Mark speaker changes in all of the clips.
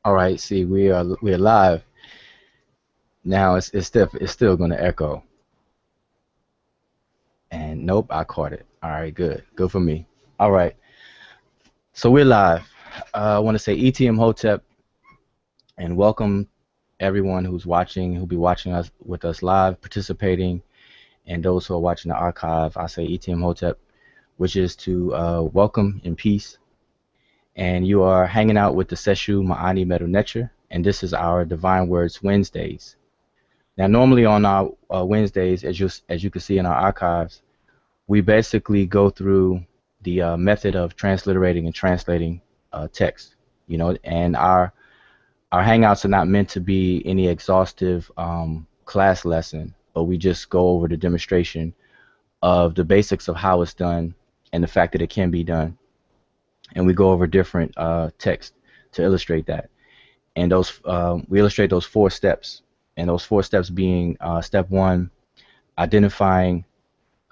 Speaker 1: All right, see, we're live now. It's still going to echo. And nope, I caught it. All right, good for me. All right, so we're live. I want to say ETM Hotep and welcome everyone who's watching, who'll be watching us with us live, participating, and those who are watching the archive. I say ETM Hotep, which is to welcome in peace. And you are hanging out with the Seshu Ma'ani mdw-ntr, and this is our Divine Words Wednesdays. Now, normally on our Wednesdays, as you can see in our archives, we basically go through the method of transliterating and translating text. And our hangouts are not meant to be any exhaustive class lesson, but we just go over the demonstration of the basics of how it's done and the fact that it can be done. And we go over different text to illustrate that. And those we illustrate those 4 steps, and those 4 steps being step 1, identifying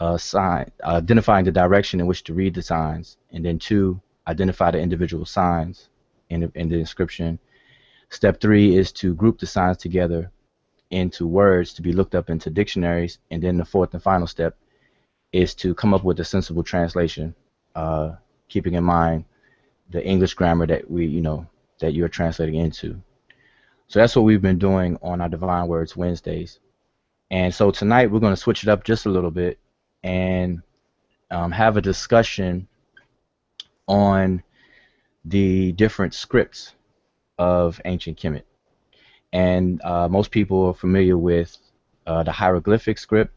Speaker 1: identifying the direction in which to read the signs, and then 2, identify the individual signs in the inscription. Step 3 is to group the signs together into words to be looked up into dictionaries, and then the 4th and final step is to come up with a sensible translation, keeping in mind the English grammar that that you're translating into. So that's what we've been doing on our Divine Words Wednesdays. And so tonight we're going to switch it up just a little bit and have a discussion on the different scripts of ancient Kemet. And most people are familiar with the hieroglyphic script,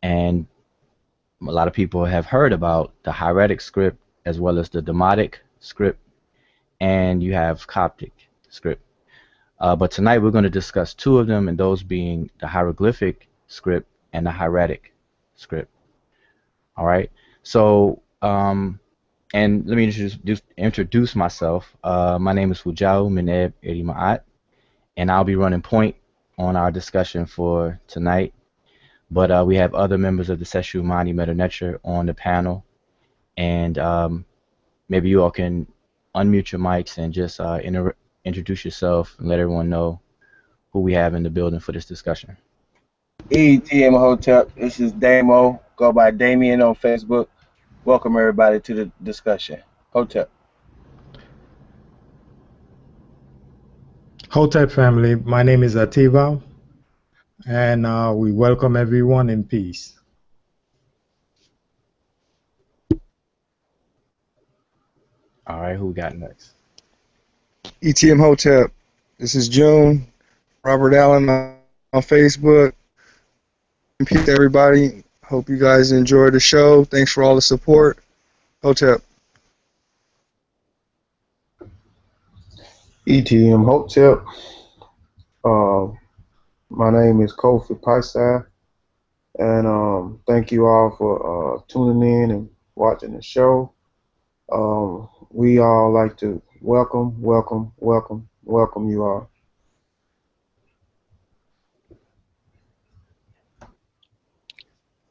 Speaker 1: and a lot of people have heard about the hieratic script as well as the demotic script, and you have Coptic script. But tonight we're going to discuss 2 of them, and those being the hieroglyphic script and the hieratic script. All right. So, and let me introduce myself. My name is Fujao Mineb Erimaat, and I'll be running point on our discussion for tonight. But we have other members of the Seshu Mani mdw-ntr on the panel, and maybe you all can unmute your mics and just introduce yourself and let everyone know who we have in the building for this discussion.
Speaker 2: ETM Hotep, this is Damo, go by Damien on Facebook. Welcome everybody to the discussion. Hotep.
Speaker 3: Hotep family, my name is Ativa, and we welcome everyone in peace.
Speaker 1: All right, who we got next?
Speaker 4: ETM Hotep, this is June, Robert Allen on Facebook. Peace to everybody. Hope you guys enjoy the show. Thanks for all the support. Hotep.
Speaker 5: ETM Hotep. My name is Kofi Paisa, and thank you all for tuning in and watching the show. We all like to welcome you all.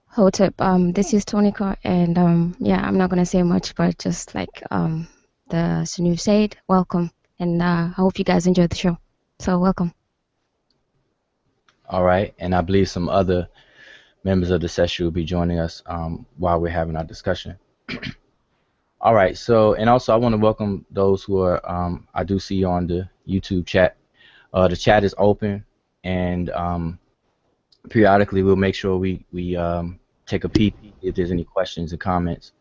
Speaker 6: Hotep, this is Tonika, and yeah, I'm not gonna say much, but just like the Sanu said, welcome, and I hope you guys enjoyed the show. So welcome.
Speaker 1: All right, and I believe some other members of the session will be joining us while we're having our discussion. All right, so, and also I want to welcome those who are, I do see on the YouTube chat. The chat is open, and periodically we'll make sure we take a peek if there's any questions and comments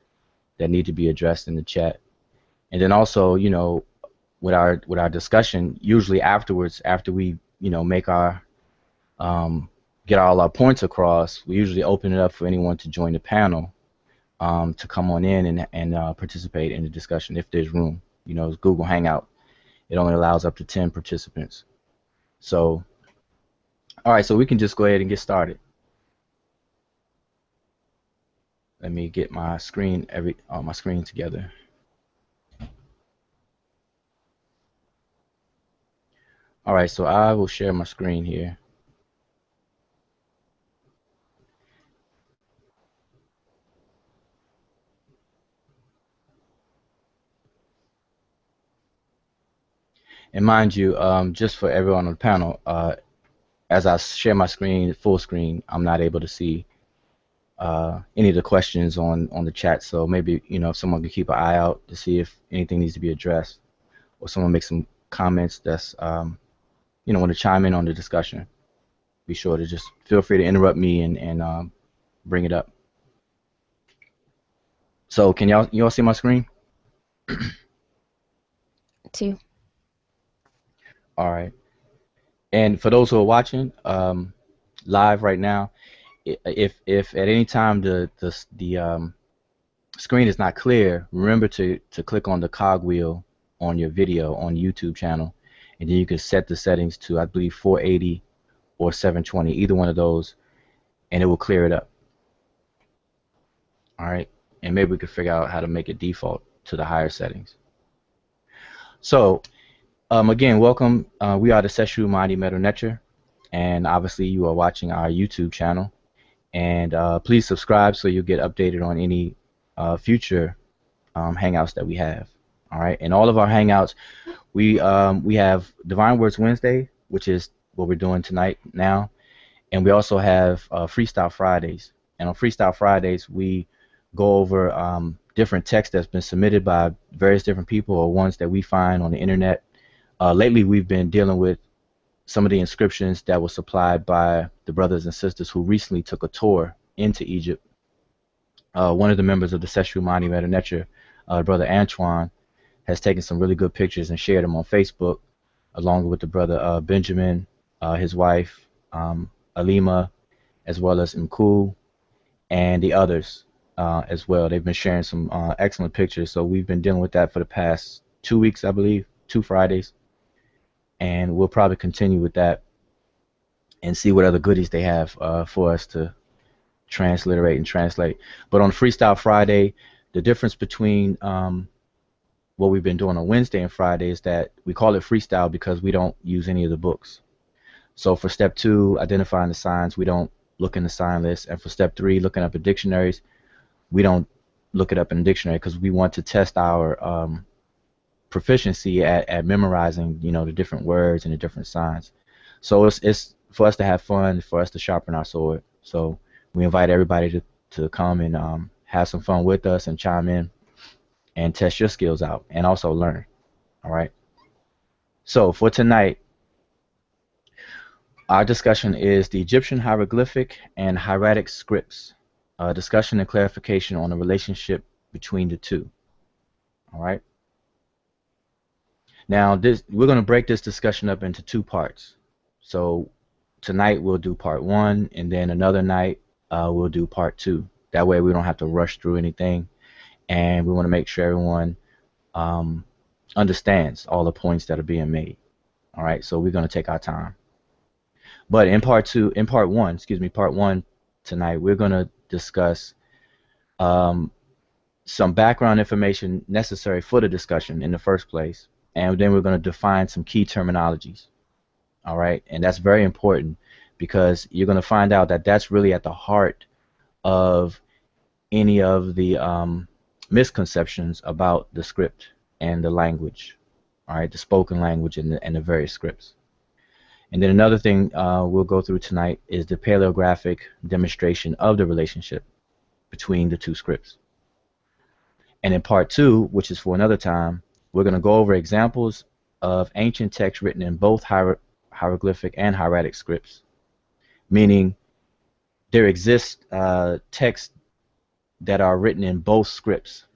Speaker 1: that need to be addressed in the chat. And then also, with our discussion, usually afterwards, after we make our get all our points across, we usually open it up for anyone to join the panel, to come on in and participate in the discussion if there's room. It's Google Hangout. It only allows up to 10 participants. So, all right, so we can just go ahead and get started. Let me get my screen together. All right, so I will share my screen here. And mind you, just for everyone on the panel, as I share my screen, full screen, I'm not able to see any of the questions on the chat. So maybe, if someone could keep an eye out to see if anything needs to be addressed, or someone makes some comments that's, want to chime in on the discussion, be sure to just feel free to interrupt me and bring it up. So can you all see my screen?
Speaker 6: Two.
Speaker 1: All right. And for those who are watching live right now, if at any time the screen is not clear, remember to click on the cogwheel on your video on YouTube channel, and then you can set the settings to, I believe, 480 or 720, either one of those, and it will clear it up. All right, and maybe we could figure out how to make it default to the higher settings. So again, welcome. We are the Seshu mdw-ntr, and obviously you are watching our YouTube channel. And please subscribe so you'll get updated on any future hangouts that we have. All right, and all of our hangouts, we have Divine Words Wednesday, which is what we're doing tonight now, and we also have Freestyle Fridays. And on Freestyle Fridays, we go over different texts that's been submitted by various different people or ones that we find on the internet. Lately, we've been dealing with some of the inscriptions that were supplied by the brothers and sisters who recently took a tour into Egypt. One of the members of the Seshu mdw-ntr, Brother Antoine, has taken some really good pictures and shared them on Facebook, along with the brother Benjamin, his wife, Alima, as well as Mku, and the others as well. They've been sharing some excellent pictures, so we've been dealing with that for the past 2 weeks, I believe, 2 Fridays, and we'll probably continue with that and see what other goodies they have for us to transliterate and translate. But on Freestyle Friday, the difference between what we've been doing on Wednesday and Friday is that we call it freestyle because we don't use any of the books. So for step 2, identifying the signs, we don't look in the sign list, and for step 3, looking up in dictionaries, we don't look it up in a dictionary because we want to test our proficiency at memorizing, the different words and the different signs. So it's for us to have fun, for us to sharpen our sword. So we invite everybody to come and have some fun with us and chime in and test your skills out and also learn. All right. So for tonight, our discussion is the Egyptian hieroglyphic and hieratic scripts. Discussion and clarification on the relationship between the two. All right. Now we're going to break this discussion up into 2 parts. So tonight we'll do part 1, and then another night we'll do part 2. That way we don't have to rush through anything, and we want to make sure everyone understands all the points that are being made. All right, so we're going to take our time. But in part 1 tonight, we're going to discuss some background information necessary for the discussion in the first place, and then we're going to define some key terminologies. All right, and that's very important because you're going to find out that that's really at the heart of any of the misconceptions about the script and the language. All right, the spoken language and the various scripts. And then another thing we'll go through tonight is the paleographic demonstration of the relationship between the 2 scripts. And in part 2, which is for another time, we're going to go over examples of ancient texts written in both hieroglyphic and hieratic scripts, meaning there exist texts that are written in both scripts.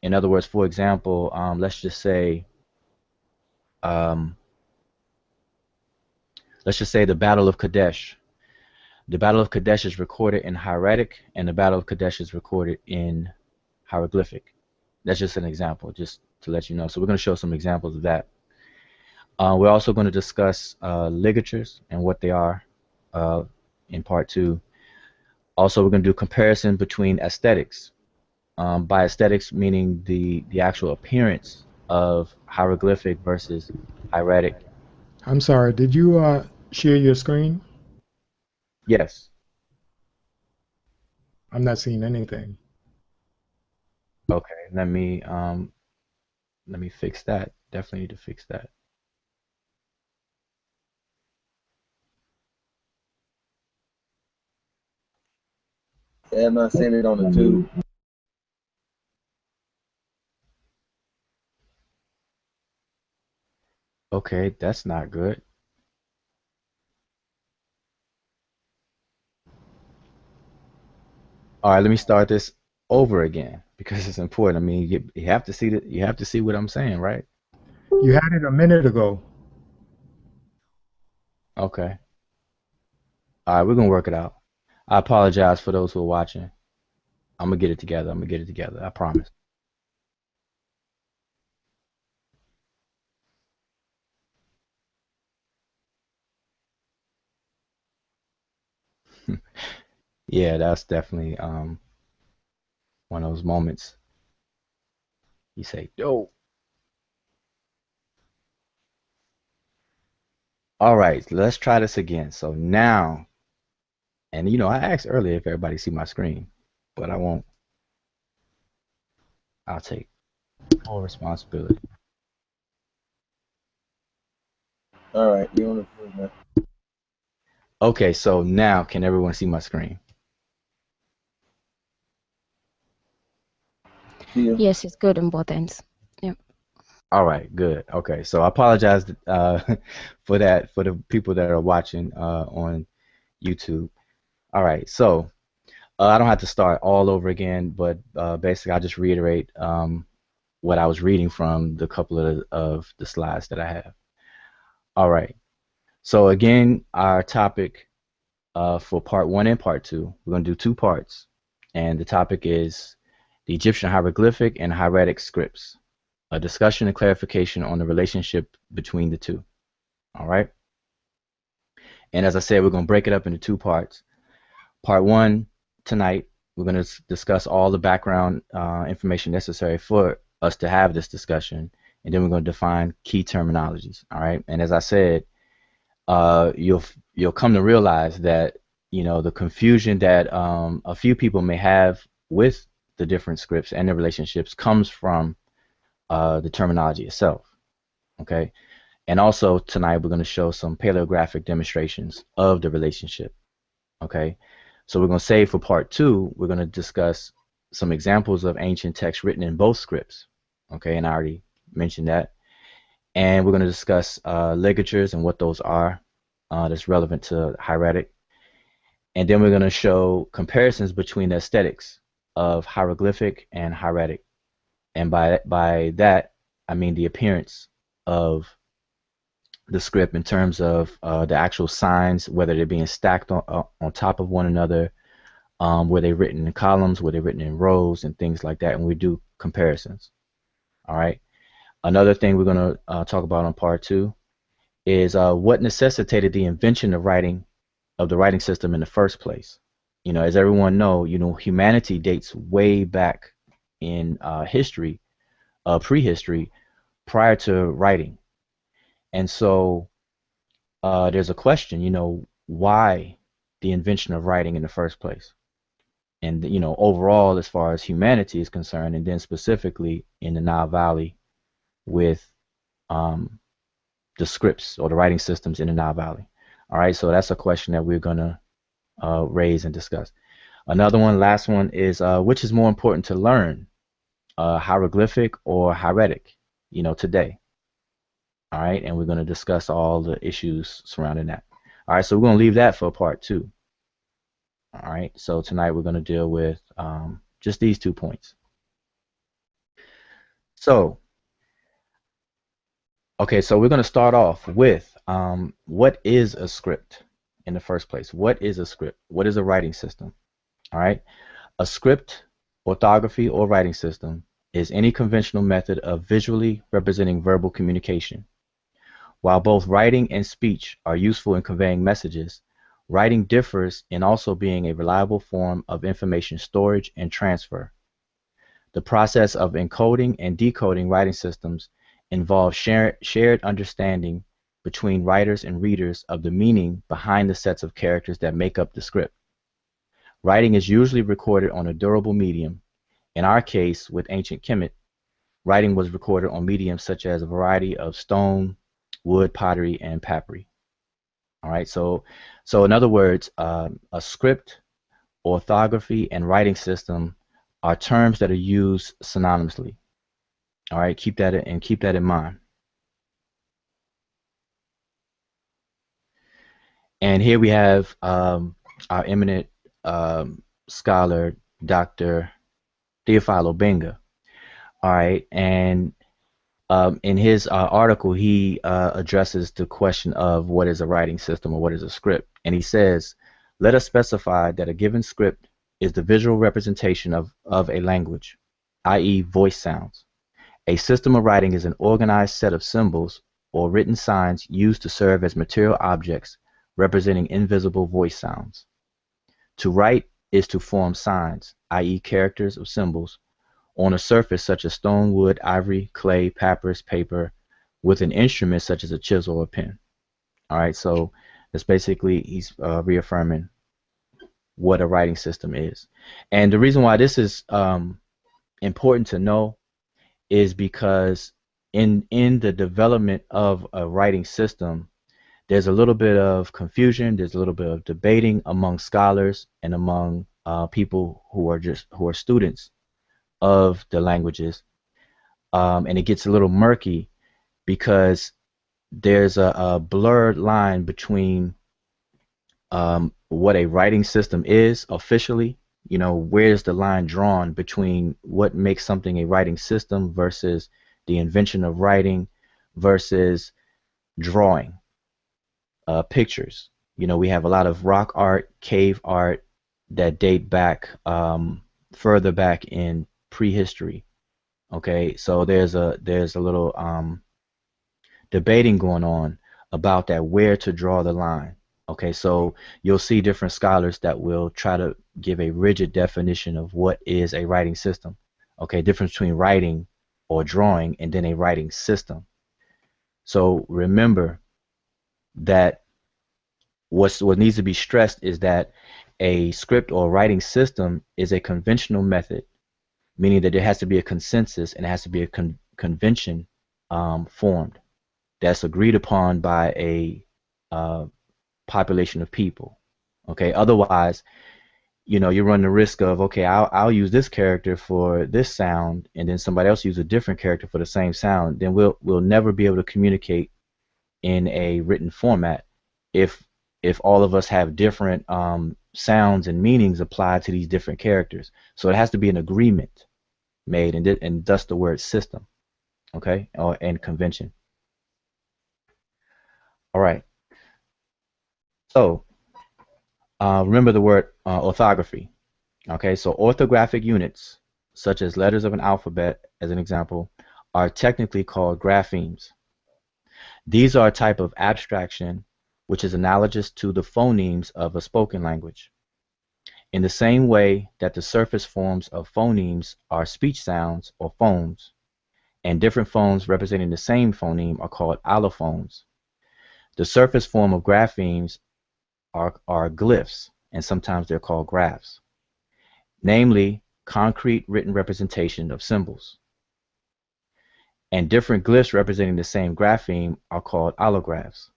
Speaker 1: In other words, for example, let's just say the Battle of Kadesh. The Battle of Kadesh is recorded in hieratic, and the Battle of Kadesh is recorded in hieroglyphic. That's just an example, just to let you know. So we're going to show some examples of that. We're also going to discuss ligatures and what they are in part 2. Also, we're going to do comparison between aesthetics. By aesthetics, meaning the actual appearance of hieroglyphic versus hieratic.
Speaker 3: I'm sorry, did you share your screen?
Speaker 1: Yes.
Speaker 3: I'm not seeing anything.
Speaker 1: Okay. Let me fix that. Definitely need to fix that.
Speaker 2: And I seen it on the tube.
Speaker 1: Okay, that's not good. All right, let me start this over again because it's important. I mean, you have to see you have to see what I'm saying, right?
Speaker 3: You had it a minute ago.
Speaker 1: Okay. All right, we're gonna work it out. I apologize for those who are watching. I'm gonna get it together. I'm gonna get it together. I promise. Yeah, that's definitely one of those moments. You say, "Yo." All right, let's try this again. So now, and I asked earlier if everybody see my screen, but I won't. I'll take full responsibility.
Speaker 2: All right, you on the tube, man.
Speaker 1: Okay, so now can everyone see my screen?
Speaker 2: See you.
Speaker 6: Yes, it's good on both ends. Yeah.
Speaker 1: All right, good. Okay, so I apologize for that for the people that are watching on YouTube. All right, so I don't have to start all over again, but basically I'll just reiterate what I was reading from the couple of the slides that I have. All right, so again, our topic for part one and part two, we're going to do two parts, and the topic is the Egyptian hieroglyphic and hieratic scripts, a discussion and clarification on the relationship between the two. All right. And as I said, we're going to break it up into two parts. Part one, tonight, we're going to discuss all the background information necessary for us to have this discussion. And then we're going to define key terminologies. All right. And as I said, you'll come to realize that, the confusion that a few people may have with the different scripts and their relationships comes from the terminology itself. Okay. And also tonight we're going to show some paleographic demonstrations of the relationship. Okay. So we're going to save for part two, we're going to discuss some examples of ancient texts written in both scripts. Okay. And I already mentioned that. And we're going to discuss ligatures and what those are that's relevant to hieratic. And then we're going to show comparisons between the aesthetics of hieroglyphic and hieratic. And by that, I mean the appearance of the script in terms of the actual signs, whether they're being stacked on top of one another, were they written in columns, were they written in rows, and things like that. And we do comparisons. All right. Another thing we're going to talk about on part two is what necessitated the invention of the writing system in the first place. As everyone know, humanity dates way back in history, prehistory, prior to writing. And so there's a question, why the invention of writing in the first place? And, overall, as far as humanity is concerned, and then specifically in the Nile Valley with um, the scripts or the writing systems in the Nile Valley. All right, so that's a question that we're going to raise and discuss. Another one, last one, is which is more important to learn, hieroglyphic or hieratic, today. All right, and we're going to discuss all the issues surrounding that. All right, so we're going to leave that for part two. All right, so tonight we're going to deal with just these 2 points. So, okay, so we're going to start off with what is a script in the first place? What is a script? What is a writing system? All right, a script, orthography, or writing system is any conventional method of visually representing verbal communication. While both writing and speech are useful in conveying messages, writing differs in also being a reliable form of information storage and transfer. The process of encoding and decoding writing systems involves shared understanding between writers and readers of the meaning behind the sets of characters that make up the script. Writing is usually recorded on a durable medium. In our case, with ancient Kemet, writing was recorded on mediums such as a variety of stone, wood, pottery, and papyri. All right, so in other words, a script orthography, and writing system are terms that are used synonymously. All right, keep that in mind. And here we have our eminent scholar, Dr. Theophilo Benga. All right, and in his article, he addresses the question of what is a writing system or what is a script. And he says, let us specify that a given script is the visual representation of a language, i.e. voice sounds. A system of writing is an organized set of symbols or written signs used to serve as material objects representing invisible voice sounds. To write is to form signs, i.e. characters or symbols, on a surface such as stone, wood, ivory, clay, papyrus, paper, with an instrument such as a chisel or pen. All right, so that's basically he's reaffirming what a writing system is. And the reason why this is important to know is because in the development of a writing system, there's a little bit of confusion, there's a little bit of debating among scholars and among people who are students of the languages, and it gets a little murky because there's a blurred line between what a writing system is officially. You know, where's the line drawn between what makes something a writing system versus the invention of writing versus drawing pictures. You know, we have a lot of rock art, cave art that date back further back in prehistory. Okay, so there's a little debating going on about that, where to draw the line. Okay, so you'll see different scholars that will try to give a rigid definition of what is a writing system. Okay, difference between writing or drawing and then a writing system. So remember that what needs to be stressed is that a script or writing system is a conventional method, meaning that there has to be a consensus and it has to be a convention formed that's agreed upon by a population of people. Okay, otherwise, you know, you run the risk of, okay, I'll use this character for this sound, and then somebody else use a different character for the same sound. Then we'll never be able to communicate in a written format if all of us have different sounds and meanings applied to these different characters. So it has to be an agreement made, and thus the word system, okay, and convention. All right. So remember the word orthography. Okay, so orthographic units, such as letters of an alphabet, as an example, are technically called graphemes. These are a type of abstraction which is analogous to the phonemes of a spoken language. In the same way that the surface forms of phonemes are speech sounds or phones, and different phones representing the same phoneme are called allophones, the surface form of graphemes are glyphs, and sometimes they're called graphs, namely concrete written representation of symbols. And different glyphs representing the same grapheme are called allographs.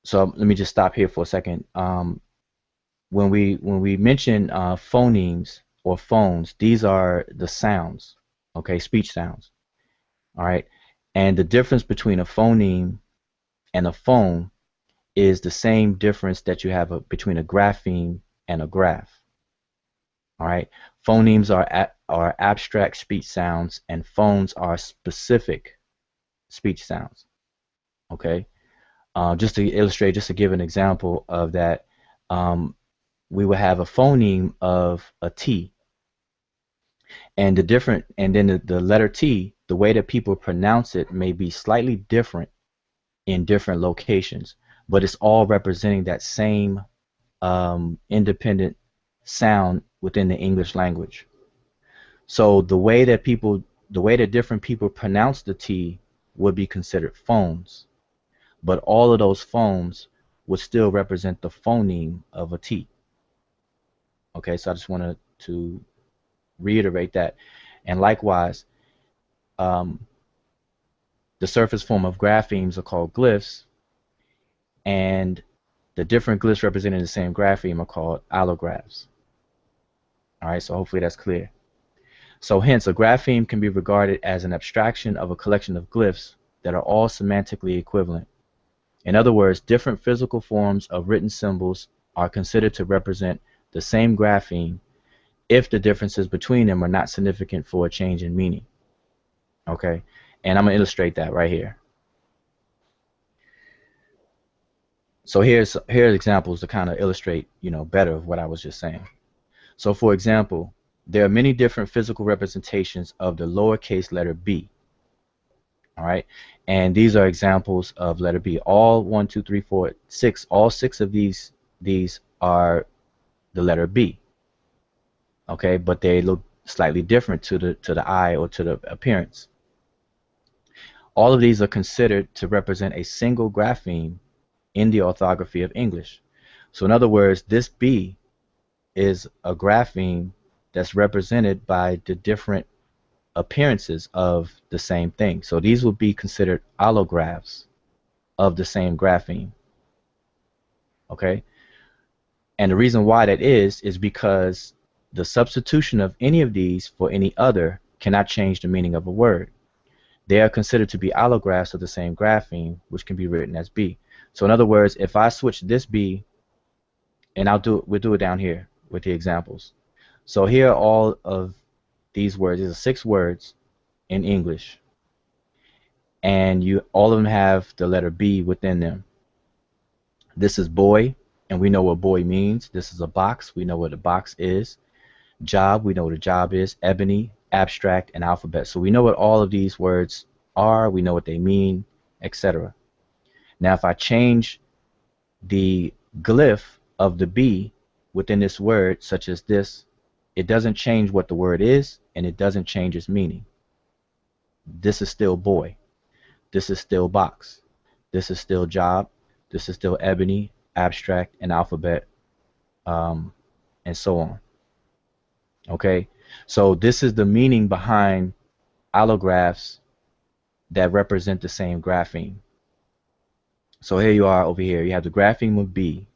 Speaker 1: So let me just stop here for a second. When we mention phonemes or phones, these are the sounds, okay, speech sounds. All right, and the difference between a phoneme and a phone is the same difference that you have between a grapheme and a graph. All right, phonemes are abstract speech sounds, and phones are specific speech sounds. Okay, just to illustrate, just to give an example of that, we would have a phoneme of a T, and then the letter T, the way that people pronounce it may be slightly different in different locations, but it's all representing that same independent sound within the English language. So the way that different people pronounce the T would be considered phones, but all of those phones would still represent the phoneme of a T. Okay, so I just wanted to reiterate that. And likewise, the surface form of graphemes are called glyphs, and the different glyphs representing the same grapheme are called allographs. All right, so hopefully that's clear. So hence, a grapheme can be regarded as an abstraction of a collection of glyphs that are all semantically equivalent. In other words, different physical forms of written symbols are considered to represent the same grapheme if the differences between them are not significant for a change in meaning. Okay, and I'm going to illustrate that right here. So here's examples to kind of illustrate, better of what I was just saying. So for example, there are many different physical representations of the lowercase letter b. All right, and these are examples of letter B. All 1, 2, 3, 4, 6. All 6 of these are the letter B. Okay, but they look slightly different to the eye or to the appearance. All of these are considered to represent a single grapheme in the orthography of English. So in other words, this B is a grapheme that's represented by the different appearances of the same thing. So these would be considered allographs of the same grapheme. Okay, and the reason why that is because the substitution of any of these for any other cannot change the meaning of a word. They are considered to be allographs of the same grapheme, which can be written as B. So in other words, if I switch this B, and we'll do it down here with the examples. So here are all of these words. These are 6 words in English, and all of them have the letter B within them. This is boy, and we know what boy means. This is a box. We know what a box is. Job, we know what a job is. Ebony, abstract, and alphabet. So we know what all of these words are. We know what they mean, etc. Now if I change the glyph of the B within this word, such as this, it doesn't change what the word is, and it doesn't change its meaning. This is still boy. This is still box. This is still job. This is still ebony, abstract, and alphabet, and so on. Okay, so this is the meaning behind allographs that represent the same grapheme. So here you are over here. You have the grapheme of B,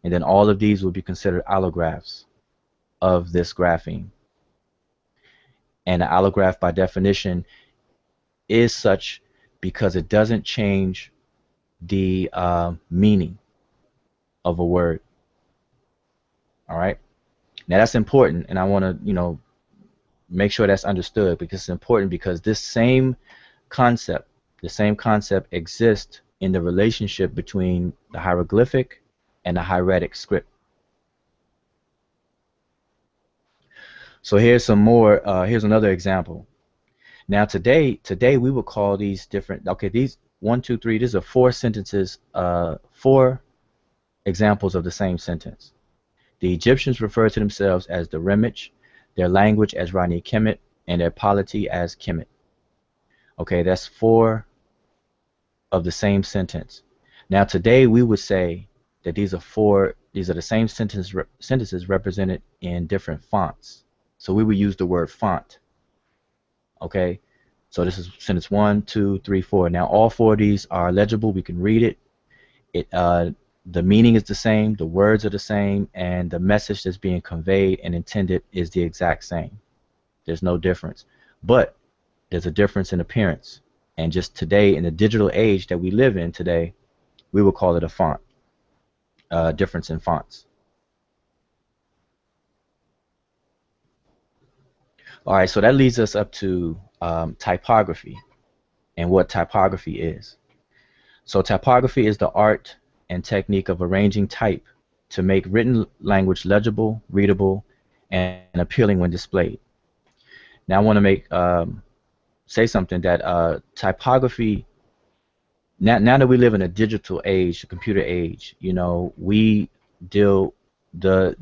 Speaker 1: and then all of these will be considered allographs of this grapheme. And an allograph, by definition, is such because it doesn't change the meaning of a word. All right. Now that's important, and I want to, make sure that's understood, because it's important, because this same concept exists in the relationship between the hieroglyphic and the hieratic script. So here's some more. Here's another example. Now today we will call these different. Okay, these 1, 2, 3. These are 4 sentences. 4 examples of the same sentence. The Egyptians refer to themselves as the Remich, their language as Rani Kemet, and their polity as Kemet. Okay, that's 4 of the same sentence. Now today we would say that these are the same sentences represented in different fonts. So we would use the word font. Okay, so this is sentence 1, 2, 3, 4. Now all 4 of these are legible. We can read it. The meaning is the same, the words are the same, and the message that's being conveyed and intended is the exact same. There's no difference. But there's a difference in appearance. And just today, in the digital age that we live in today, we will call it a font. Difference in fonts. All right, so that leads us up to typography and what typography is. So typography is the art and technique of arranging type to make written language legible, readable, and appealing when displayed. Now I want to say something that typography, now that we live in a digital age, a computer age, the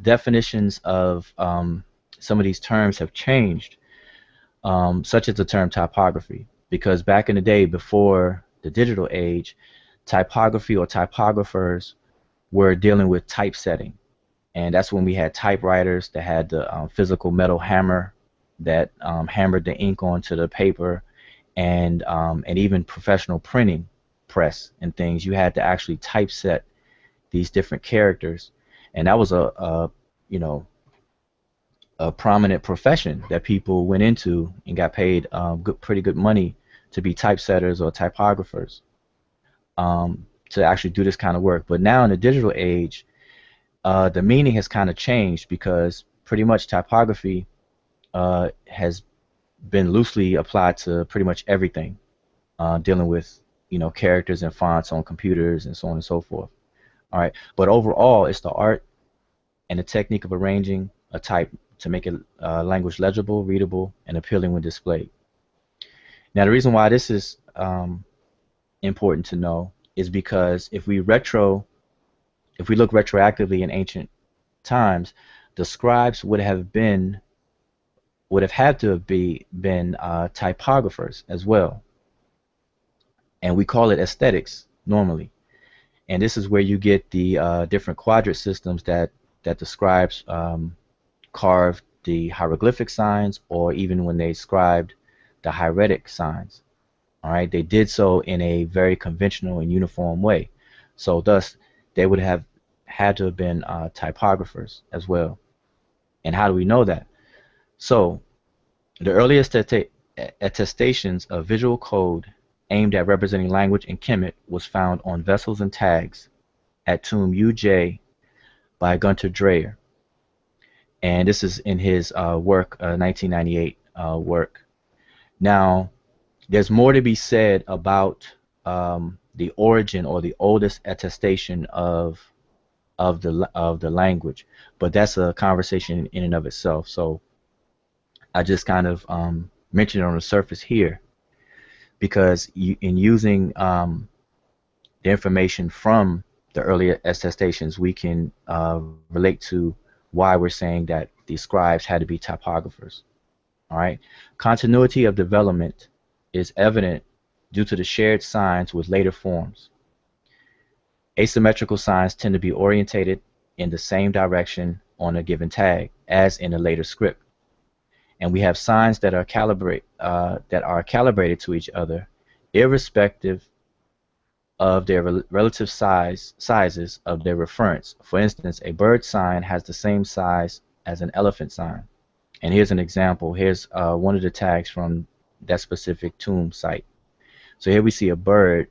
Speaker 1: definitions of some of these terms have changed, such as the term typography, because back in the day, before the digital age, typography or typographers were dealing with typesetting, and that's when we had typewriters that had the physical metal hammer that hammered the ink onto the paper, and even professional printing press and things. You had to actually typeset these different characters, and that was a you know a prominent profession that people went into and got paid pretty good money to be typesetters or typographers, to actually do this kind of work. But now in the digital age, the meaning has kind of changed because pretty much typography has been loosely applied to pretty much everything dealing with characters and fonts on computers and so on and so forth. All right, but overall, it's the art and the technique of arranging a type to make a language legible, readable, and appealing when displayed. Now, the reason why this is important to know is because if we look retroactively in ancient times, the scribes would have had to have been typographers as well, and we call it aesthetics normally. And this is where you get the different quadrant systems that the scribes carved the hieroglyphic signs, or even when they scribed the hieratic signs. All right, they did so in a very conventional and uniform way. So thus, they would have had to have been typographers as well. And how do we know that? So the earliest attestations of visual code aimed at representing language in Kemet was found on vessels and tags at tomb UJ by Gunter Dreyer. And this is in his work, 1998 work. Now, there's more to be said about the origin or the oldest attestation of the language, but that's a conversation in and of itself. So I just kind of mentioned it on the surface here because in using the information from the earlier attestations, we can relate to why we're saying that the scribes had to be typographers. All right, continuity of development is evident due to the shared signs with later forms. Asymmetrical signs tend to be orientated in the same direction on a given tag, as in a later script. And we have signs that are calibrated to each other, irrespective of their relative sizes of their reference. For instance, a bird sign has the same size as an elephant sign. And here's an example. Here's one of the tags from that specific tomb site. So here we see a bird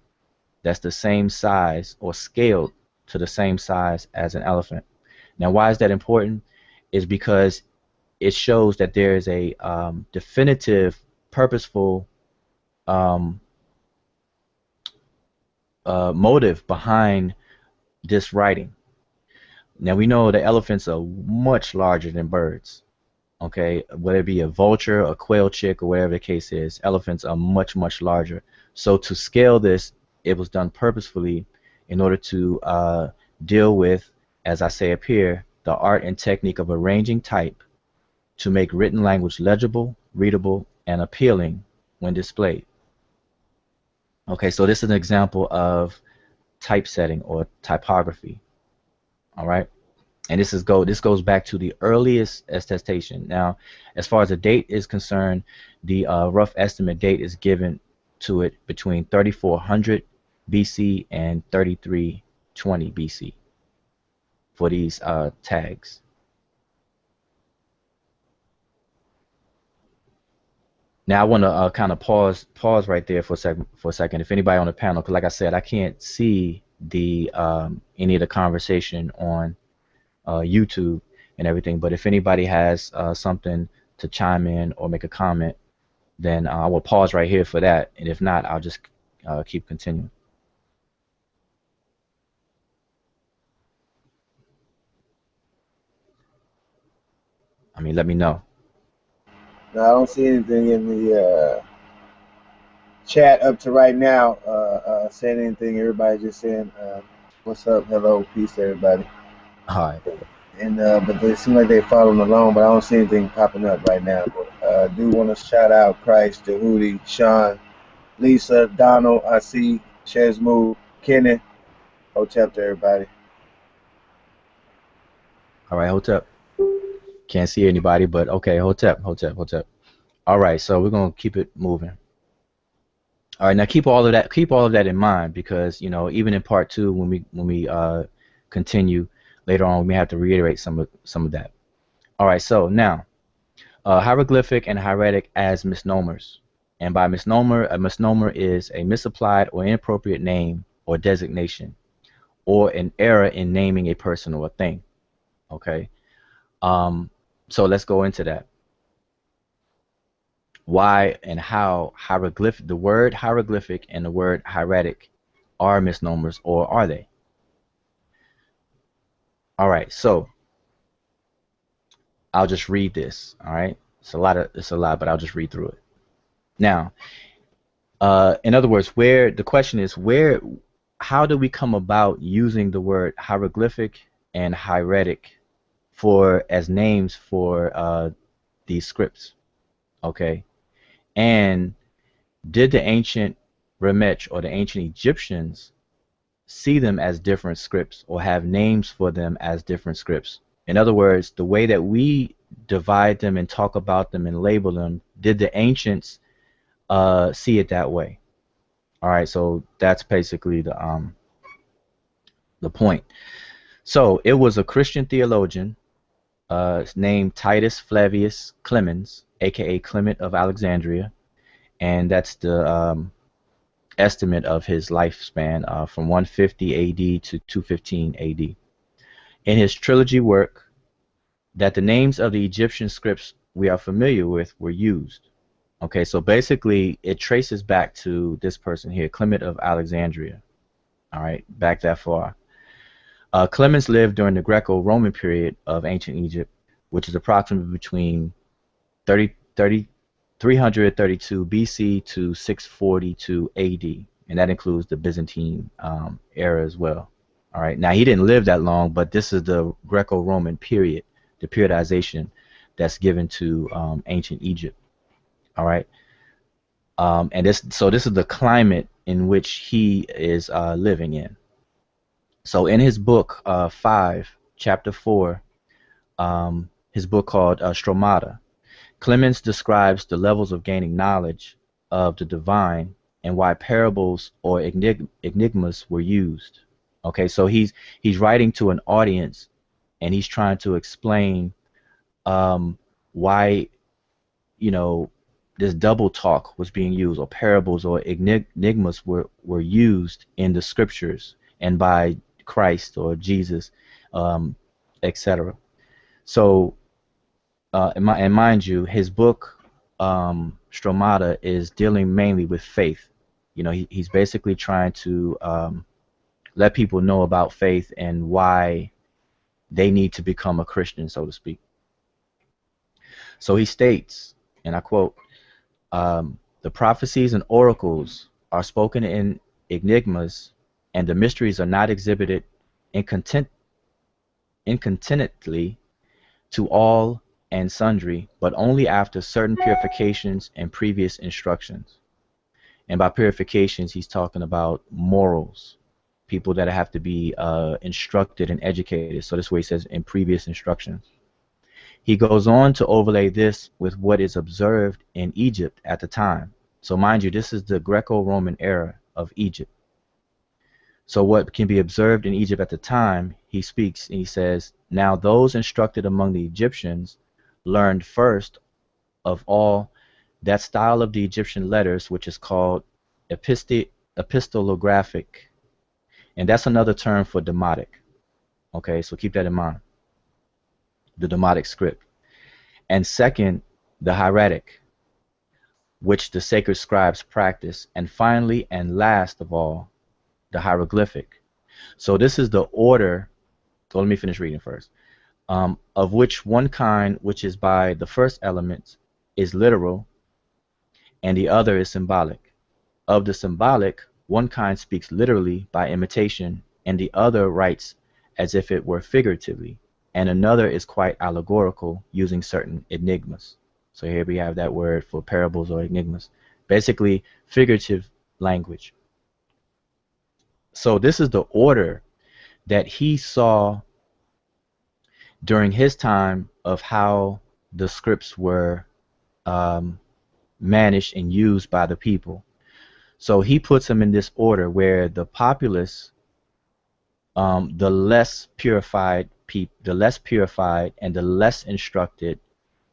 Speaker 1: that's the same size or scaled to the same size as an elephant. Now, why is that important? Is because it shows that there is a definitive, purposeful motive behind this writing. Now, we know the elephants are much larger than birds. Okay, whether it be a vulture, a quail chick, or whatever the case is, elephants are much, much larger. So to scale this, it was done purposefully in order to deal with, as I say up here, the art and technique of arranging type to make written language legible, readable, and appealing when displayed. Okay, so this is an example of typesetting or typography. All right. And this goes back to the earliest attestation. Now, as far as the date is concerned, the rough estimate date is given to it between 3400 BC and 3320 BC for these tags. Now, I want to kind of pause right there for a second. If anybody on the panel, because like I said, I can't see the any of the conversation on YouTube and everything, but if anybody has something to chime in or make a comment, then I will pause right here for that, and if not, I'll just keep continuing. I mean, let me know.
Speaker 2: No, I don't see anything in the chat up to right now saying anything. Everybody just saying what's up, hello, peace, everybody.
Speaker 1: All right.
Speaker 2: And but they seem like they're following along, but I don't see anything popping up right now. I do want to shout out Christ, Jehudi, Sean, Lisa, Donald, I see, Chesmu, Kenneth. Hotep to everybody.
Speaker 1: All right, Hotep. Can't see anybody, but okay, Hotep. All right, so we're gonna keep it moving. All right, now keep all of that in mind, because even in part two, when we continue later on. We may have to reiterate some of that. All right, so now hieroglyphic and hieratic as misnomers. And by misnomer, a misnomer is a misapplied or inappropriate name or designation, or an error in naming a person or a thing. Okay, so let's go into that. Why and how hieroglyphic, the word hieroglyphic and the word hieratic are misnomers, or are they? All right, so I'll just read this. All right, it's a lot, but I'll just read through it. Now, in other words, the question is how do we come about using the word hieroglyphic and hieratic as names for these scripts? Okay, and did the ancient Remech or the ancient Egyptians see them as different scripts or have names for them as different scripts? In other words, the way that we divide them and talk about them and label them, did the ancients see it that way? All right, so that's basically the point. So it was a Christian theologian named Titus Flavius Clemens, aka Clement of Alexandria, and that's the estimate of his lifespan from 150 AD to 215 AD. In his trilogy work, that the names of the Egyptian scripts we are familiar with were used. Okay, so basically it traces back to this person here, Clement of Alexandria. All right, back that far. Clemens lived during the Greco-Roman period of ancient Egypt, which is approximately between 332 BC to 642 AD, and that includes the Byzantine era as well. All right, now he didn't live that long, but this is the Greco-Roman period, the periodization that's given to ancient Egypt. All right, and this is the climate in which he is living in. So in his book 5, chapter 4, his book called Stromata, Clemens describes the levels of gaining knowledge of the divine and why parables or enigmas were used. Okay, so he's writing to an audience, and he's trying to explain why, this double talk was being used, or parables or enigmas were used in the scriptures and by Christ or Jesus, etc. So, and mind you, his book Stromata is dealing mainly with faith. He's basically trying to let people know about faith and why they need to become a Christian, so to speak. So he states, and I quote, the prophecies and oracles are spoken in enigmas, and the mysteries are not exhibited incontinently to all and sundry, but only after certain purifications and previous instructions. And by purifications, he's talking about morals, people that have to be instructed and educated. So this way he says in previous instructions. He goes on to overlay this with what is observed in Egypt at the time. So mind you, this is the Greco-Roman era of Egypt. So what can be observed in Egypt at the time, he speaks and he says, now those instructed among the Egyptians learned first of all that style of the Egyptian letters which is called epistolographic, and that's another term for demotic. Okay, so keep that in mind, the demotic script. And second, the hieratic, which the sacred scribes practice, and finally and last of all, the hieroglyphic. So this is the order. So let me finish reading first. Of which one kind, which is by the first element, is literal, and the other is symbolic. Of the symbolic, one kind speaks literally by imitation, and the other writes as if it were figuratively, and another is quite allegorical, using certain enigmas. So here we have that word for parables or enigmas, basically figurative language. So this is the order that he saw during his time of how the scripts were managed and used by the people. So he puts them in this order where the populace the less purified and the less instructed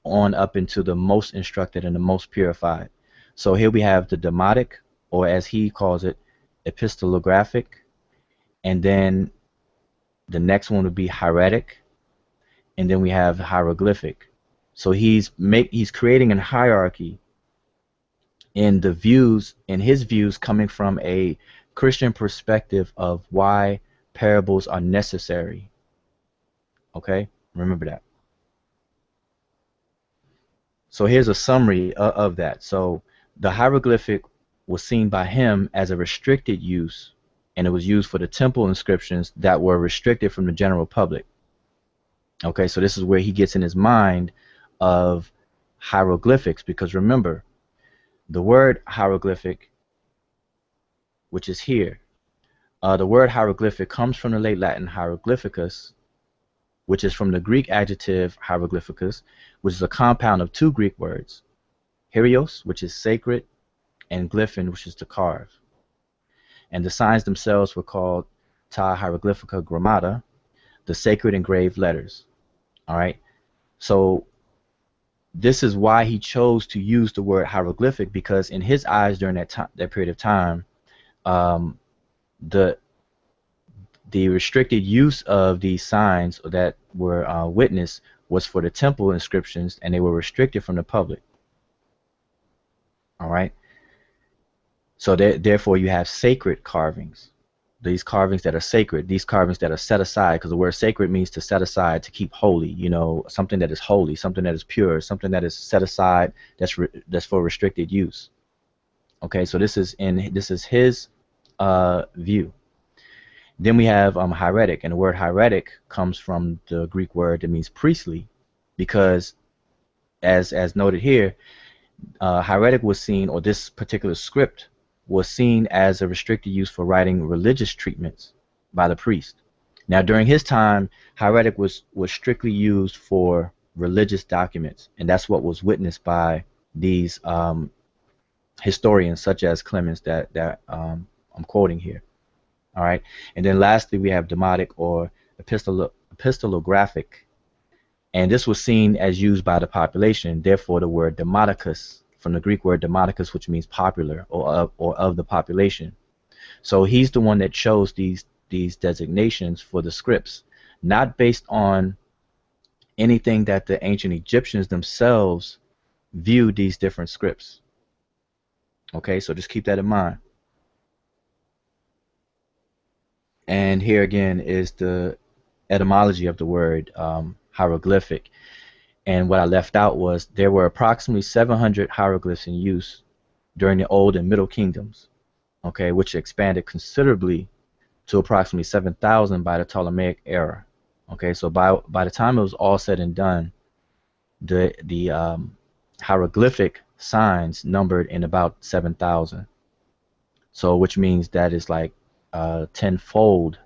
Speaker 1: on up into the most instructed and the most purified. So here we have the demotic, or as he calls it, epistolographic, and then the next one would be hieratic, and then we have hieroglyphic. So he's creating a hierarchy in his views coming from a Christian perspective of why parables are necessary. Okay, remember that. So here's a summary of that. So the hieroglyphic was seen by him as a restricted use, and it was used for the temple inscriptions that were restricted from the general public. Okay, so this is where he gets in his mind of hieroglyphics, because remember, the word hieroglyphic, which is here, the word hieroglyphic comes from the late Latin hieroglyphicus, which is from the Greek adjective hieroglyphicus, which is a compound of two Greek words, hierios, which is sacred, and glyphin, which is to carve. And the signs themselves were called ta hieroglyphica grammata, the sacred engraved letters. All right. So this is why he chose to use the word hieroglyphic, because in his eyes during that period of time, the restricted use of these signs that were witnessed was for the temple inscriptions, and they were restricted from the public. All right. So therefore, you have sacred carvings. These carvings that are sacred, these carvings that are set aside, because the word sacred means to set aside, to keep holy. You know, something that is holy, something that is pure, something that is set aside, that's for restricted use. Okay, so this is his view. Then we have hieratic, and the word hieratic comes from the Greek word that means priestly, because as noted here, hieratic was seen, or this particular script was seen as a restricted use for writing religious treatments by the priest. Now during his time, hieratic was strictly used for religious documents, and that's what was witnessed by these historians such as Clemens that I'm quoting here. All right, and then lastly we have demotic or epistolographic, and this was seen as used by the population. Therefore, the word demoticus, from the Greek word demoticus, which means popular or of the population. So he's the one that chose these designations for the scripts, not based on anything that the ancient Egyptians themselves viewed these different scripts. Okay, so just keep that in mind. And here again is the etymology of the word hieroglyphic. And what I left out was there were approximately 700 hieroglyphs in use during the Old and Middle Kingdoms, okay, which expanded considerably to approximately 7,000 by the Ptolemaic era. Okay, so by the time it was all said and done, the hieroglyphic signs numbered in about 7,000. So which means that is like tenfold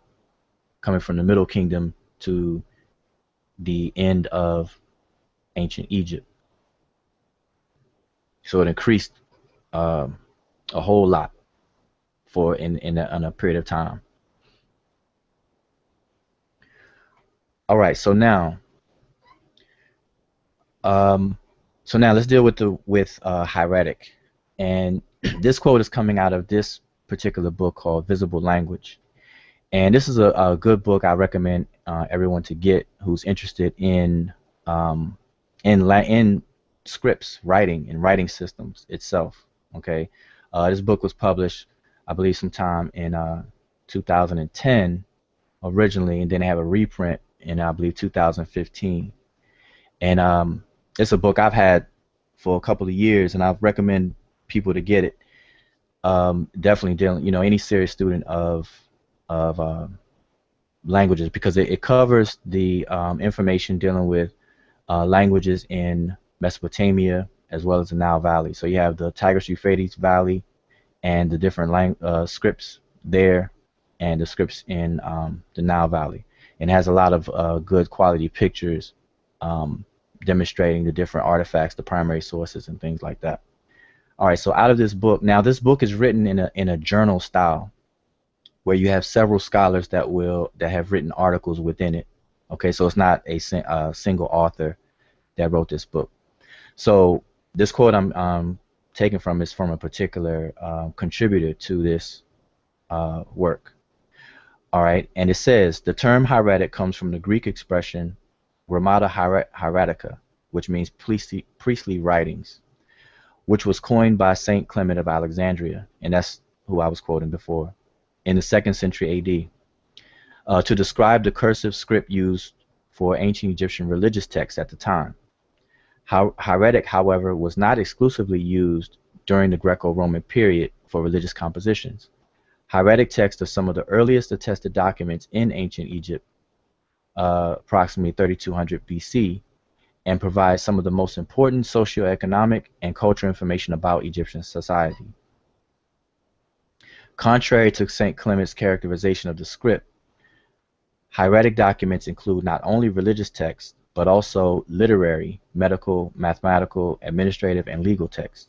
Speaker 1: coming from the Middle Kingdom to the end of ancient Egypt. So it increased a whole lot for in a period of time. All right, so now let's deal with hieratic, and this quote is coming out of this particular book called Visible Language, and this is a good book I recommend everyone to get who's interested in scripts writing and writing systems itself. Okay, this book was published, I believe, sometime in 2010 originally, and then they have a reprint in I believe 2015. And it's a book I've had for a couple of years, and I recommend people to get it. Definitely dealing, any serious student of languages, because it covers the information dealing with languages in Mesopotamia as well as the Nile Valley. So you have the Tigris-Euphrates Valley and the different scripts there, and the scripts in the Nile Valley. And it has a lot of good quality pictures demonstrating the different artifacts, the primary sources, and things like that. All right, so out of this book, now this book is written in a journal style, where you have several scholars that have written articles within it. Okay, so it's not a single author that wrote this book. So this quote I'm taking from is from a particular contributor to this work. All right, and it says the term hieratic comes from the Greek expression grammata hieratica, which means priestly writings, which was coined by Saint Clement of Alexandria, and that's who I was quoting before, in the 2nd century AD, to describe the cursive script used for ancient Egyptian religious texts at the time. Hieratic, however, was not exclusively used during the Greco-Roman period for religious compositions. Hieratic texts are some of the earliest attested documents in ancient Egypt, approximately 3200 BC, and provide some of the most important socioeconomic and cultural information about Egyptian society. Contrary to St. Clement's characterization of the script, hieratic documents include not only religious texts, but also literary, medical, mathematical, administrative, and legal texts.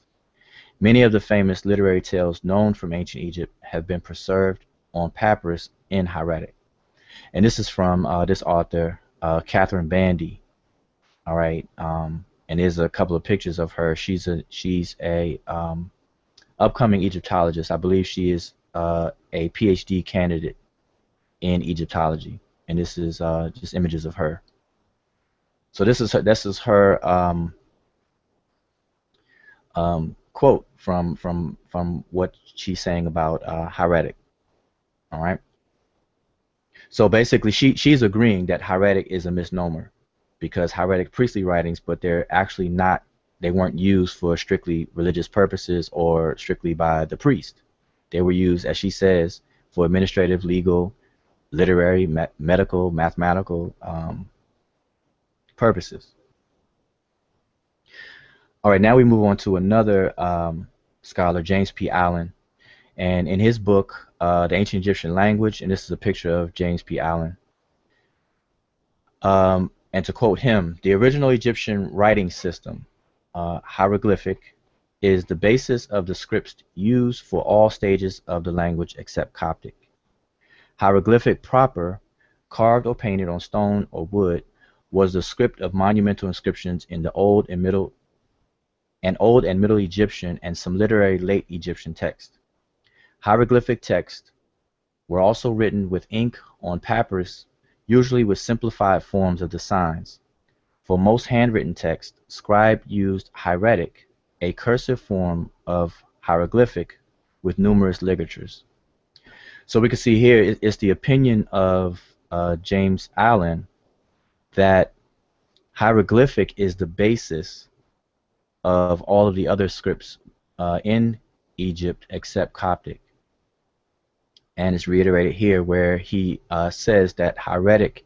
Speaker 1: Many of the famous literary tales known from ancient Egypt have been preserved on papyrus in hieratic. And this is from this author, Catherine Bandy. All right, and there's a couple of pictures of her. She's a upcoming Egyptologist. I believe she is a PhD candidate in Egyptology, and this is just images of her. So this is her quote from what she's saying about hieratic. All right. So basically, she's agreeing that hieratic is a misnomer, because hieratic priestly writings, but they're actually not. They weren't used for strictly religious purposes or strictly by the priest. They were used, as she says, for administrative, legal, literary, medical, mathematical purposes. All right, now we move on to another scholar, James P. Allen, and in his book, The Ancient Egyptian Language, and this is a picture of James P. Allen. And to quote him, the original Egyptian writing system, hieroglyphic, is the basis of the scripts used for all stages of the language except Coptic. Hieroglyphic proper, carved or painted on stone or wood, was the script of monumental inscriptions in the Old and Middle Egyptian and some literary late Egyptian texts. Hieroglyphic texts were also written with ink on papyrus, usually with simplified forms of the signs. For most handwritten texts, scribe used hieratic, a cursive form of hieroglyphic with numerous ligatures. So we can see here it's the opinion of James Allen that hieroglyphic is the basis of all of the other scripts in Egypt except Coptic. And it's reiterated here where he says that hieratic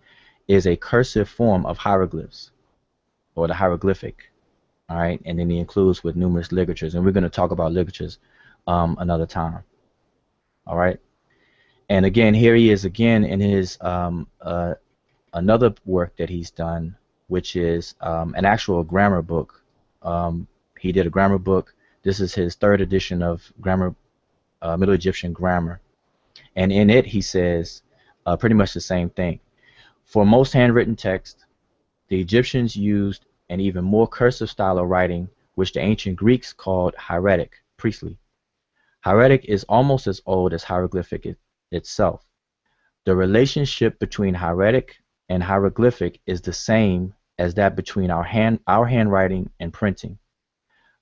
Speaker 1: is a cursive form of hieroglyphs, or the hieroglyphic. All right, and then he includes with numerous ligatures, and we're going to talk about ligatures another time. All right, and again, here he is again in his another work that he's done, which is an actual grammar book. He did a grammar book. This is his 3rd edition of grammar, Middle Egyptian grammar, and in it he says pretty much the same thing. For most handwritten text, the Egyptians used an even more cursive style of writing, which the ancient Greeks called hieratic, priestly. Hieratic is almost as old as hieroglyphic itself. The relationship between hieratic and hieroglyphic is the same as that between our handwriting and printing.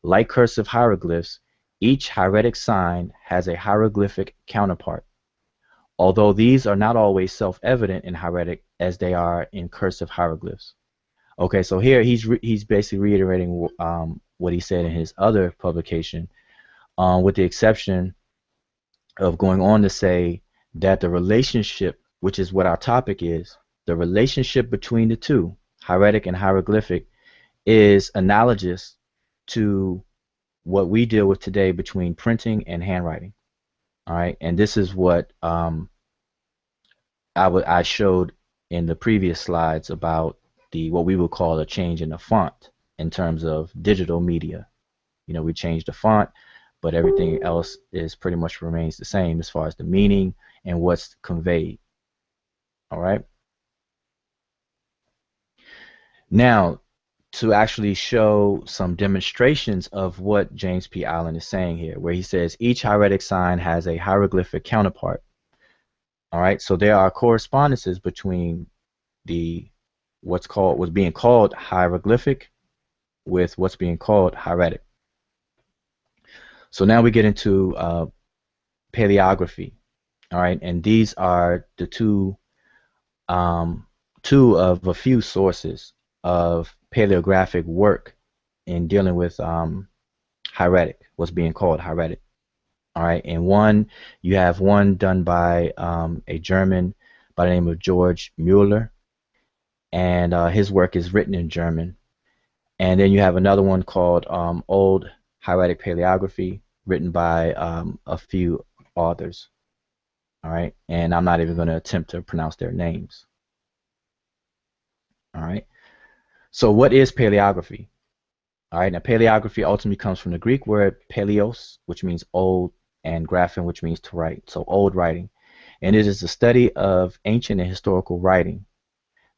Speaker 1: Like cursive hieroglyphs, each hieratic sign has a hieroglyphic counterpart, although these are not always self-evident in hieratic as they are in cursive hieroglyphs. Okay, so here he's basically reiterating what he said in his other publication, with the exception of going on to say that the relationship, which is what our topic is, the relationship between the two, hieratic and hieroglyphic, is analogous to what we deal with today between printing and handwriting. All right, and this is what I showed in the previous slides about what we would call a change in the font in terms of digital media. You know, we changed the font but everything else is pretty much remains the same as far as the meaning and what's conveyed. All right. Now, to actually show some demonstrations of what James P. Allen is saying here, where he says each hieratic sign has a hieroglyphic counterpart. All right, so there are correspondences between the what's being called hieroglyphic with what's being called hieratic. So now we get into paleography. All right, and these are the two of a few sources of paleographic work in dealing with hieratic, what's being called hieratic. All right, and you have one done by a German by the name of George Mueller, and his work is written in German. And then you have another one called Old Hieratic Paleography, written by a few authors. All right, and I'm not even going to attempt to pronounce their names. All right, so what is paleography? All right, now paleography ultimately comes from the Greek word paleos, which means old, and graphin, which means to write, so old writing. And it is the study of ancient and historical writing.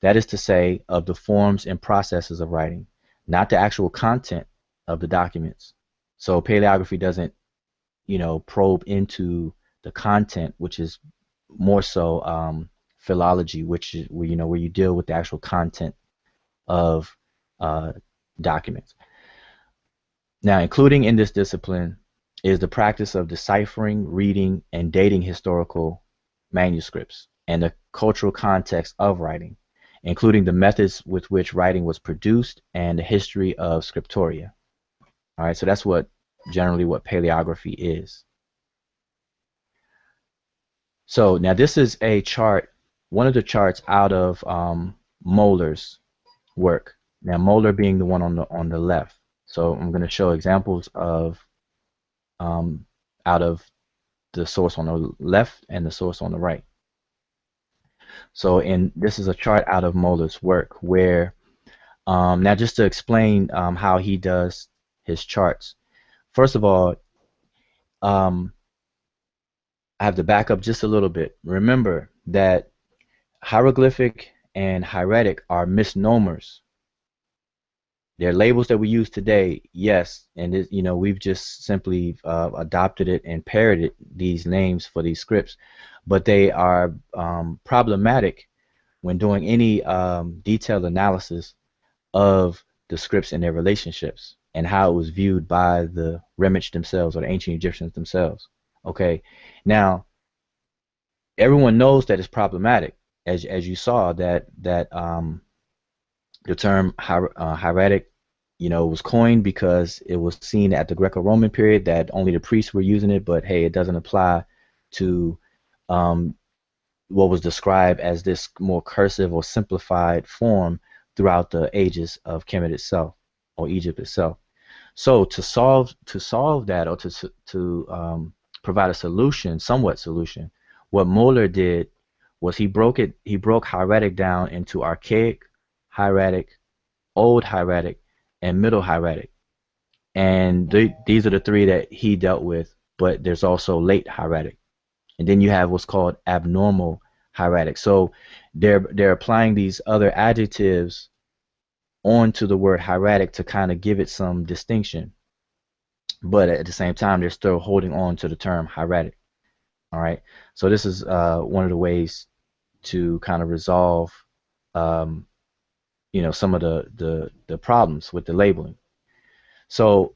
Speaker 1: That is to say, of the forms and processes of writing, not the actual content of the documents. So paleography doesn't, probe into the content, which is more so philology, which is where you deal with the actual content of documents. Now, including in this discipline is the practice of deciphering, reading, and dating historical manuscripts and the cultural context of writing, including the methods with which writing was produced and the history of scriptoria. All right, so that's generally what paleography is. So now this is a chart, one of the charts out of Moeller's work. Now Moeller being the one on the left. So I'm going to show examples of out of the source on the left and the source on the right. So this is a chart out of Moeller's work where now just to explain how he does his charts. First of all, I have to back up just a little bit. Remember that hieroglyphic and hieratic are misnomers. They're labels that we use today, yes, and we've just simply adopted it and parroted these names for these scripts, but they are problematic when doing any detailed analysis of the scripts and their relationships and how it was viewed by the Remich themselves or the ancient Egyptians themselves. Okay, now everyone knows that it's problematic, as you saw that the term hieratic, was coined because it was seen at the Greco-Roman period that only the priests were using it, but hey, it doesn't apply to what was described as this more cursive or simplified form throughout the ages of Kemet itself or Egypt itself. So to solve that, or to provide a solution, somewhat solution, what Moeller did was he broke hieratic down into archaic hieratic, old hieratic, and middle hieratic. And these are the three that he dealt with, but there's also late hieratic. And then you have what's called abnormal hieratic. So they're applying these other adjectives onto the word hieratic to kind of give it some distinction. But at the same time, they're still holding on to the term hieratic. All right. So this is one of the ways to kind of resolve some of the problems with the labeling. So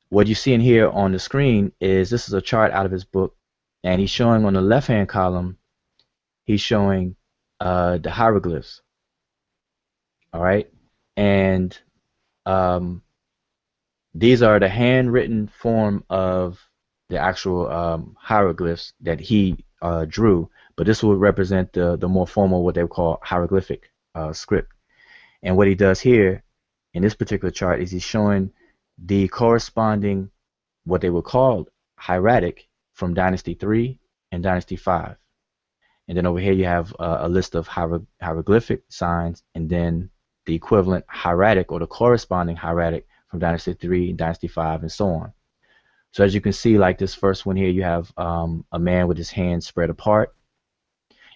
Speaker 1: what you see in here on the screen is this is a chart out of his book, and he's showing on the left hand column, he's showing the hieroglyphs. All right, and these are the handwritten form of the actual hieroglyphs that he drew, but this will represent the more formal, what they call hieroglyphic script. And what he does here in this particular chart is he's showing the corresponding, what they would call hieratic, from Dynasty 3 and Dynasty 5. And then over here you have a list of hieroglyphic signs, and then the equivalent hieratic or the corresponding hieratic from Dynasty 3, Dynasty 5, and so on. So as you can see, like this first one here, you have a man with his hands spread apart.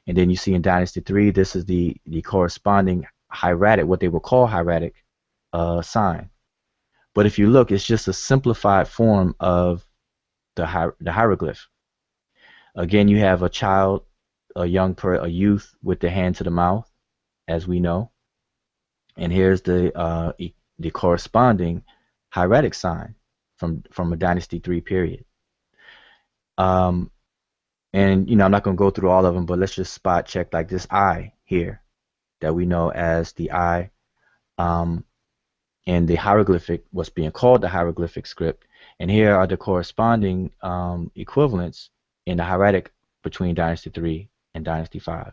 Speaker 1: And then you see in Dynasty 3, this is the corresponding hieratic, what they will call hieratic sign. But if you look, it's just a simplified form of the hieroglyph. Again, you have a child, a youth with the hand to the mouth, as we know. And here's the corresponding hieratic sign from a Dynasty 3 period. And I'm not going to go through all of them, but let's just spot check like this I here that we know as the I in the hieroglyphic, what's being called the hieroglyphic script. And here are the corresponding equivalents in the hieratic between Dynasty 3 and Dynasty 5.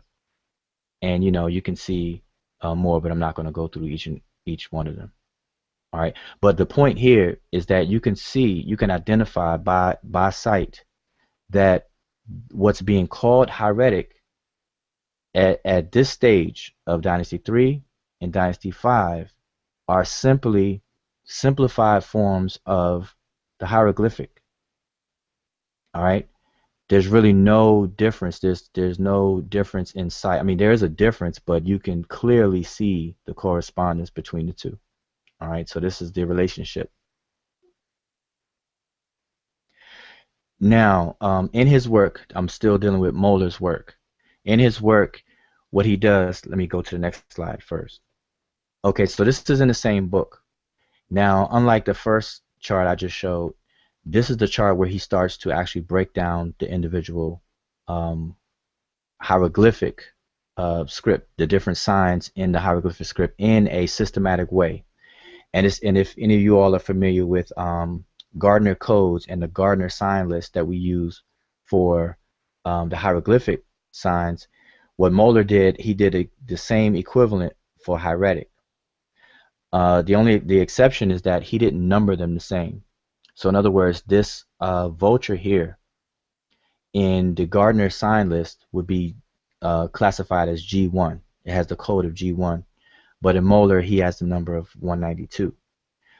Speaker 1: And you can see more, but I'm not going to go through each one of them. All right. But the point here is that you can identify by sight that what's being called hieratic at this stage of Dynasty 3 and Dynasty 5 are simply simplified forms of the hieroglyphic. All right. There's really no difference. There's no difference in sight. I mean, there is a difference, but you can clearly see the correspondence between the two. All right. So this is the relationship. Now, in his work, I'm still dealing with Moeller's work. In his work, what he does, let me go to the next slide first. Okay, so this is in the same book. Now, unlike the first chart I just showed, this is the chart where he starts to actually break down the individual hieroglyphic script, the different signs in the hieroglyphic script in a systematic way. And if any of you all are familiar with Gardner codes and the Gardner sign list that we use for the hieroglyphic signs, what Moeller did, he did the same equivalent for hieratic. The exception is that he didn't number them the same. So in other words, this vulture here in the Gardner sign list would be classified as G1. It has the code of G1, but in Moeller he has the number of 192.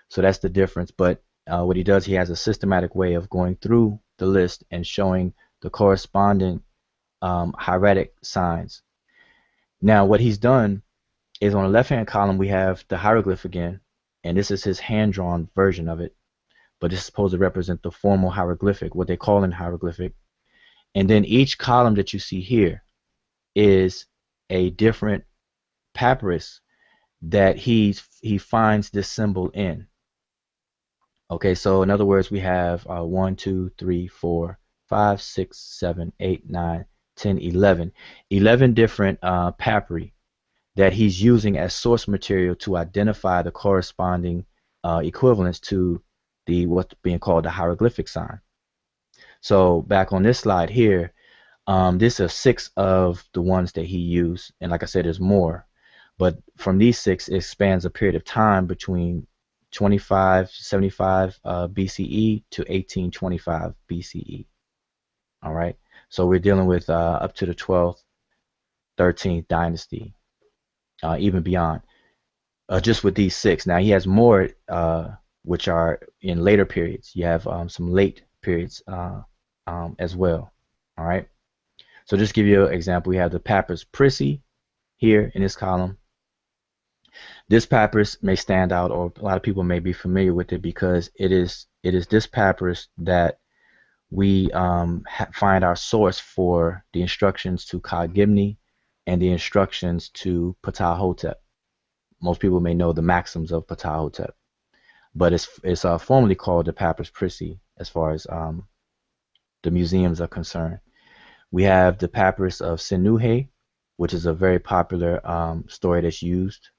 Speaker 1: So that's the difference. But what he does, he has a systematic way of going through the list and showing the corresponding hieratic signs. Now what he's done is on the left-hand column we have the hieroglyph again, and this is his hand-drawn version of it, but this is supposed to represent the formal hieroglyphic, what they call in hieroglyphic. And then each column that you see here is a different papyrus that he finds this symbol in. Okay, so in other words, we have 1, 2, 3, 4, 5, 6, 7, 8, 9, 10, 11. 11 different papyri that he's using as source material to identify the corresponding equivalents to what's being called the hieroglyphic sign. So back on this slide here, this is 6 of the ones that he used, and like I said, there's more. But from these 6, it spans a period of time between 2575 BCE to 1825 BCE. All right, so we're dealing with up to the 12th, 13th dynasty, even beyond. Just with these 6. Now he has more, which are in later periods. You have some late periods as well. All right. So just to give you an example, we have the Papyrus Prissy here in this column. This papyrus may stand out, or a lot of people may be familiar with it because it is this papyrus that we find our source for the instructions to Ka-Gimni and the instructions to Ptah-Hotep. Most people may know the maxims of Ptah-Hotep, but it's formally called the Papyrus Prissy as far as the museums are concerned. We have the Papyrus of Sinuhe, which is a very popular story that's used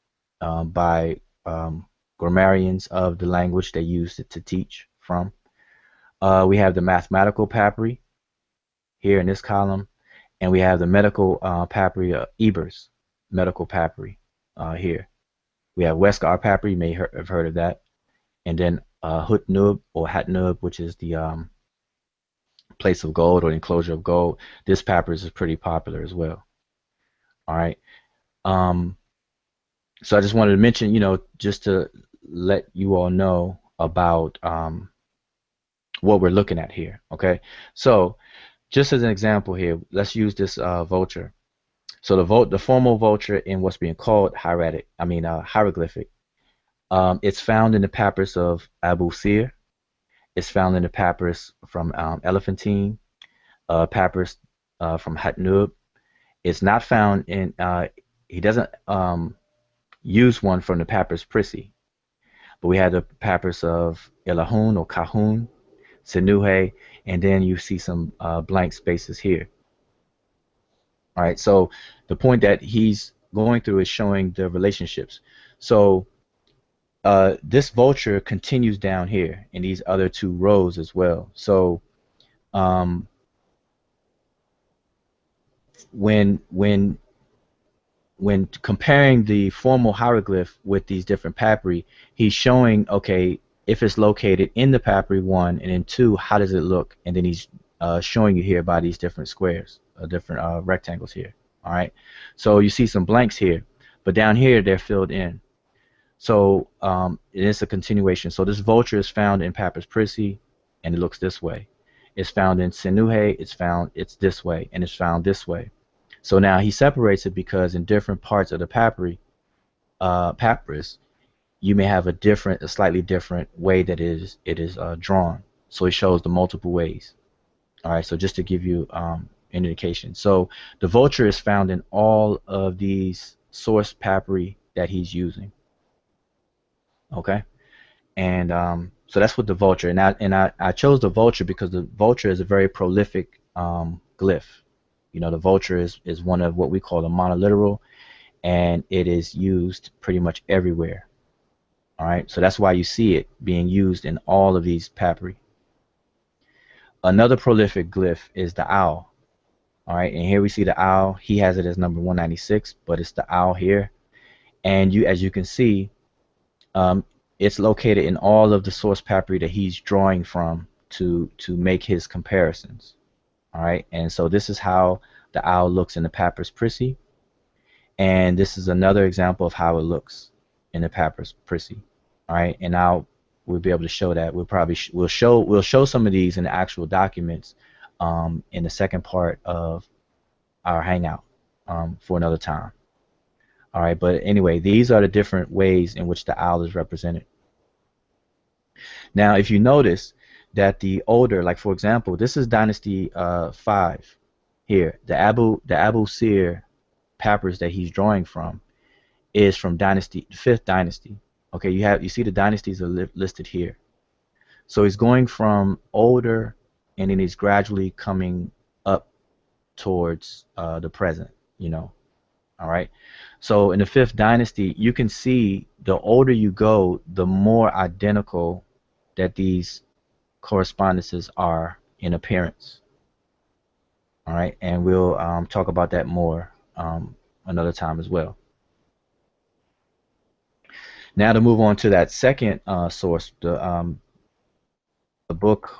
Speaker 1: by grammarians of the language they used it to teach from. We have the mathematical papyri here in this column, and we have the medical papyri, Ebers medical papyri here. We have Westgar papyri, you may have heard of that, and then Hutnub or Hatnub, which is the place of gold or enclosure of gold. This papyrus is pretty popular as well. All right. So I just wanted to mention, just to let you all know about what we're looking at here. Okay, so just as an example here, let's use this vulture. So the formal vulture in what's being called hieroglyphic. It's found in the papyrus of Abu Sir. It's found in the papyrus from Elephantine, papyrus from Hatnub. It's not found in. He doesn't use one from the papyrus Prissy, but we have the papyrus of Elahun or Kahun, Sinuhe, and then you see some blank spaces here. All right, so the point that he's going through is showing the relationships. So this vulture continues down here in these other two rows as well. So when comparing the formal hieroglyph with these different papyri, he's showing, okay, if it's located in the papyri, one, and then two, how does it look? And then he's showing you here by these different squares, different rectangles here. All right, so you see some blanks here, but down here they're filled in. So it is a continuation. So this vulture is found in Papyrus Prissy, and it looks this way. It's found in Sinuhe, it's this way, and it's found this way. So now he separates it because in different parts of the papyrus, you may have a slightly different way that it is drawn. So he shows the multiple ways. All right, so just to give you an indication. So the vulture is found in all of these source papyri that he's using. Okay, and so that's what the vulture. And I chose the vulture because the vulture is a very prolific glyph. You know, the vulture is one of what we call a monoliteral, and it is used pretty much everywhere. All right, so that's why you see it being used in all of these papyri. Another prolific glyph is the owl. All right, and here we see the owl. He has it as number 196, but it's the owl here. And as you can see, it's located in all of the source papyri that he's drawing from to make his comparisons. All right, and so this is how the owl looks in the Papyrus Prissy, and this is another example of how it looks in the Papyrus Prissy. All right, and now we'll be able to show that. We'll show some of these in the actual documents in the second part of our hangout for another time. All right, but anyway, these are the different ways in which the owl is represented. Now, if you notice that the older, like for example, this is Dynasty 5 here. The Abu Sir papyrus that he's drawing from is from Dynasty, the 5th dynasty. Okay, you see the dynasties are listed here. So he's going from older, and then he's gradually coming up towards the present. You know. All right. So in the 5th dynasty, you can see the older you go, the more identical that these correspondences are in appearance. All right, and we'll talk about that more another time as well. Now to move on to that second source, the book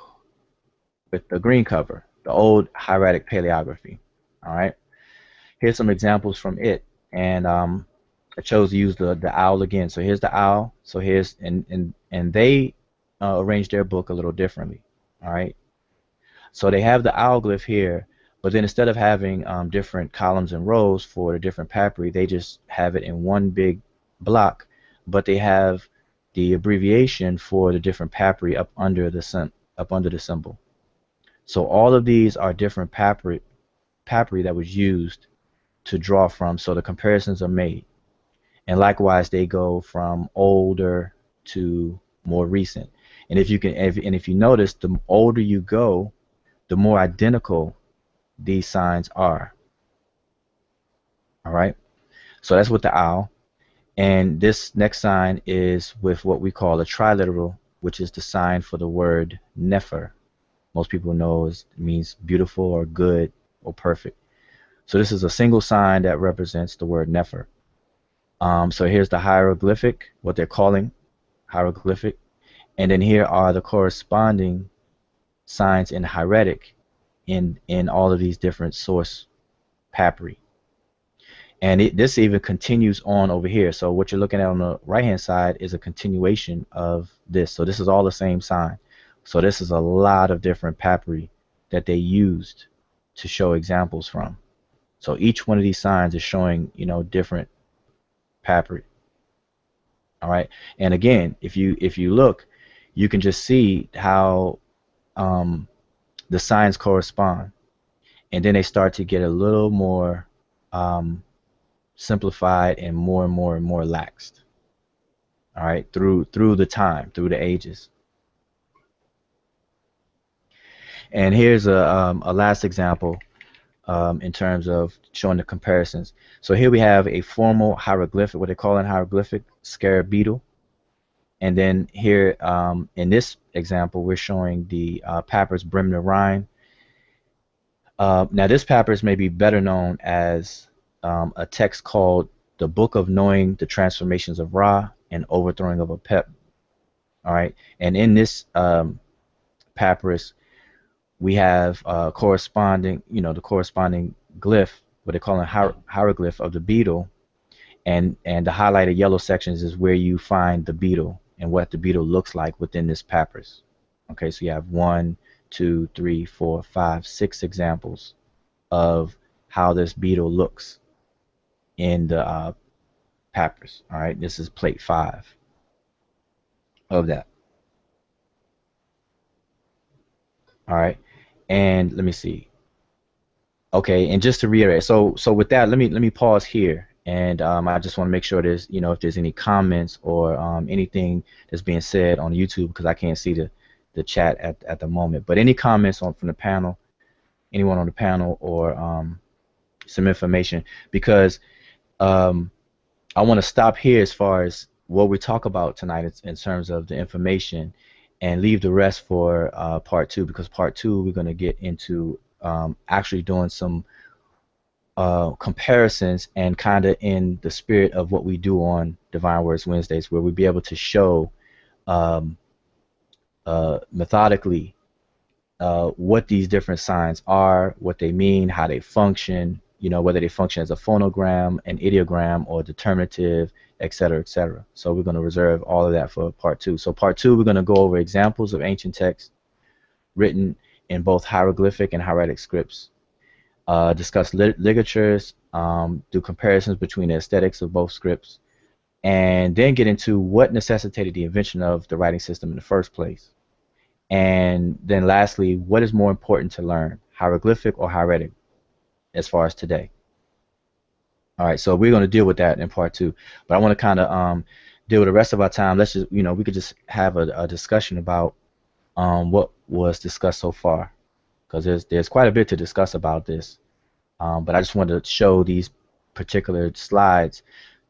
Speaker 1: with the green cover, the old hieratic paleography. All right, here's some examples from it, and I chose to use the owl again. So here's the owl. So here's and they arranged their book a little differently. All right, so they have the owl glyph here, but then instead of having different columns and rows for the different papyri, they just have it in one big block, but they have the abbreviation for the different papyri up under the symbol. So all of these are different papyri that was used to draw from, so the comparisons are made. And likewise, they go from older to more recent. And if you notice, the older you go, the more identical these signs are. All right, so that's with the owl. And this next sign is with what we call a triliteral, which is the sign for the word nefer. Most people know it means beautiful or good or perfect. So this is a single sign that represents the word nefer. So here's the hieroglyphic, what they're calling hieroglyphic, and then here are the corresponding signs in hieratic in all of these different source papyri. And this even continues on over here. So what you're looking at on the right hand side is a continuation of this. So this is all the same sign, So this is a lot of different papyri that they used to show examples from. So each one of these signs is showing, you know, different papyri. All right. And again, if you look, you can just see how the signs correspond, and then they start to get a little more simplified and more laxed. All right, through the time, through the ages. And here's a last example in terms of showing the comparisons. So here we have a formal hieroglyphic, what they call an hieroglyphic scarab beetle. And then here in this example, we're showing the papyrus Bremner Rhine. Now this papyrus may be better known as a text called the Book of Knowing the Transformations of Ra and Overthrowing of Apep. All right, and in this papyrus, we have corresponding, you know, the corresponding glyph, what they call a hieroglyph of the beetle, and the highlighted yellow sections is where you find the beetle and what the beetle looks like within this papyrus. Okay, so you have 1, 2, 3, 4, 5, 6 examples of how this beetle looks in the papyrus. All right, this is plate 5 of that. All right, and let me see. Okay, and just to reiterate, so with that, let me pause here, and I just want to make sure there's, you know, if there's any comments or anything that's being said on YouTube, because I can't see the chat at the moment. But any comments from the panel, anyone on the panel, or some information, because I want to stop here as far as what we talk about tonight in terms of the information, and leave the rest for part 2, because part 2 we're going to get into actually doing some comparisons, and kind of in the spirit of what we do on Divine Words Wednesdays, where we'll be able to show methodically what these different signs are, what they mean, how they function, you know, whether they function as a phonogram, an ideogram, or determinative, etc., etc. So we're going to reserve all of that for part 2. So part 2, we're going to go over examples of ancient texts written in both hieroglyphic and hieratic scripts, discuss ligatures, do comparisons between the aesthetics of both scripts, and then get into what necessitated the invention of the writing system in the first place. And then lastly, what is more important to learn, hieroglyphic or hieratic, as far as today? All right, so we're going to deal with that in part 2, but I want to kind of deal with the rest of our time. Let's just, you know, we could just have a discussion about what was discussed so far, because there's quite a bit to discuss about this. But I just wanted to show these particular slides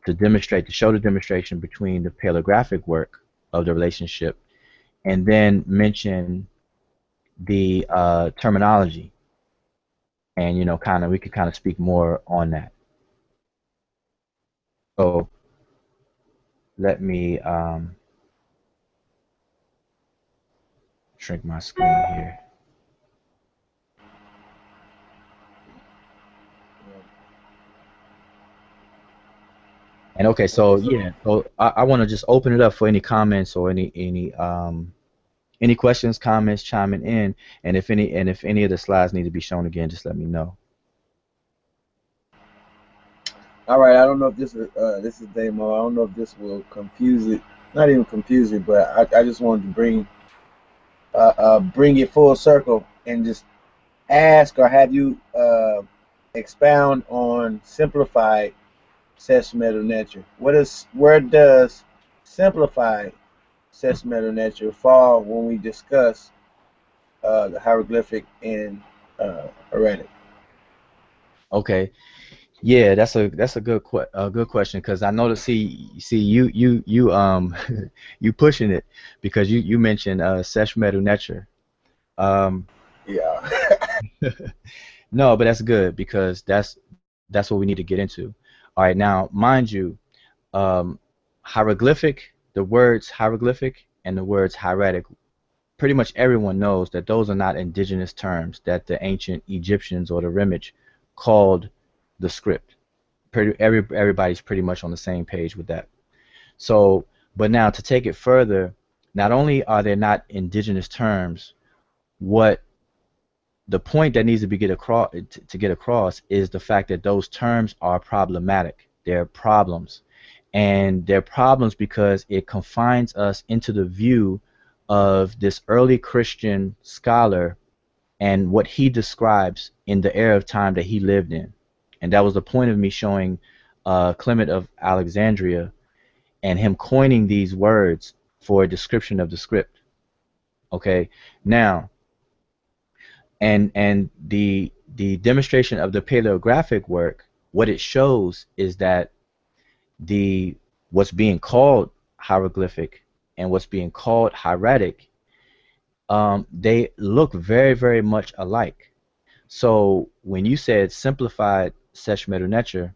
Speaker 1: to demonstrate, to show the demonstration between the paleographic work of the relationship, and then mention the terminology, and, you know, kind of, we could kind of speak more on that. So let me shrink my screen here. And okay, so yeah, so I want to just open it up for any comments or any questions, comments, chiming in, and if any of the slides need to be shown again, just let me know.
Speaker 2: All right, I don't know if this is Damo. I don't know if this will confuse it. Not even confuse it, but I just wanted to bring it full circle and just ask or have you expound on simplified mdw-ntr. Where does simplified mdw-ntr fall when we discuss the hieroglyphic and hieratic?
Speaker 1: Okay, yeah, that's a good question, because I know to see you you pushing it, because you mentioned mdw-ntr.
Speaker 2: Yeah.
Speaker 1: No, but that's good, because that's what we need to get into. All right, now mind you, hieroglyphic, the words hieroglyphic and the words hieratic, pretty much everyone knows that those are not indigenous terms that the ancient Egyptians or the Remich called the script. Everybody's pretty much on the same page with that. So, but now to take it further, not only are they not indigenous terms, what the point that needs to be get across is the fact that those terms are problematic. They're problems, and they're problems because it confines us into the view of this early Christian scholar and what he describes in the era of time that he lived in. And that was the point of me showing Clement of Alexandria and him coining these words for a description of the script. Okay, now, and the demonstration of the paleographic work, what it shows is that the what's being called hieroglyphic and what's being called hieratic, they look very, very much alike. So when you said simplified sesh medu-ntr,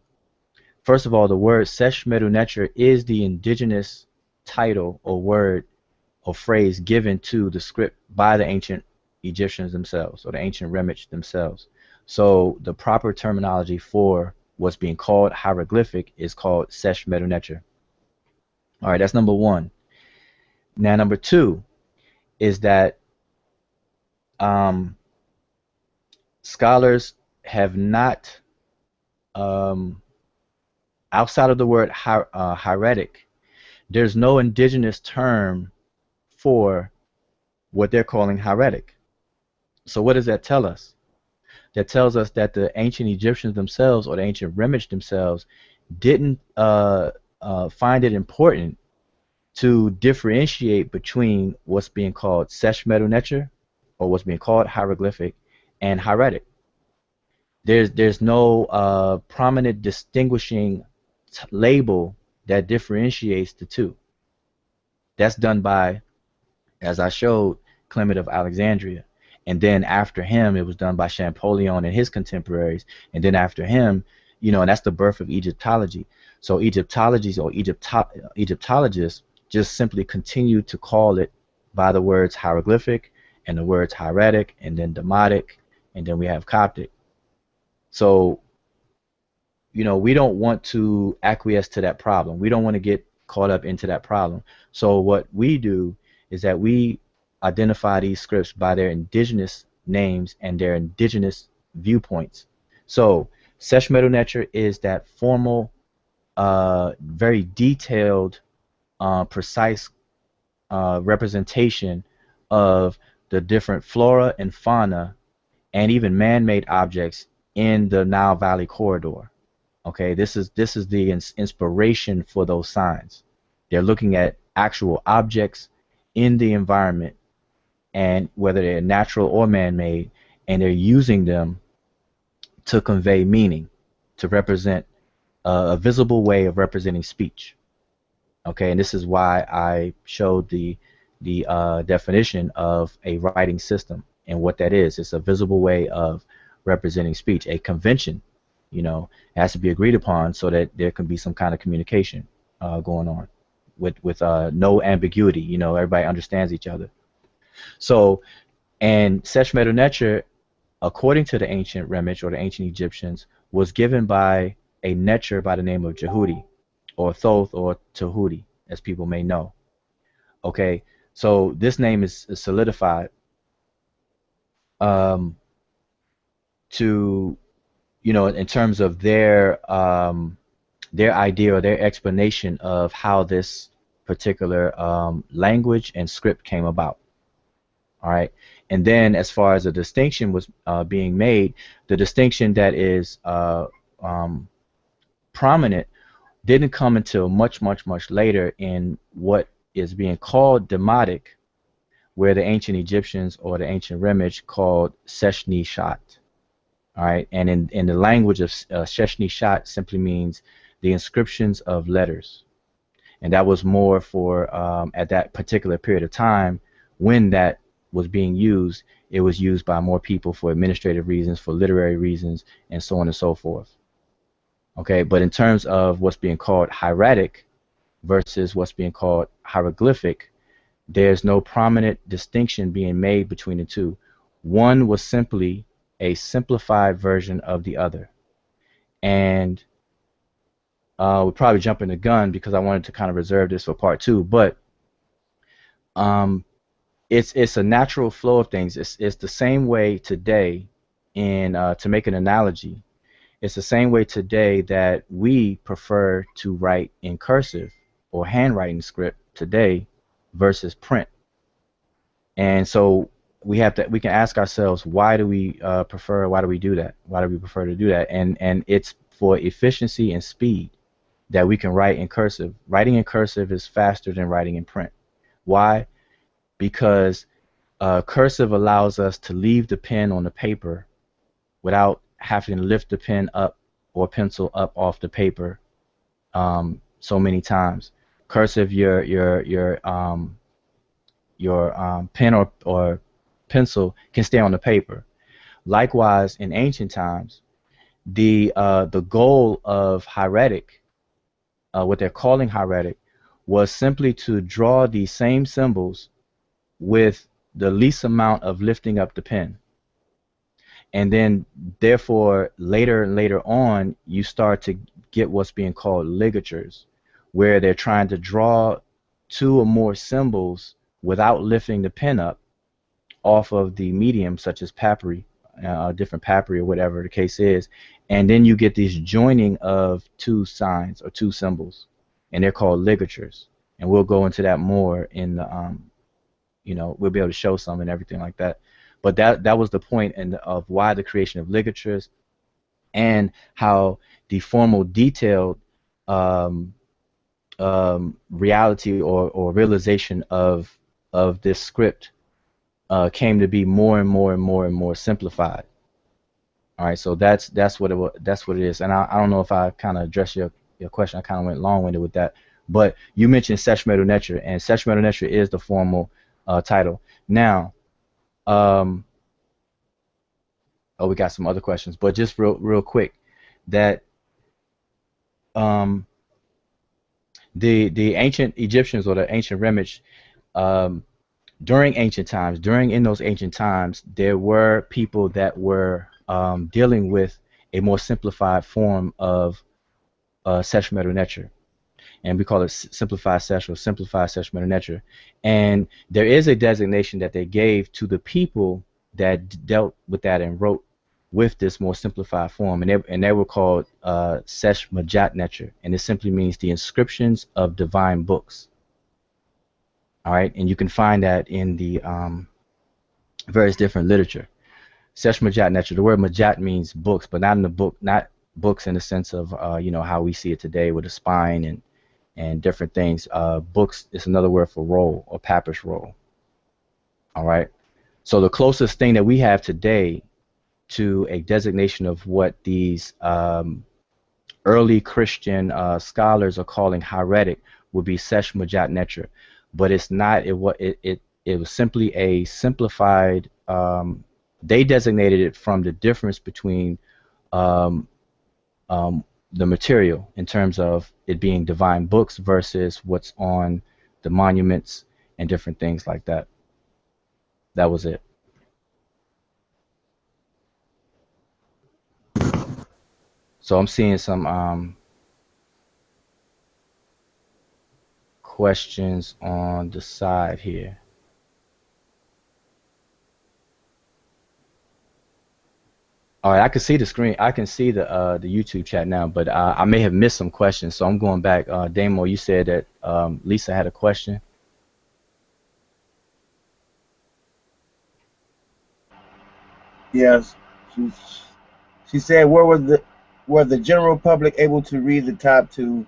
Speaker 1: first of all, the word sesh medu-ntr is the indigenous title or word or phrase given to the script by the ancient Egyptians themselves, or the ancient Remich themselves. So the proper terminology for what's being called hieroglyphic is called sesh medu-ntr. All right, that's number one. Now, number two is that scholars have not, outside of the word hieratic, there's no indigenous term for what they're calling hieratic. So what does that tell us? That tells us that the ancient Egyptians themselves, or the ancient Remich themselves, didn't find it important to differentiate between what's being called sesh medu-ntr, or what's being called hieroglyphic, and hieratic. There's no prominent distinguishing label that differentiates the two. That's done by, as I showed, Clement of Alexandria. And then after him, it was done by Champollion and his contemporaries. And then after him, you know, and that's the birth of Egyptology. So Egyptologists or Egyptologists just simply continue to call it by the words hieroglyphic and the words hieratic, and then Demotic, and then we have Coptic. So, you know, we don't want to acquiesce to that problem. We don't want to get caught up into that problem. So what we do is that we identify these scripts by their indigenous names and their indigenous viewpoints. So sesh medu-ntr is that formal, very detailed, precise representation of the different flora and fauna and even man-made objects in the Nile Valley corridor. Okay, this is the inspiration for those signs. They're looking at actual objects in the environment, and whether they're natural or man-made, and they're using them to convey meaning, to represent a visible way of representing speech. Okay, and this is why I showed the definition of a writing system and what that is. It's a visible way of representing speech. A convention, you know, has to be agreed upon so that there can be some kind of communication going on with no ambiguity. You know, everybody understands each other. So, and sesh medu-ntr, according to the ancient Remich or the ancient Egyptians, was given by a netcher by the name of Jehudi, or Thoth, or Tahuti, as people may know. Okay, so this name is solidified to, you know, in terms of their idea or their explanation of how this particular language and script came about. All right, and then as far as the distinction was being made, the distinction that is prominent didn't come until much later in what is being called Demotic, where the ancient Egyptians or the ancient Remich called Seshni Shat. All right, and in the language of Seshni Shat simply means the inscriptions of letters, and that was more for at that particular period of time when that was being used. It was used by more people for administrative reasons, for literary reasons, and so on and so forth. Okay, but in terms of what's being called hieratic versus what's being called hieroglyphic, there's no prominent distinction being made between the two. One was simply a simplified version of the other. And we're probably jumping the gun because I wanted to kind of reserve this for part two, but it's a natural flow of things. It's the same way today. In to make an analogy, it's the same way today that we prefer to write in cursive or handwriting script today versus print. And so we can ask ourselves, why do we why do we do that? Why do we prefer to do that? And it's for efficiency and speed that we can write in cursive. Writing in cursive is faster than writing in print. Why? Because cursive allows us to leave the pen on the paper without having to lift the pen up or pencil up off the paper so many times. Cursive, your pen or pencil can stay on the paper. Likewise, in ancient times, the goal of hieratic, what they're calling hieratic, was simply to draw these same symbols with the least amount of lifting up the pen. And then, therefore, later and later on, you start to get what's being called ligatures, where they're trying to draw two or more symbols without lifting the pen up off of the medium, such as papyri, different papyri or whatever the case is. And then you get this joining of two signs or two symbols, and they're called ligatures. And we'll go into that more in the, we'll be able to show some and everything like that. But that was the point of why the creation of ligatures, and how the formal detailed reality or realization of this script came to be more and more and more and more simplified. All right, so that's what it is. And I don't know if I kind of addressed your question. I kind of went long-winded with that. But you mentioned Sesh mdw-ntr, and Sesh mdw-ntr is the formal title. Now, oh, we got some other questions, but just real quick, that the ancient Egyptians or the ancient Remish, during in those ancient times, there were people that were dealing with a more simplified form of Sesh mdw-ntr. And we call it simplified Sesh or simplified Sesh mdw-ntr. And there is a designation that they gave to the people that dealt with that and wrote with this more simplified form, and they were called Sesh mdw-ntr, and it simply means the inscriptions of divine books. All right, and you can find that in the various different literature. Sesh mdw-ntr. The word majat means books, but not in the book, not books in the sense of how we see it today with a spine and different things. Books is another word for roll or papyrus roll. All right, so the closest thing that we have today to a designation of what these early Christian scholars are calling hieratic would be Sesh mdw-ntr, but it's not. It was simply a simplified. They designated it from the difference between the material in terms of it being divine books versus what's on the monuments and different things like that. That was it. So I'm seeing some questions on the side here. All right, I can see the screen. I can see the YouTube chat now, but I may have missed some questions, so I'm going back. Damo, you said that Lisa had a question.
Speaker 2: Yes, she said, were the general public able to read the top two,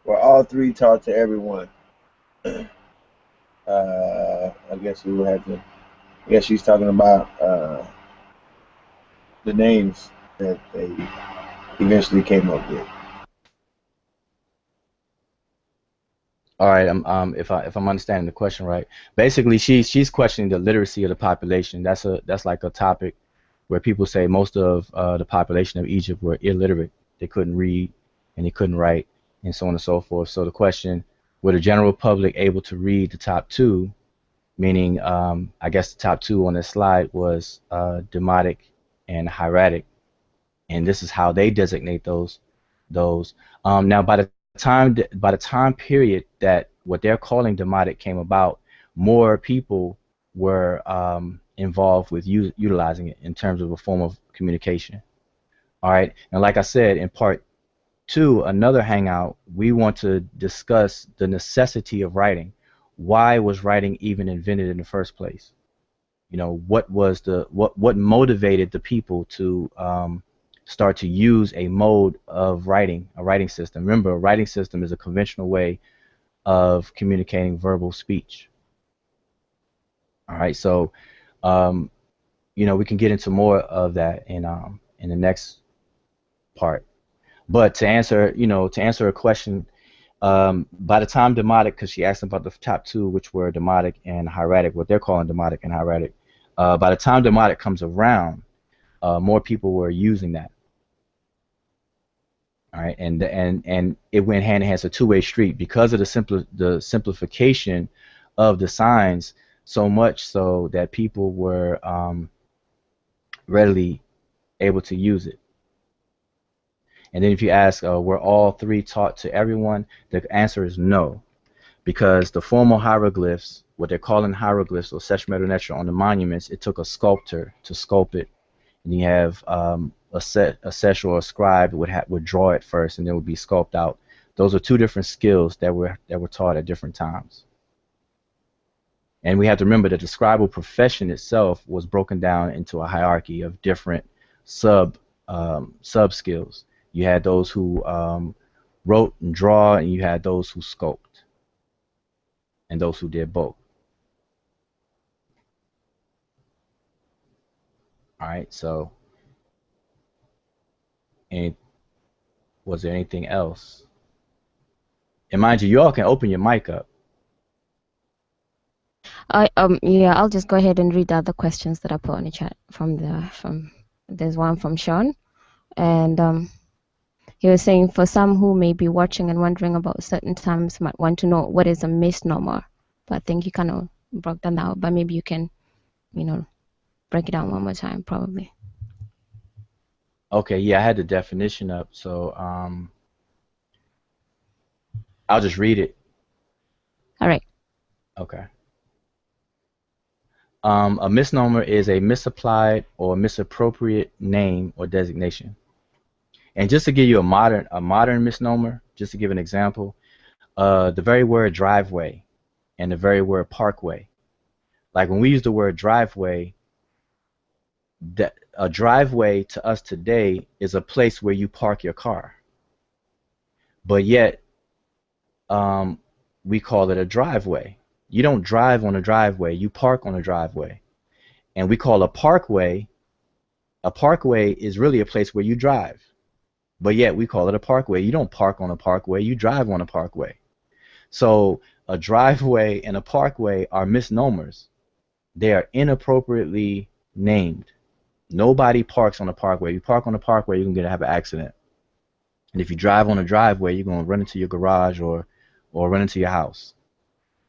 Speaker 2: or all three taught to everyone? I guess we would have to. I guess she's talking about the names that they eventually came up with.
Speaker 1: All right, if I'm understanding the question right, basically she's questioning the literacy of the population. That's like a topic where people say most of the population of Egypt were illiterate. They couldn't read and they couldn't write, and so on and so forth. So the question, were the general public able to read the top two, meaning I guess the top two on this slide was demotic and hieratic, and this is how they designate those. Now by the time period that what they're calling demotic came about more people were involved with utilizing it in terms of a form of communication. All right, and like I said, in part two, another hangout, we want to discuss the necessity of writing. Why was writing even invented in the first place? You know, what motivated the people to start to use a mode of writing, a writing system. Remember, a writing system is a conventional way of communicating verbal speech. All right, so you know, we can get into more of that in the next part. But to answer, you know, to answer a question, by the time Demotic, because she asked about the top two, which were Demotic and Hieratic, what they're calling Demotic and Hieratic. By the time Demotic comes around, more people were using that. All right, and it went hand in hand. It's a two-way street because of the simplification of the signs, so much so that people were readily able to use it. And then if you ask, were all three taught to everyone? The answer is no, because the formal hieroglyphs, what they're calling hieroglyphs or mdw-ntr on the monuments, it took a sculptor to sculpt it. And you have a sesh or a scribe would draw it first, and then would be sculpted out. Those are two different skills that were taught at different times. And we have to remember that the scribal profession itself was broken down into a hierarchy of different sub skills. You had those who wrote and draw, and you had those who sculpt, and those who did both. All right, so, and was there anything else? And mind you, all can open your mic up.
Speaker 6: Yeah, I'll just go ahead and read the other questions that I put on the chat there's one from Sean, and he was saying, for some who may be watching and wondering about certain terms, might want to know what is a misnomer. But I think you kind of broke that down, but maybe you can, you know, break it down one more time, probably.
Speaker 1: Okay, yeah, I had the definition up, so I'll just read it.
Speaker 6: All right.
Speaker 1: Okay. A misnomer is a misapplied or misappropriate name or designation. And just to give you a modern misnomer, just to give an example, the very word driveway and the very word parkway. Like when we use the word driveway, a driveway to us today is a place where you park your car. But yet, we call it a driveway. You don't drive on a driveway, you park on a driveway. And we call a parkway is really a place where you drive. But yet we call it a parkway. You don't park on a parkway, you drive on a parkway. So a driveway and a parkway are misnomers. They are inappropriately named. Nobody parks on a parkway. You park on a parkway, you're going to have an accident. And if you drive on a driveway, you're going to run into your garage or run into your house.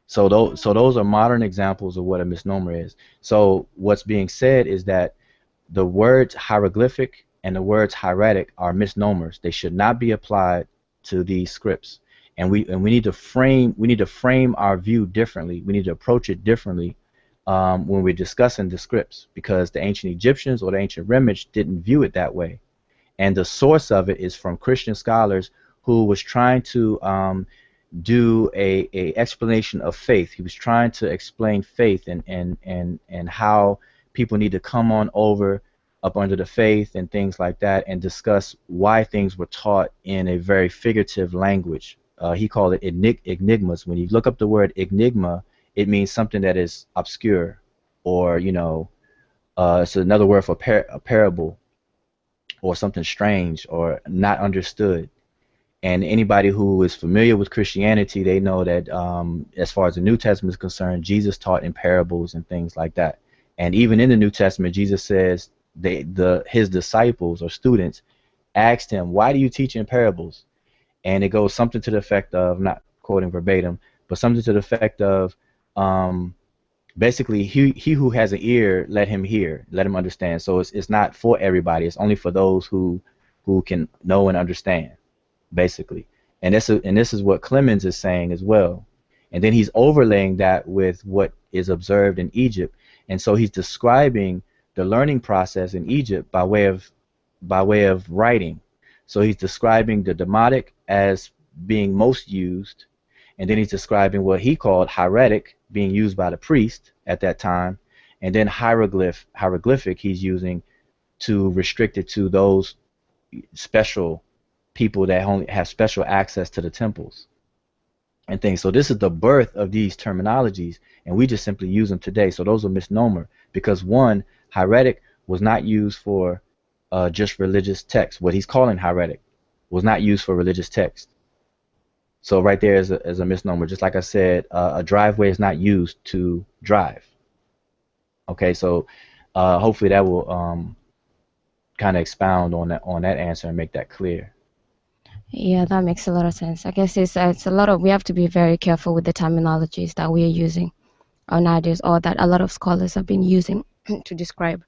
Speaker 1: So those are modern examples of what a misnomer is. So what's being said is that the words hieroglyphic and the words hieratic are misnomers. They should not be applied to these scripts. And we need to frame our view differently. We need to approach it differently when we're discussing the scripts, because the ancient Egyptians or the ancient Remnants didn't view it that way. And the source of it is from Christian scholars who was trying to do a explanation of faith. He was trying to explain faith and how people need to come on over up under the faith and things like that, and discuss why things were taught in a very figurative language. He called it enigmas. When you look up the word enigma, it means something that is obscure, or it's another word for a parable, or something strange or not understood. And anybody who is familiar with Christianity, they know that as far as the New Testament is concerned, Jesus taught in parables and things like that. And even in the New Testament, Jesus says his disciples or students asked him, "Why do you teach in parables?" And it goes something to the effect of, not quoting verbatim, but something to the effect of, basically, he who has an ear, let him hear, let him understand. So it's not for everybody. It's only for those who can know and understand, basically. And this is what Clemens is saying as well. and then he's overlaying that with what is observed in Egypt. And so he's describing the learning process in Egypt by way of writing. So he's describing the demotic as being most used, and then he's describing what he called hieratic, being used by the priest at that time, and then hieroglyphic he's using to restrict it to those special people that only have special access to the temples and things. So this is the birth of these terminologies, and we just simply use them today. So those are misnomer, because one, hieratic was not used for just religious text. What he's calling hieratic was not used for religious text. So right there is a misnomer. Just like I said, a driveway is not used to drive. Okay, so hopefully that will kind of expound on that answer and make that clear.
Speaker 6: Yeah, that makes a lot of sense. I guess it's a lot of, we have to be very careful with the terminologies that we are using nowadays, or that a lot of scholars have been using to describe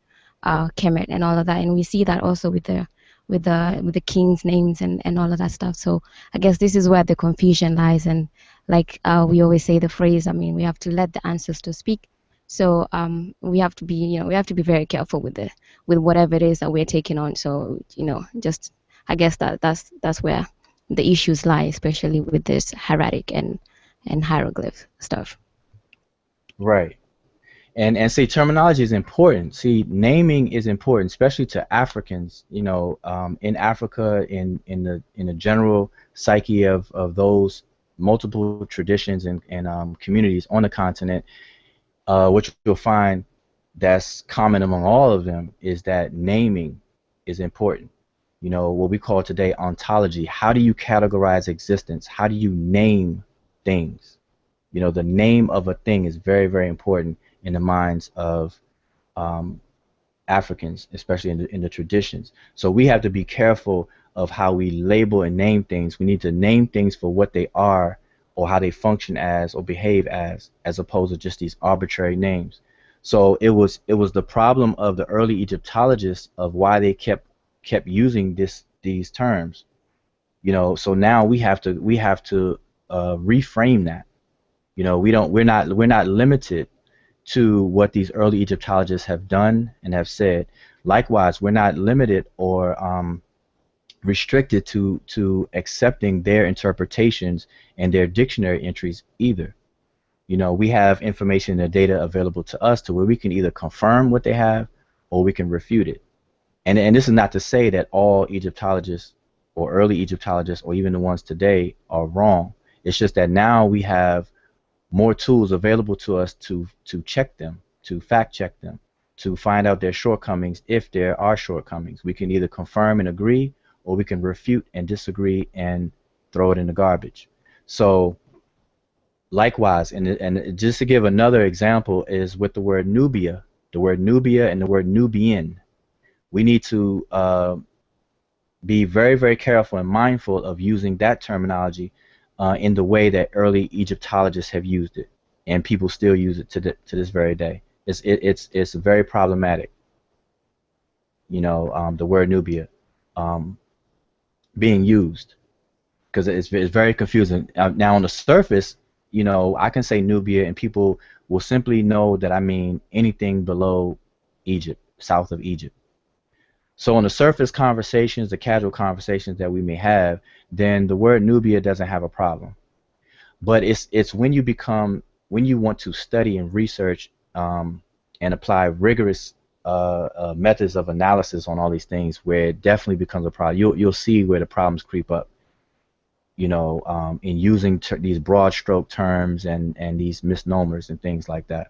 Speaker 6: Kemet and all of that. And we see that also with the king's names and all of that stuff. So I guess this is where the confusion lies. And like we always say the phrase, I mean, we have to let the ancestors speak. So we have to be, we have to be very careful with whatever it is that we're taking on. So just I guess that's where the issues lie, especially with this hieratic and hieroglyph stuff.
Speaker 1: Right. And see, terminology is important. See, naming is important, especially to Africans. In Africa, in the general psyche of those multiple traditions and communities on the continent, what you'll find that's common among all of them is that naming is important. What we call today ontology. How do you categorize existence? How do you name things? The name of a thing is very, very important in the minds of Africans, especially in the traditions. So we have to be careful of how we label and name things. We need to name things for what they are, or how they function as, or behave as opposed to just these arbitrary names. So it was the problem of the early Egyptologists of why they kept using these terms. So now we have to reframe that. We're not limited to what these early Egyptologists have done and have said. Likewise, we're not limited or restricted to accepting their interpretations and their dictionary entries either. We have information and data available to us to where we can either confirm what they have or we can refute it. And this is not to say that all Egyptologists or early Egyptologists or even the ones today are wrong. It's just that now we have more tools available to us to check them, to fact check them, to find out their shortcomings if there are shortcomings. We can either confirm and agree, or we can refute and disagree and throw it in the garbage. So likewise, and just to give another example is with the word Nubia and the word Nubian. We need to be very, very careful and mindful of using that terminology in the way that early Egyptologists have used it, and people still use it to this very day. It's very problematic. The word Nubia being used, because it's very confusing. Now on the surface, I can say Nubia and people will simply know that I mean anything below Egypt, south of Egypt. So on the surface conversations, the casual conversations that we may have, then the word Nubia doesn't have a problem. But it's when you want to study and research and apply rigorous methods of analysis on all these things, where it definitely becomes a problem. You'll see where the problems creep up. In using these broad stroke terms and these misnomers and things like that.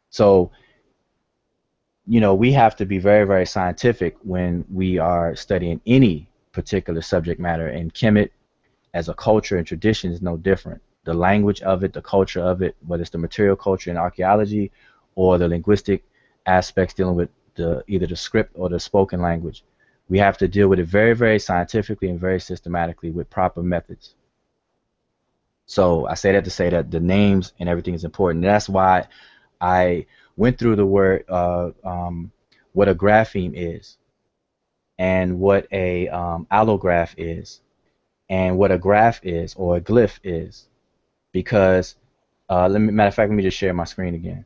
Speaker 1: So we have to be very, very scientific when we are studying any particular subject matter, and Kemet as a culture and tradition is no different. The language of it, the culture of it, whether it's the material culture and archaeology or the linguistic aspects dealing with either the script or the spoken language, we have to deal with it very, very scientifically and very systematically with proper methods. So I say that to say that the names and everything is important. And that's why I went through the word, what a grapheme is, and what a allograph is, and what a graph is or a glyph is, because Matter of fact, let me just share my screen again.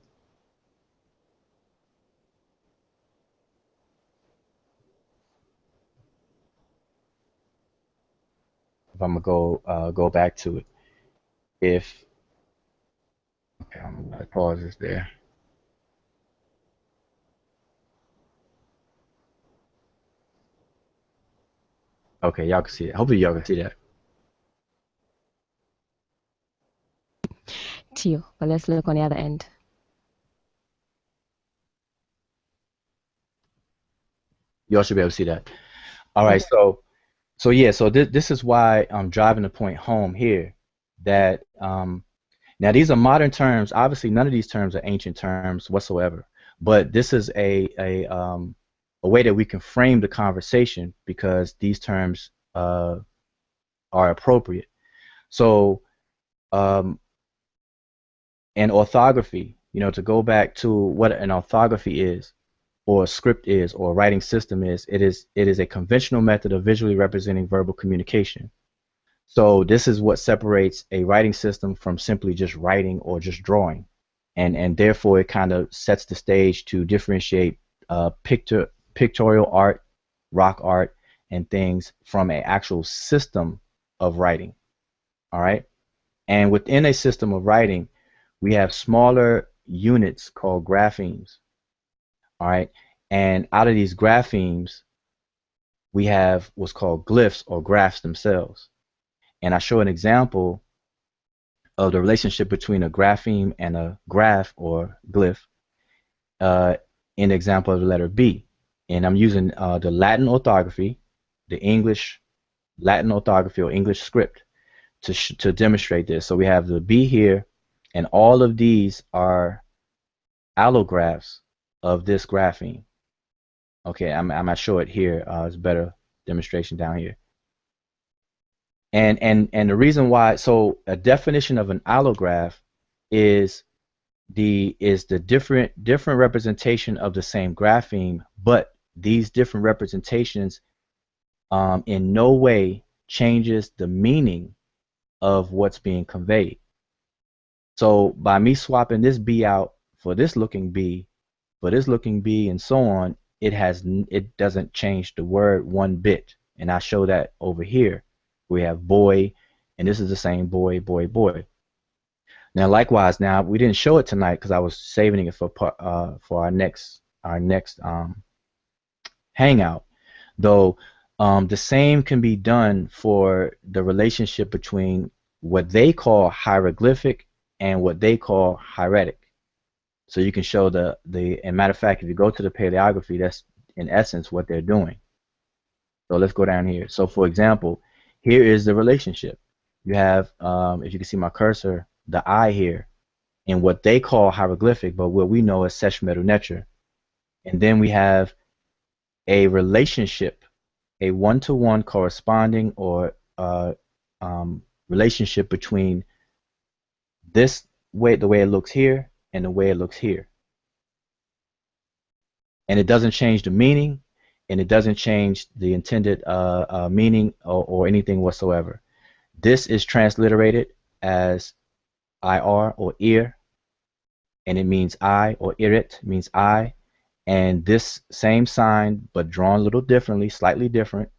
Speaker 1: If I'm gonna go back to it. If okay, I'm gonna pause this there. Okay, y'all can see it. Hopefully y'all can see that.
Speaker 6: Tio, but let's look on the other end.
Speaker 1: Y'all should be able to see that. All right, so yeah, so this is why I'm driving the point home here that now these are modern terms. Obviously, none of these terms are ancient terms whatsoever. But this is a way that we can frame the conversation because these terms are appropriate. So in orthography, to go back to what an orthography is, or a script is, or a writing system is, it is a conventional method of visually representing verbal communication. So this is what separates a writing system from simply just writing or just drawing, and therefore it kind of sets the stage to differentiate pictorial art, rock art, and things from an actual system of writing. All right, and within a system of writing, we have smaller units called graphemes. All right, and out of these graphemes, we have what's called glyphs or graphs themselves. And I show an example of the relationship between a grapheme and a graph or glyph in the example of the letter B. And I'm using the Latin orthography, the English Latin orthography or English script to demonstrate this. So we have the B here, and all of these are allographs of this grapheme. Okay, I'm not sure it here. It's a better demonstration down here. And the reason why, so a definition of an allograph is the different representation of the same grapheme, but these different representations in no way changes the meaning of what's being conveyed. So by me swapping this B out for this looking B, for this looking B, and so on, it doesn't change the word one bit. And I show that over here. We have boy, and this is the same boy, boy, boy. Now, likewise, now we didn't show it tonight because I was saving it for our next hangout. Though the same can be done for the relationship between what they call hieroglyphic and what they call hieratic. So you can show and matter of fact, if you go to the paleography, that's in essence what they're doing. So let's go down here. So for example, here is the relationship. You have, if you can see my cursor, the I here, in what they call hieroglyphic, but what we know as mdw-ntr. And then we have a relationship, a one-to-one corresponding or relationship between this way, the way it looks here, and the way it looks here. And it doesn't change the meaning, and it doesn't change the intended meaning or anything whatsoever. This is transliterated as IR or ear, and it means I, or irit means I. And this same sign, but drawn a little differently, slightly different,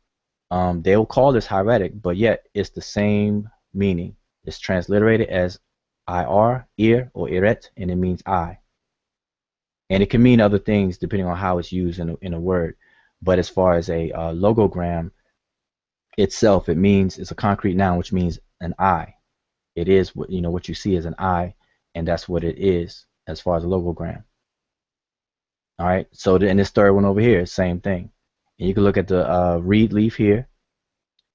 Speaker 1: they'll call this hieratic, but yet it's the same meaning. It's transliterated as IR, ear, or iret, and it means I. And it can mean other things depending on how it's used in a word. But as far as a logogram itself, it means it's a concrete noun, which means an eye. It is what you see as an eye, and that's what it is as far as a logogram. All right. So in this third one over here, same thing. And you can look at the reed leaf here.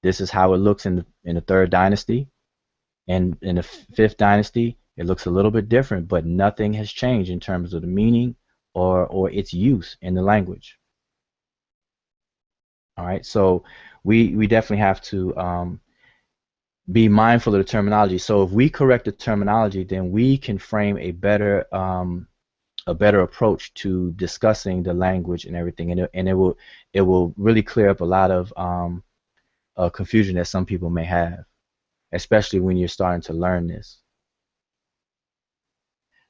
Speaker 1: This is how it looks in the third dynasty, and in the fifth dynasty, it looks a little bit different, but nothing has changed in terms of the meaning or its use in the language. All right, so we definitely have to be mindful of the terminology. So if we correct the terminology, then we can frame a better approach to discussing the language and everything, and it will really clear up a lot of confusion that some people may have, especially when you're starting to learn this.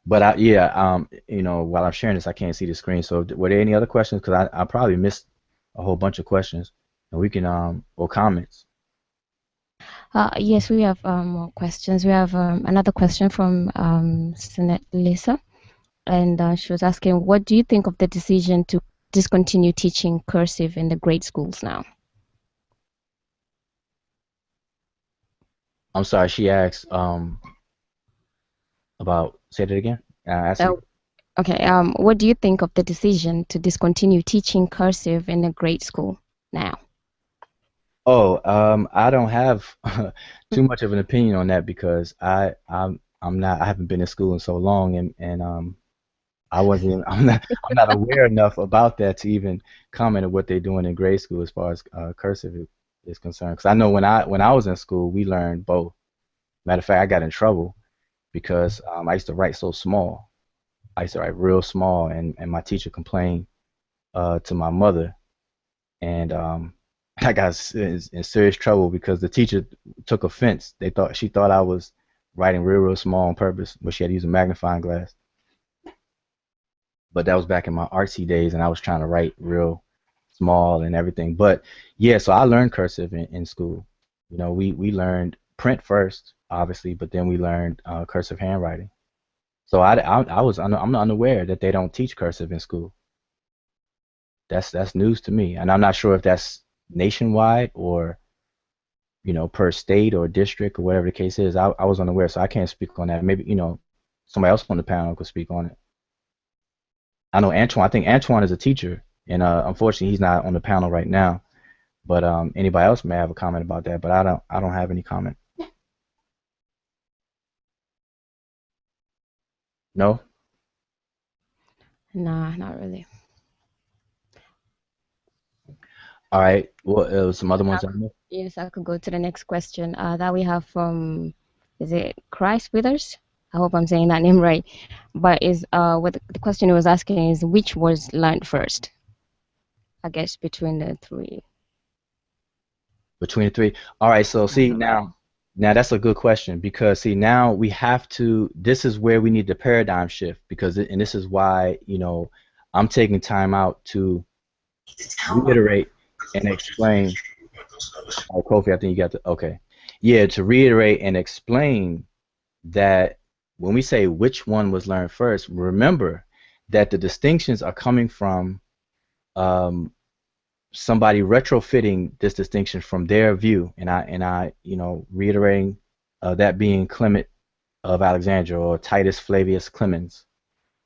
Speaker 1: But yeah, while I'm sharing this, I can't see the screen. So were there any other questions? Because I probably missed a whole bunch of questions, and we can or comments.
Speaker 6: Yes, we have more questions. We have another question from Sinet Lisa, and she was asking, what do you think of the decision to discontinue teaching cursive in the grade schools now?
Speaker 1: I'm sorry, she asked about. Say that again. Ask it
Speaker 6: Uh,
Speaker 1: again.
Speaker 6: okay. What do you think of the decision to discontinue teaching cursive in the grade school now?
Speaker 1: Oh, I don't have too much of an opinion on that because I'm not I haven't been in school in so long and I wasn't even, I'm not aware enough about that to even comment on what they're doing in grade school as far as cursive is concerned. Because I know when I was in school we learned both. Matter of fact, I got in trouble because I used to write so small. I used to write real small, and my teacher complained to my mother, and I got in serious trouble because the teacher took offense. She thought I was writing real small on purpose, but she had to use a magnifying glass. But that was back in my artsy days, and I was trying to write real small and everything. But yeah, so I learned cursive in school. We learned print first, obviously, but then we learned cursive handwriting. So I'm unaware that they don't teach cursive in school. That's news to me, and I'm not sure if that's nationwide or per state or district or whatever the case is. I was unaware, so I can't speak on that. Maybe somebody else on the panel could speak on it. I know Antoine. I think Antoine is a teacher, and unfortunately he's not on the panel right now. But anybody else may have a comment about that. But I don't have any comment. No.
Speaker 6: Nah, not really.
Speaker 1: All right. Well, some other ones I missed.
Speaker 6: Yes, I could go to the next question that we have from, is it Christ Withers? I hope I'm saying that name right. But is what the question he was asking is which was learned first? I guess between the three.
Speaker 1: Between the three. All right. So see
Speaker 6: Right.
Speaker 1: now that's a good question because see now we have to. This is where we need the paradigm shift and this is why I'm taking time out to reiterate and explain. Oh, Kofi, I think you got the okay. Yeah, to reiterate and explain that when we say which one was learned first, remember that the distinctions are coming from um, somebody retrofitting this distinction from their view, and I reiterating that being Clement of Alexandria or Titus Flavius Clemens.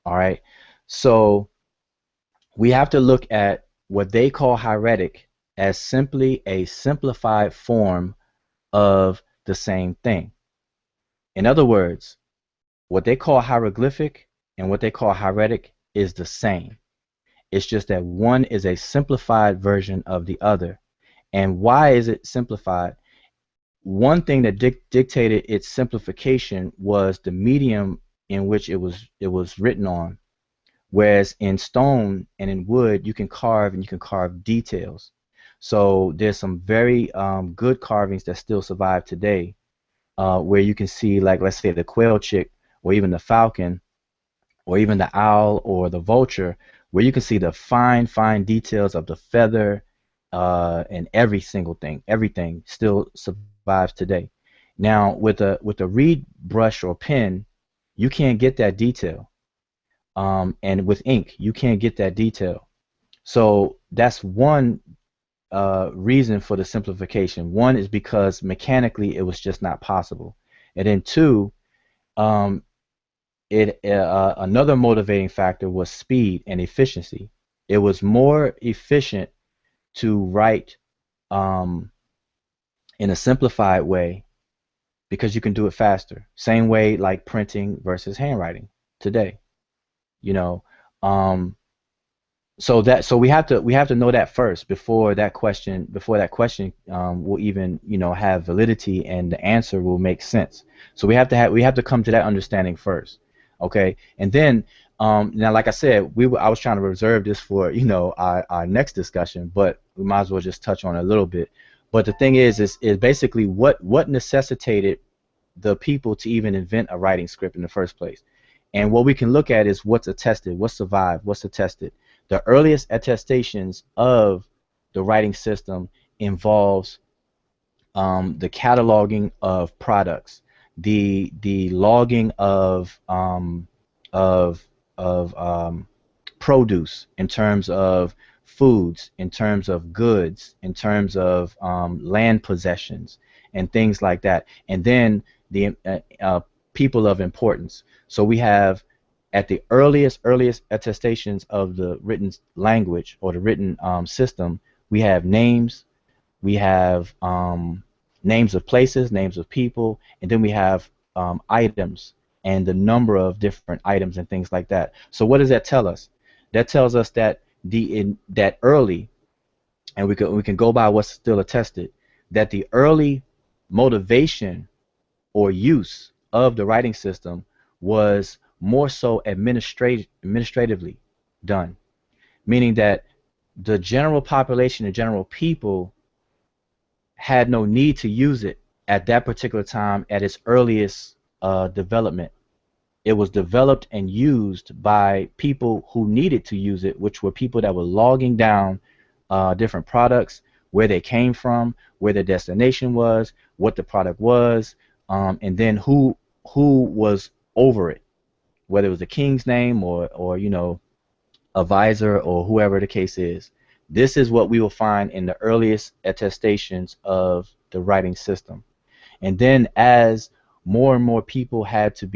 Speaker 1: All right, so we have to look at what they call hieratic as simply a simplified form of the same thing. In other words, what they call hieroglyphic and what they call hieratic is the same. It's just that one is a simplified version of the other. And why is it simplified? One thing that dictated its simplification was the medium in which it was written on. Whereas in stone and in wood, you can carve and you can carve details. So there's some very good carvings that still survive today, where you can see, like, let's say the quail chick, or even the falcon, or even the owl or the vulture, where you can see the fine details of the feather and every single thing. Everything still survives today. Now, with a reed brush or pen, you can't get that detail, and with ink, you can't get that detail. So that's one reason for the simplification. One is because mechanically it was just not possible, and then two, um, another motivating factor was speed and efficiency. It was more efficient to write um, in a simplified way because you can do it faster. Same way like printing versus handwriting today. You know, um, so we have to know that first before that question will even have validity and the answer will make sense. So we have to come to that understanding first, okay? And then now, like I said, I was trying to reserve this for our next discussion, but we might as well just touch on it a little bit. But the thing is basically what necessitated the people to even invent a writing script in the first place. And what we can look at is what's attested, what's survived, what's attested. The earliest attestations of the writing system involves the cataloging of products, the logging of produce in terms of foods, in terms of goods, in terms of land possessions and things like that. And then the people of importance. So we have at the earliest attestations of the written language or the written system, we have names, we have names of places, names of people, and then we have items and the number of different items and things like that. So what does that tell us? That tells us that that early, and we can go by what's still attested, that the early motivation or use of the writing system was more so administratively done, meaning that the general population, the general people, had no need to use it at that particular time at its earliest development. It was developed and used by people who needed to use it, which were people that were logging down different products, where they came from, where their destination was, what the product was, and then who was over it, whether it was the king's name or you know, a vizier or whoever the case is. This is what we will find in the earliest attestations of the writing system. And then as more and more people had to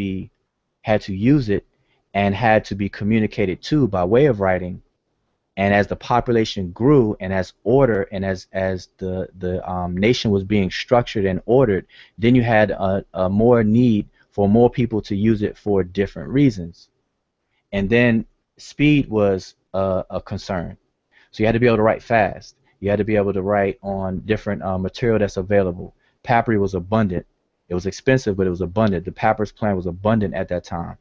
Speaker 1: use it and had to be communicated to by way of writing, and as the population grew and as order and as the nation was being structured and ordered, then you had a more need for more people to use it for different reasons. And then speed was a concern. So you had to be able to write fast. You had to be able to write on different material that's available. Papyri was abundant. It was expensive, but it was abundant. The papyrus plant was abundant at that time,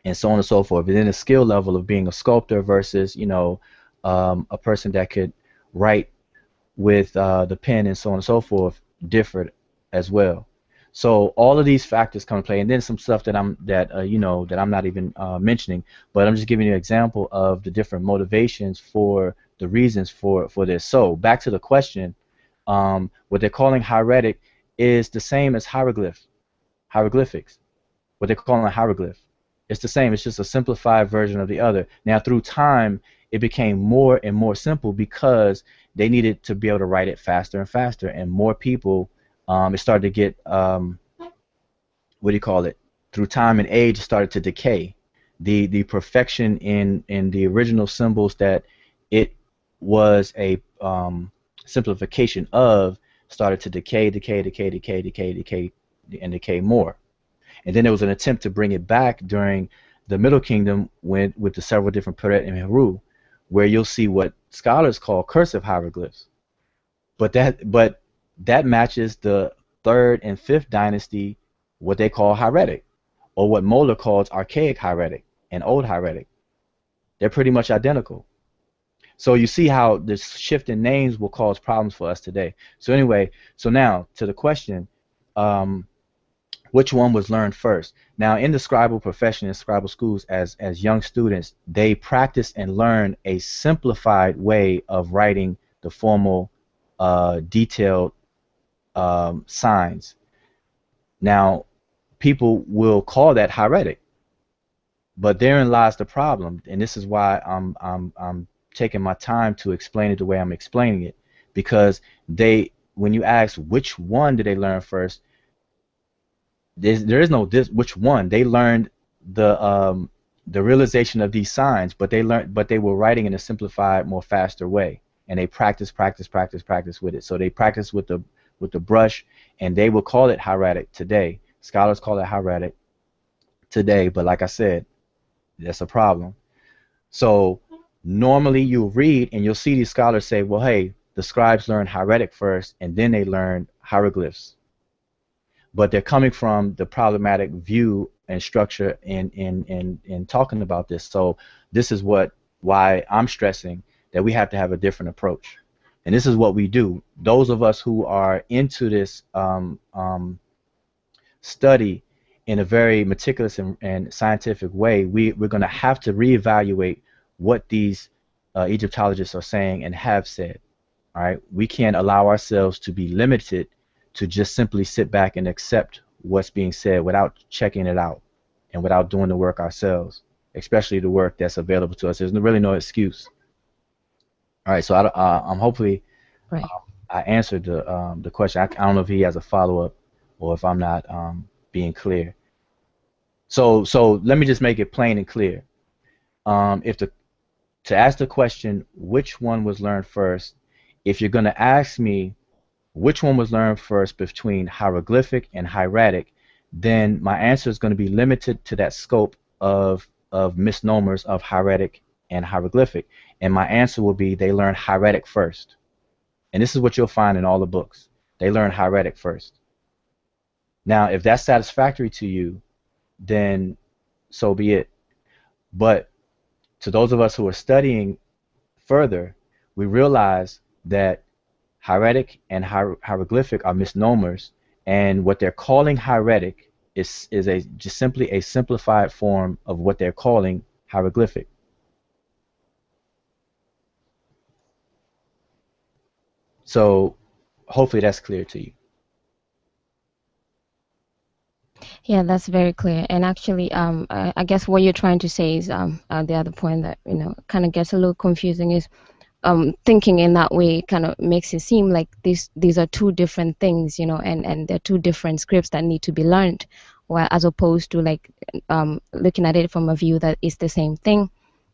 Speaker 1: and so on and so forth. And then the skill level of being a sculptor versus, you know, a person that could write with the pen and so on and so forth differed as well. So all of these factors come to play, and then some stuff that I'm not even mentioning, but I'm just giving you an example of the different motivations for the reasons for this. So back to the question, what they're calling hieratic is the same as hieroglyphics. What they're calling a hieroglyph, it's the same. It's just a simplified version of the other. Now through time, it became more and more simple because they needed to be able to write it faster and faster, and more people. It started to get through time and age, it started to decay. The perfection in the original symbols that it was a simplification of started to decay and decay more. And then there was an attempt to bring it back during the Middle Kingdom with the several different Peret and Heru, where you'll see what scholars call cursive hieroglyphs. But that matches the 3rd and 5th dynasty, what they call hieratic, or what Moeller calls archaic hieratic and old hieratic. They're pretty much identical. So you see how this shift in names will cause problems for us today. So anyway, so now to the question, which one was learned first? Now in the scribal profession, in scribal schools, as young students, they practice and learn a simplified way of writing the formal detailed signs. Now people will call that hieratic, but therein lies the problem, and this is why I'm taking my time to explain it the way I'm explaining it, because when you ask which one did they learn first, there is no which one. They learned the realization of these signs, but they were writing in a simplified, more faster way, and they practice with it. So they practice with the brush, and they will call it hieratic today. Scholars call it hieratic today, but like I said, that's a problem. So normally you'll read and you'll see these scholars say, well, hey, the scribes learned hieratic first and then they learned hieroglyphs. But they're coming from the problematic view and structure in talking about this. So this is why I'm stressing that we have to have a different approach. And this is what we do. Those of us who are into this study in a very meticulous and scientific way, we're going to have to reevaluate what these Egyptologists are saying and have said. All right, we can't allow ourselves to be limited to just simply sit back and accept what's being said without checking it out and without doing the work ourselves, especially the work that's available to us. There's really no excuse. All right, so I'm hopefully
Speaker 6: Right.
Speaker 1: I answered the question. I don't know if he has a follow-up or if I'm not being clear. So let me just make it plain and clear. If to ask the question, which one was learned first, if you're going to ask me which one was learned first between hieroglyphic and hieratic, then my answer is going to be limited to that scope of misnomers of hieratic and hieroglyphic. And my answer will be they learned hieratic first. And this is what you'll find in all the books. They learned hieratic first. Now, if that's satisfactory to you, then so be it. But to those of us who are studying further, we realize that hieratic and hieroglyphic are misnomers, and what they're calling hieratic is just simply a simplified form of what they're calling hieroglyphic. So hopefully that's clear to you.
Speaker 6: Yeah, that's very clear. And actually, I guess what you're trying to say is the other point that kind of gets a little confusing is thinking in that way kind of makes it seem like these are two different things, and they're two different scripts that need to be learned, while as opposed to like looking at it from a view that it's the same thing,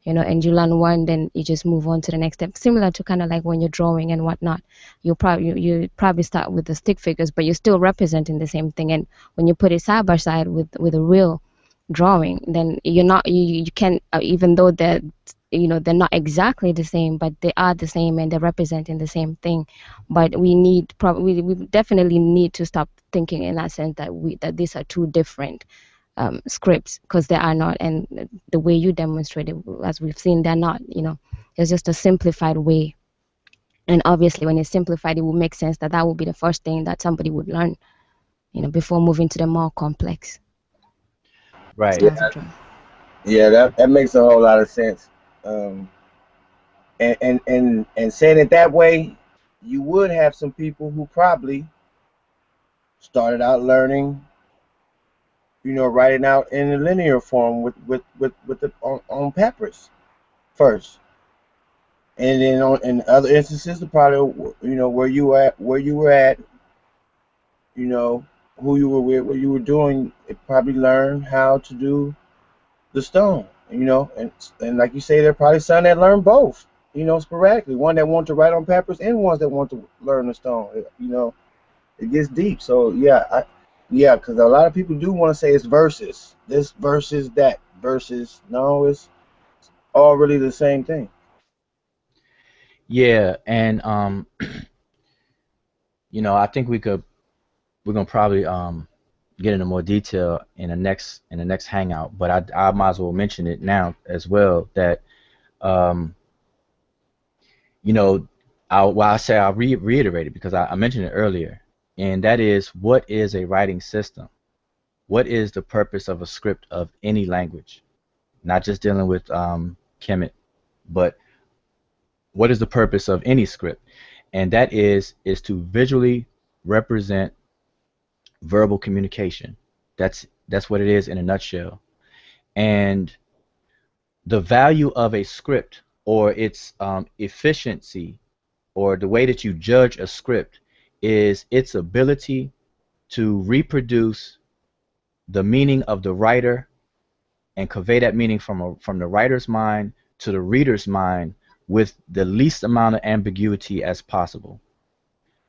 Speaker 6: and you learn one, then you just move on to the next step. Similar to kind of like when you're drawing and whatnot, you probably start with the stick figures, but you're still representing the same thing. And when you put it side by side with a real drawing, then you can't, even though they're not exactly the same, but they are the same and they're representing the same thing. But we definitely need to stop thinking in that sense that these are two different scripts, because they are not. And the way you demonstrated, as we've seen, they're not. It's just a simplified way. And obviously, when it's simplified, it will make sense that would be the first thing that somebody would learn, before moving to the more complex
Speaker 1: Right.
Speaker 6: styles of drawing.
Speaker 2: Yeah, that makes a whole lot of sense. And saying it that way, you would have some people who probably started out learning, writing out in a linear form with on papyrus first, and then in other instances, probably where you were at, who you were with, what you were doing, it probably learned how to do the stone, and like you say, there are probably some that learn both, sporadically. One that want to write on papyrus and ones that want to learn the stone. It gets deep. So yeah, because a lot of people do want to say it's verses, this versus that versus. No, it's all really the same thing.
Speaker 1: Yeah, and I think we're gonna probably get into more detail in the next hangout, but I might as well mention it now as well that I'll reiterate it because I mentioned it earlier, and that is, what is a writing system? What is the purpose of a script of any language? Not just dealing with Kemet, but what is the purpose of any script? And that is to visually represent verbal communication. That's what it is in a nutshell. And the value of a script, or its efficiency, or the way that you judge a script, is its ability to reproduce the meaning of the writer and convey that meaning from the writer's mind to the reader's mind with the least amount of ambiguity as possible.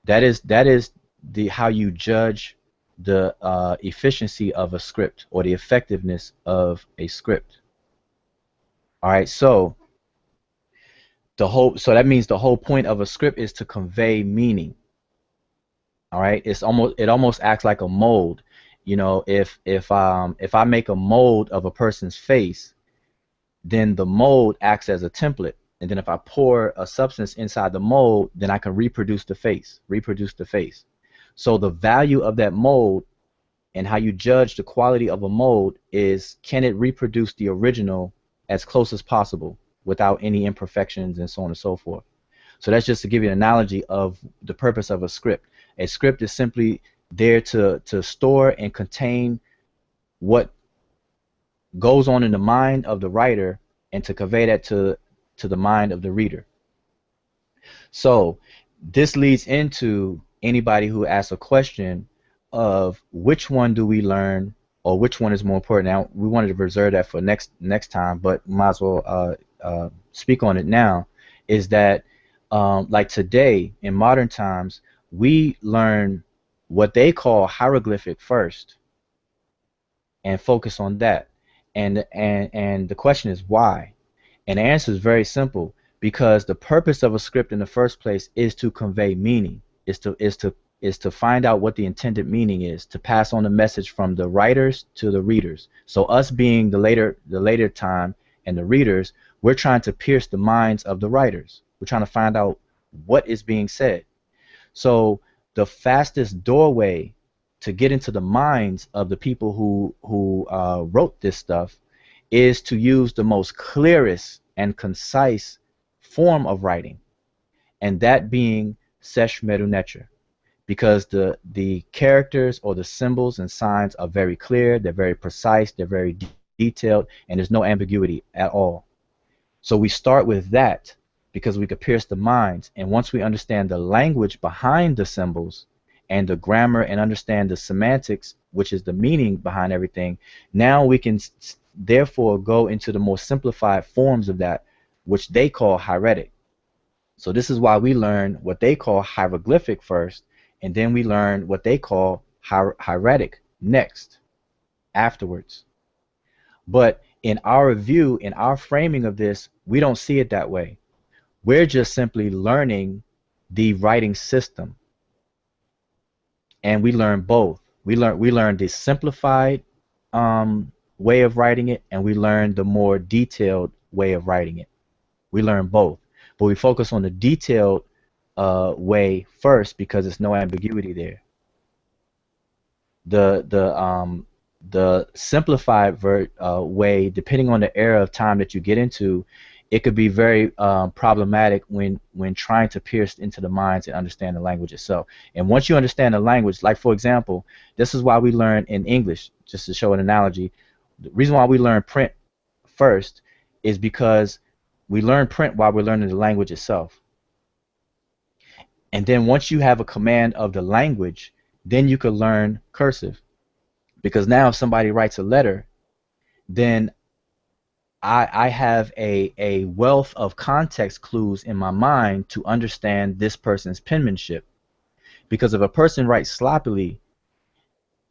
Speaker 1: That is the how you judge the efficiency of a script, or the effectiveness of a script. All right, so that means the whole point of a script is to convey meaning. All right, it almost acts like a mold. If I make a mold of a person's face, then the mold acts as a template, and then if I pour a substance inside the mold, then I can reproduce the face. So the value of that mold And how you judge the quality of a mold is, can it reproduce the original as close as possible without any imperfections and so on and so forth. So that's just to give you an analogy of the purpose of a script. A script is simply there to store and contain what goes on in the mind of the writer and to convey that to the mind of the reader. So this leads into anybody who asks a question of which one do we learn or which one is more important. Now, we wanted to reserve that for next time, but might as well speak on it now, is that like today in modern times, we learn what they call hieroglyphic first and focus on that. And the question is why? And the answer is very simple, because the purpose of a script in the first place is to convey meaning, is to find out what the intended meaning is, to pass on the message from the writers to the readers. So us being the later time and the readers, we're trying to pierce the minds of the writers. We're trying to find out what is being said. So the fastest doorway to get into the minds of the people who wrote this stuff is to use the most clearest and concise form of writing, and that being sesh mdw-ntr, because the characters or the symbols and signs are very clear, they're very precise, they're very detailed, and there's no ambiguity at all. So we start with that because we could pierce the minds, and once we understand the language behind the symbols and the grammar and understand the semantics, which is the meaning behind everything, now we can therefore go into the more simplified forms of that, which they call hieratic. So this is why we learn what they call hieroglyphic first, and then we learn what they call hieratic next, afterwards. But in our view, in our framing of this, we don't see it that way. We're just simply learning the writing system, and we learn both. We learn the simplified way of writing it, and we learn the more detailed way of writing it. We learn both, but we focus on the detailed way first because there's no ambiguity there. The simplified way, depending on the era of time that you get into, it could be very problematic when trying to pierce into the minds and understand the language itself. And once you understand the language, like for example, this is why we learn in English, just to show an analogy, the reason why we learn print first is because we learn print while we're learning the language itself. And then once you have a command of the language, then you could learn cursive. Because now if somebody writes a letter, then I have a wealth of context clues in my mind to understand this person's penmanship. Because if a person writes sloppily,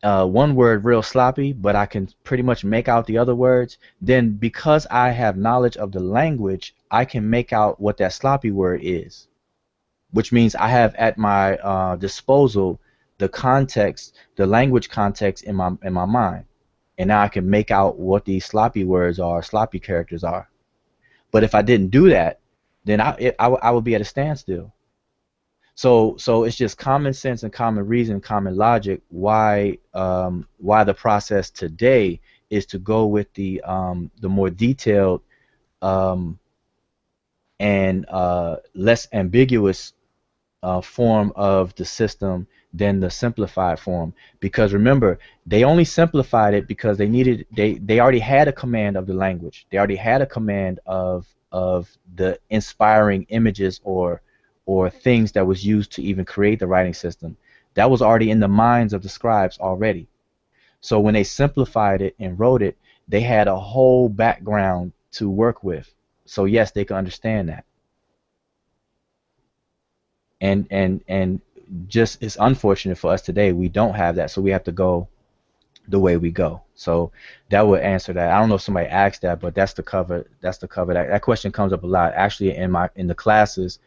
Speaker 1: one word real sloppy, but I can pretty much make out the other words, then because I have knowledge of the language, I can make out what that sloppy word is, which means I have at my disposal the context, the language context in my mind. And now I can make out what these sloppy words are, sloppy characters are. But if I didn't do that, then I would be at a standstill. So it's just common sense and common reason, common logic why the process today is to go with the more detailed and less ambiguous form of the system than the simplified form. Because remember, they only simplified it because they already had a command of the language. They already had a command of the inspiring images or things that was used to even create the writing system. That was already in the minds of the scribes already. So when they simplified it and wrote it, they had a whole background to work with. So yes, they could understand that. And just it's unfortunate for us today we don't have that, so we have to go the way we go. So that would answer that. I don't know if somebody asked that, but that's the cover. That question comes up a lot. Actually, in the classes,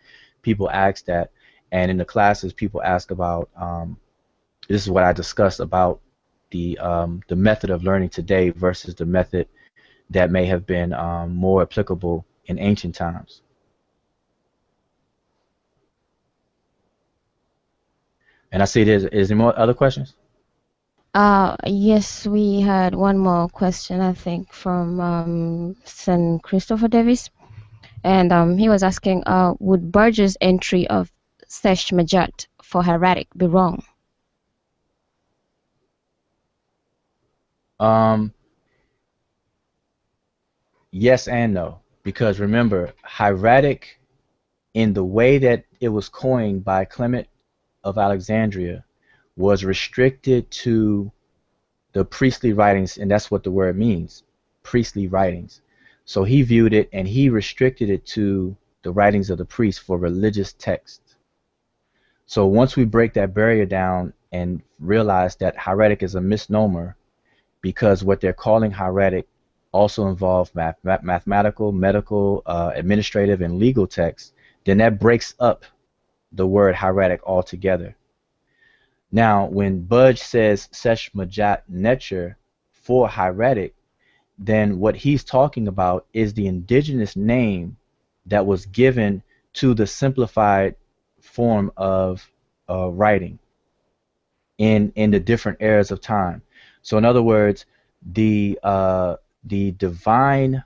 Speaker 1: people ask that, and in the classes, people ask about. This is what I discussed about the method of learning today versus the method that may have been more applicable in ancient times. And I see is there more other questions?
Speaker 6: Yes, we had one more question, I think, from St. Christopher Davis. And he was asking, would Burge's entry of Sesh Majat for hieratic be wrong?
Speaker 1: Yes and no, because remember, hieratic in the way that it was coined by Clement of Alexandria was restricted to the priestly writings, and that's what the word means, priestly writings. So he viewed it and he restricted it to the writings of the priests for religious texts. So once we break that barrier down and realize that hieratic is a misnomer, because what they're calling hieratic also involve mathematical, medical, administrative, and legal texts, then that breaks up the word hieratic altogether. Now, when Budge says Sesh Majat Netcher for hieratic, then what he's talking about is the indigenous name that was given to the simplified form of writing in the different eras of time. So in other words, the divine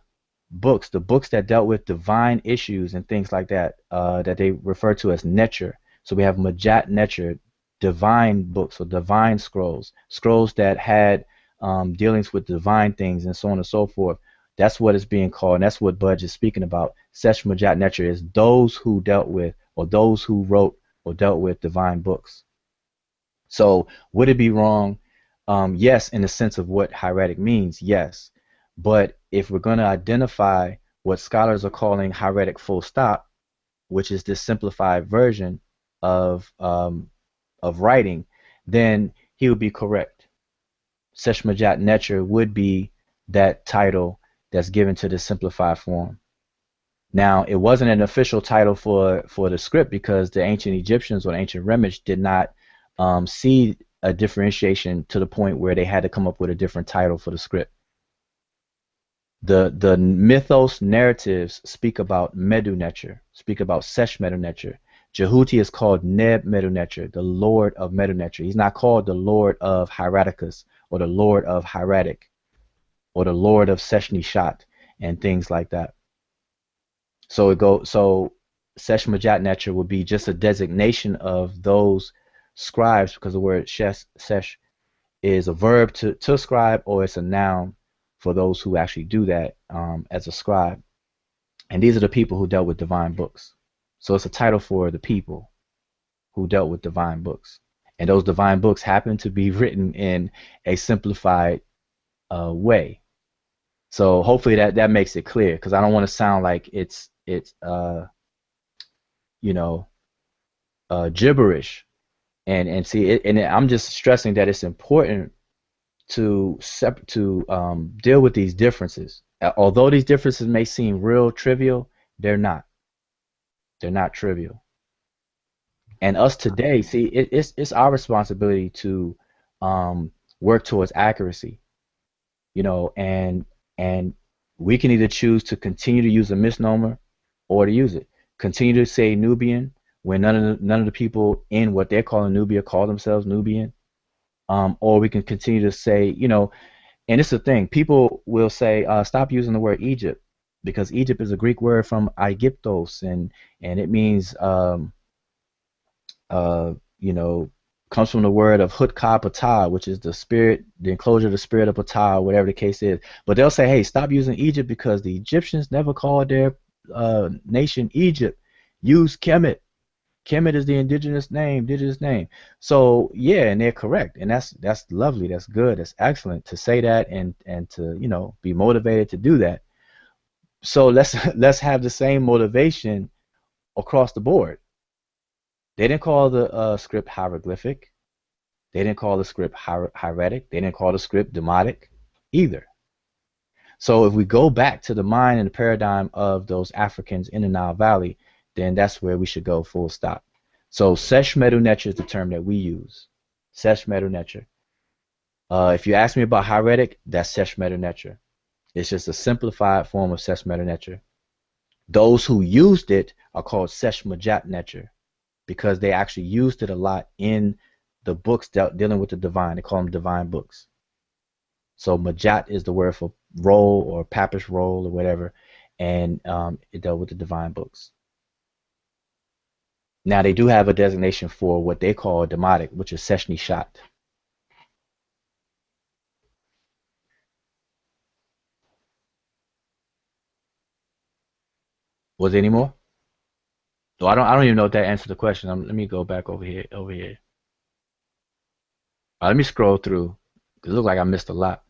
Speaker 1: books, the books that dealt with divine issues and things like that, that they refer to as Netcher. So we have Majat Netcher, divine books or divine scrolls, scrolls that had dealings with divine things and so on and so forth. That's what it's being called, and that's what Budge is speaking about. Sesh Majat Netcher is those who dealt with, or those who wrote or dealt with divine books. So would it be wrong? Yes, in the sense of what hieratic means, yes. But if we're going to identify what scholars are calling hieratic full stop, which is this simplified version of writing, then he would be correct. Seshmajat Netcher would be that title that's given to the simplified form. Now, it wasn't an official title for the script because the ancient Egyptians or ancient Remish did not see a differentiation to the point where they had to come up with a different title for the script. The mythos narratives speak about Medu Netcher, speak about Sesh Medu Netcher. Jehuti is called Neb Medu Netcher, the Lord of Medu Netcher. He's not called the Lord of Hieraticus or the Lord of Hieratic or the Lord of Seshnishat and things like that. So Sesh Majat Netcher would be just a designation of those scribes, because the word sesh is a verb to scribe, or it's a noun for those who actually do that as a scribe. And these are the people who dealt with divine books. So it's a title for the people who dealt with divine books. And those divine books happen to be written in a simplified way. So hopefully that makes it clear, because I don't want to sound like it's gibberish. And see it, and I'm just stressing that it's important to deal with these differences. Although these differences may seem real trivial, they're not. They're not trivial. And us today, see, it's our responsibility to work towards accuracy, and we can either choose to continue to use a misnomer or to use it. Continue to say Nubian when none of the people in what they're calling Nubia call themselves Nubian. Or we can continue to say, and it's the thing, people will say, stop using the word Egypt, because Egypt is a Greek word from Aegyptos, and it means, comes from the word of Hutka Ptah, which is the spirit, the enclosure of the spirit of Ptah, whatever the case is. But they'll say, hey, stop using Egypt because the Egyptians never called their nation Egypt. Use Kemet. Kemet is the indigenous name. So yeah, and they're correct, and that's lovely, that's good, that's excellent to say that, and to be motivated to do that. So let's have the same motivation across the board. They didn't call the script hieroglyphic. They didn't call the script hieratic. They didn't call the script demotic either. So if we go back to the mind and the paradigm of those Africans in the Nile Valley, then that's where we should go, full stop. So Sesh Medu Netcher is the term that we use. Sesh Medu Netcher. If you ask me about hieratic, that's Sesh Medu Netcher. It's just a simplified form of Sesh Medu Netcher. Those who used it are called Sesh Majat Netcher, because they actually used it a lot in the books dealing with the divine. They call them divine books. So Majat is the word for roll or papyrus roll or whatever, and it dealt with the divine books. Now they do have a designation for what they call demotic, which is Seshni Shat. Was there any more? So I don't even know if that answered the question. Let me go back over here. Let me scroll through, because it looks like I missed a lot.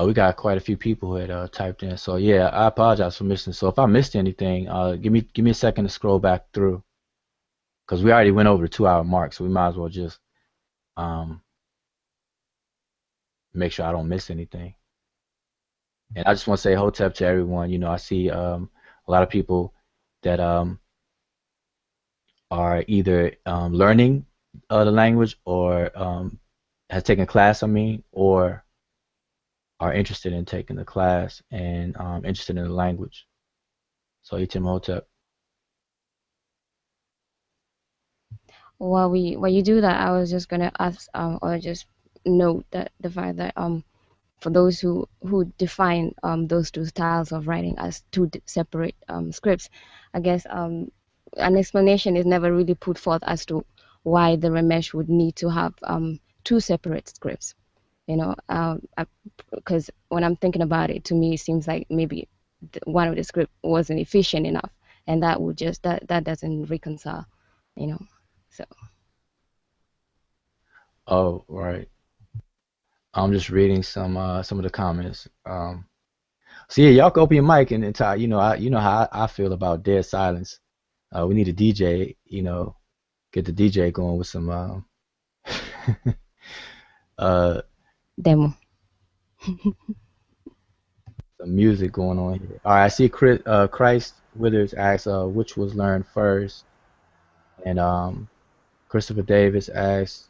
Speaker 1: We got quite a few people who had typed in. So yeah, I apologize for missing. So if I missed anything, give me a second to scroll back through, because we already went over the 2 hour mark, so we might as well just um, make sure I don't miss anything. And I just want to say hotep to everyone. I see a lot of people that are either learning the language or has taken class, or are interested in taking the class and interested in the language. So Itim Hotep.
Speaker 6: While you do that, I was just gonna ask or just note that the fact that for those who define those two styles of writing as two separate scripts, I guess an explanation is never really put forth as to why the Ramesh would need to have two separate scripts. Because when I'm thinking about it, to me it seems like maybe one of the script wasn't efficient enough, and that would just that doesn't reconcile, so.
Speaker 1: Oh, right. I'm just reading some of the comments. So yeah, y'all can open your mic and talk. You know how I feel about dead silence. We need a DJ. Get the DJ going with some uh
Speaker 6: Demo.
Speaker 1: some music going on here. All right, I see Christ Withers asks which was learned first, and Christopher Davis asks,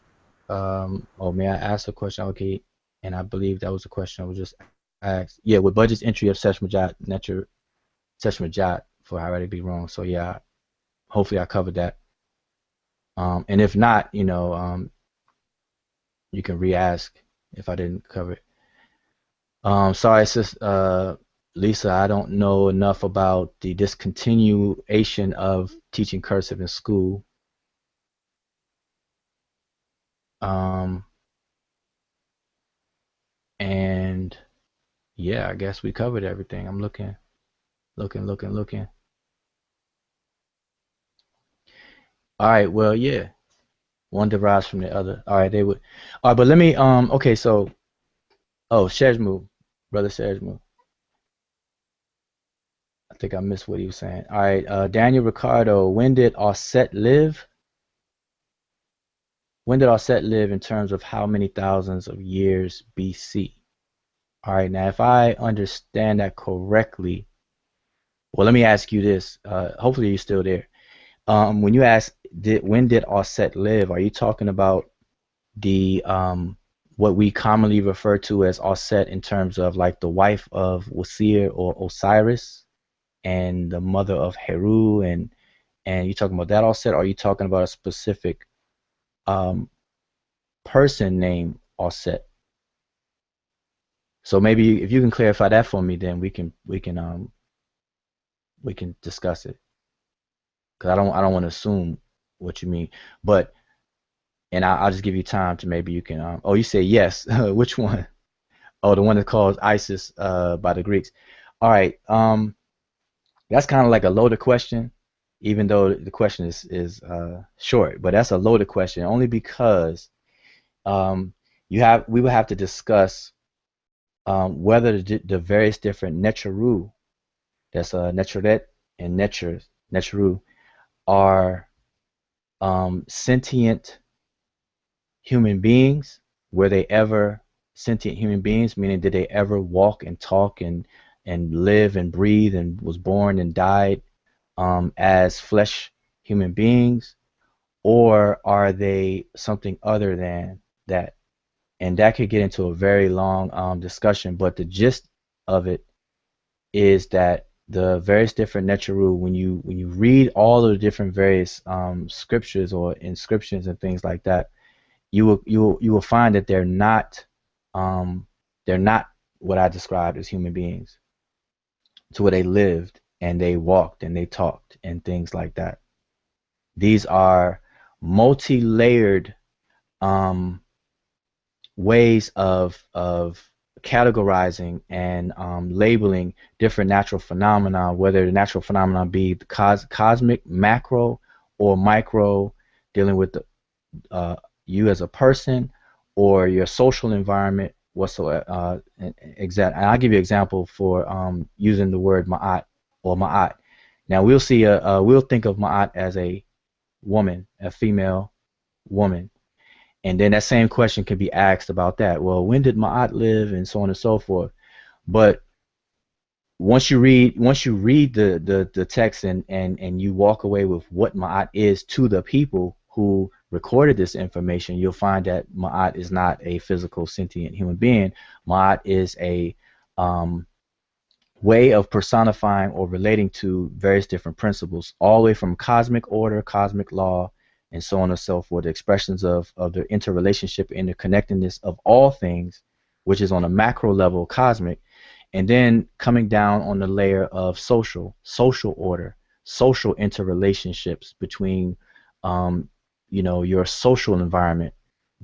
Speaker 1: oh, may I ask a question? Okay, and I believe that was the question I was just asked. Yeah, with budget's entry of Seshmajat, Seshmajat for hieratic be wrong. So yeah, hopefully I covered that. And if not, you can re-ask if I didn't cover it. Sorry, sis, Lisa, I don't know enough about the discontinuation of teaching cursive in school. And yeah, I guess we covered everything. I'm looking. All right, well, yeah, one derives from the other. All right, they would. All right, but let me. Okay, so, Shejmu, brother Shejmu. I think I missed what he was saying. All right, Daniel Ricardo, when did Auset live? When did Auset live in terms of how many thousands of years BC? All right, now if I understand that correctly, well, let me ask you this. Hopefully you're still there. When you ask, when did Auset live? Are you talking about the what we commonly refer to as Auset in terms of like the wife of Wasir or Osiris and the mother of Heru, and you talking about that Auset? Or are you talking about a specific person named Auset? So maybe if you can clarify that for me, then we can discuss it, because I don't want to assume what you mean, but and I'll just give you time to maybe you can. Oh, you say yes. Which one? Oh, the one that calls Isis by the Greeks. All right. That's kind of like a loaded question, even though the question is short. But that's a loaded question only because we would have to discuss whether the various different Necharu, that's Necheret and Necharu, are sentient human beings. Were they ever sentient human beings? Meaning, did they ever walk and talk and live and breathe and was born and died as flesh human beings? Or are they something other than that? And that could get into a very long discussion. But the gist of it is that the various different Neteru, when you read all of the different various scriptures or inscriptions and things like that, you will find that um, they're not what I described as human beings, to where they lived and they walked and they talked and things like that. These are multi-layered um, ways of categorizing and labeling different natural phenomena, whether the natural phenomena be the cosmic, macro, or micro, dealing with uh, you as a person or your social environment whatsoever. And I'll give you an example for using the word ma'at or ma'at. Now we'll think of ma'at as a woman, a female woman. And then that same question can be asked about that. Well, when did Ma'at live, and so on and so forth. But once you read the text and you walk away with what Ma'at is to the people who recorded this information, you'll find that Ma'at is not a physical sentient human being. Ma'at is a way of personifying or relating to various different principles, all the way from cosmic order, cosmic law, and so on and so forth, the expressions of the interrelationship, interconnectedness of all things, which is on a macro level, cosmic, and then coming down on the layer of social order, social interrelationships between, your social environment,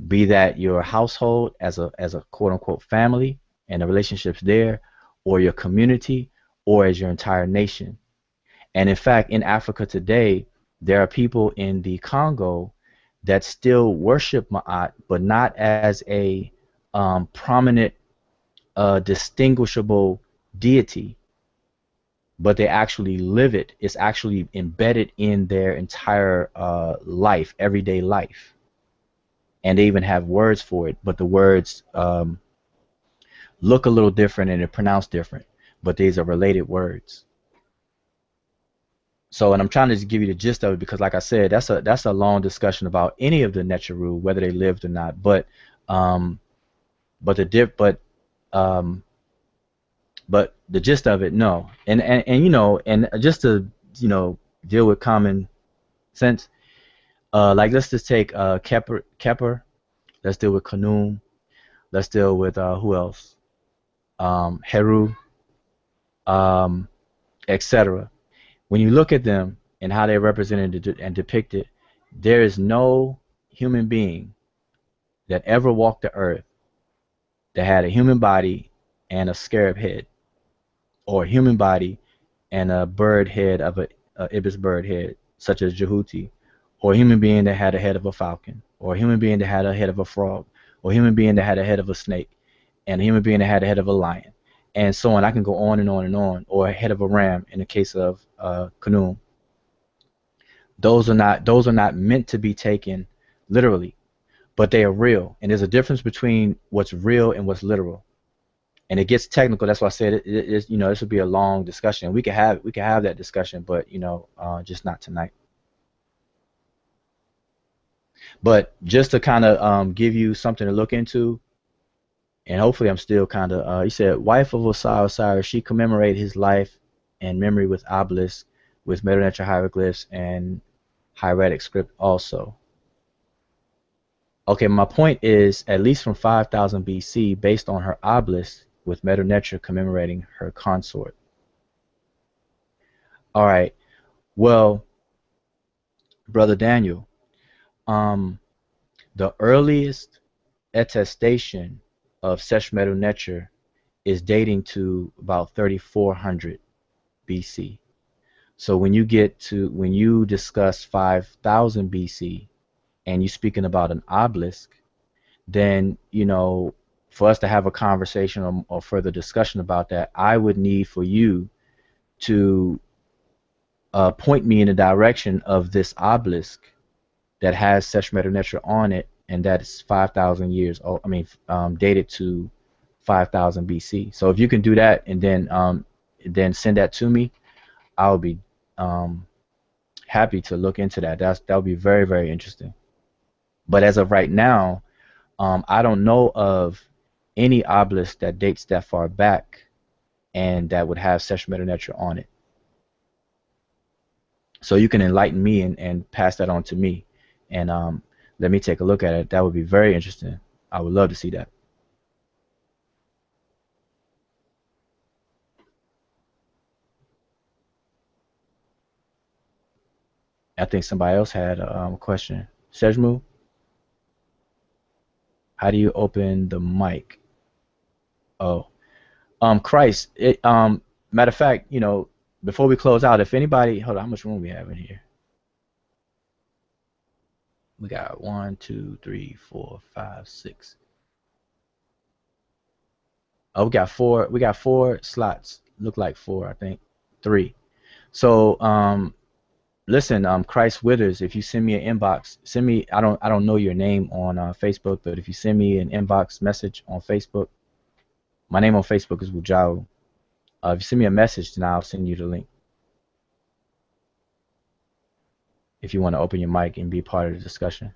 Speaker 1: be that your household as a quote unquote family and the relationships there, or your community, or as your entire nation. And in fact, in Africa today, there are people in the Congo that still worship Ma'at, but not as a prominent, distinguishable deity, but they actually live it. It's actually embedded in their entire life, everyday life. And they even have words for it, but the words look a little different and they're pronounced different, but these are related words. So, and I'm trying to just give you the gist of it because, like I said, that's a long discussion about any of the Neteru, whether they lived or not. Um, but um, but the gist of it, no. And just to deal with common sense, like let's just take Kepler. Let's deal with Khnum. Let's deal with who else? Heru, etc. When you look at them and how they're represented and depicted, there is no human being that ever walked the earth that had a human body and a scarab head, or a human body and a bird head of a ibis bird head, such as Jehuti, or a human being that had a head of a falcon, or a human being that had a head of a frog, or a human being that had a head of a snake, and a human being that had a head of a lion, and so on. I can go on and on and on, or a head of a ram in the case of Khnum. Those are not meant to be taken literally, but they are real. And there's a difference between what's real and what's literal. And it gets technical. That's why I said this would be a long discussion. We could have that discussion, but just not tonight. But just to kind of give you something to look into, and hopefully I'm still kind of. He said, wife of Osiris, she commemorated his life and memory with obelisk, with mdw-ntr hieroglyphs and hieratic script also. Okay, my point is, at least from 5000 BC, based on her obelisk with mdw-ntr commemorating her consort. All right, well, Brother Daniel, the earliest attestation of Sesh mdw-ntr is dating to about 3400 BC. So when you discuss 5000 BC and you're speaking about an obelisk, then for us to have a conversation or further discussion about that, I would need for you to point me in the direction of this obelisk that has Sesh mdw-ntr on it, and that is 5,000 years old. I mean, dated to 5,000 BC. So if you can do that and then send that to me, I'll be happy to look into that. That would be very, very interesting. But as of right now, I don't know of any obelisk that dates that far back and that would have Sesh mdw-ntr on it. So you can enlighten me and pass that on to me, and let me take a look at it. That would be very interesting. I would love to see that. I think somebody else had a question. Sejmu, how do you open the mic? Oh, Christ. Matter of fact, before we close out, if anybody, hold on, how much room we have in here? We got 1, 2, 3, 4, 5, 6. Oh, we got four. We got four slots. Look like four, I think. Three. So, listen, Christ Withers, if you send me an inbox, send me. I don't know your name on Facebook, but if you send me an inbox message on Facebook, my name on Facebook is Wujao. If you send me a message, then I'll send you the link. If you want to open your mic and be part of the discussion.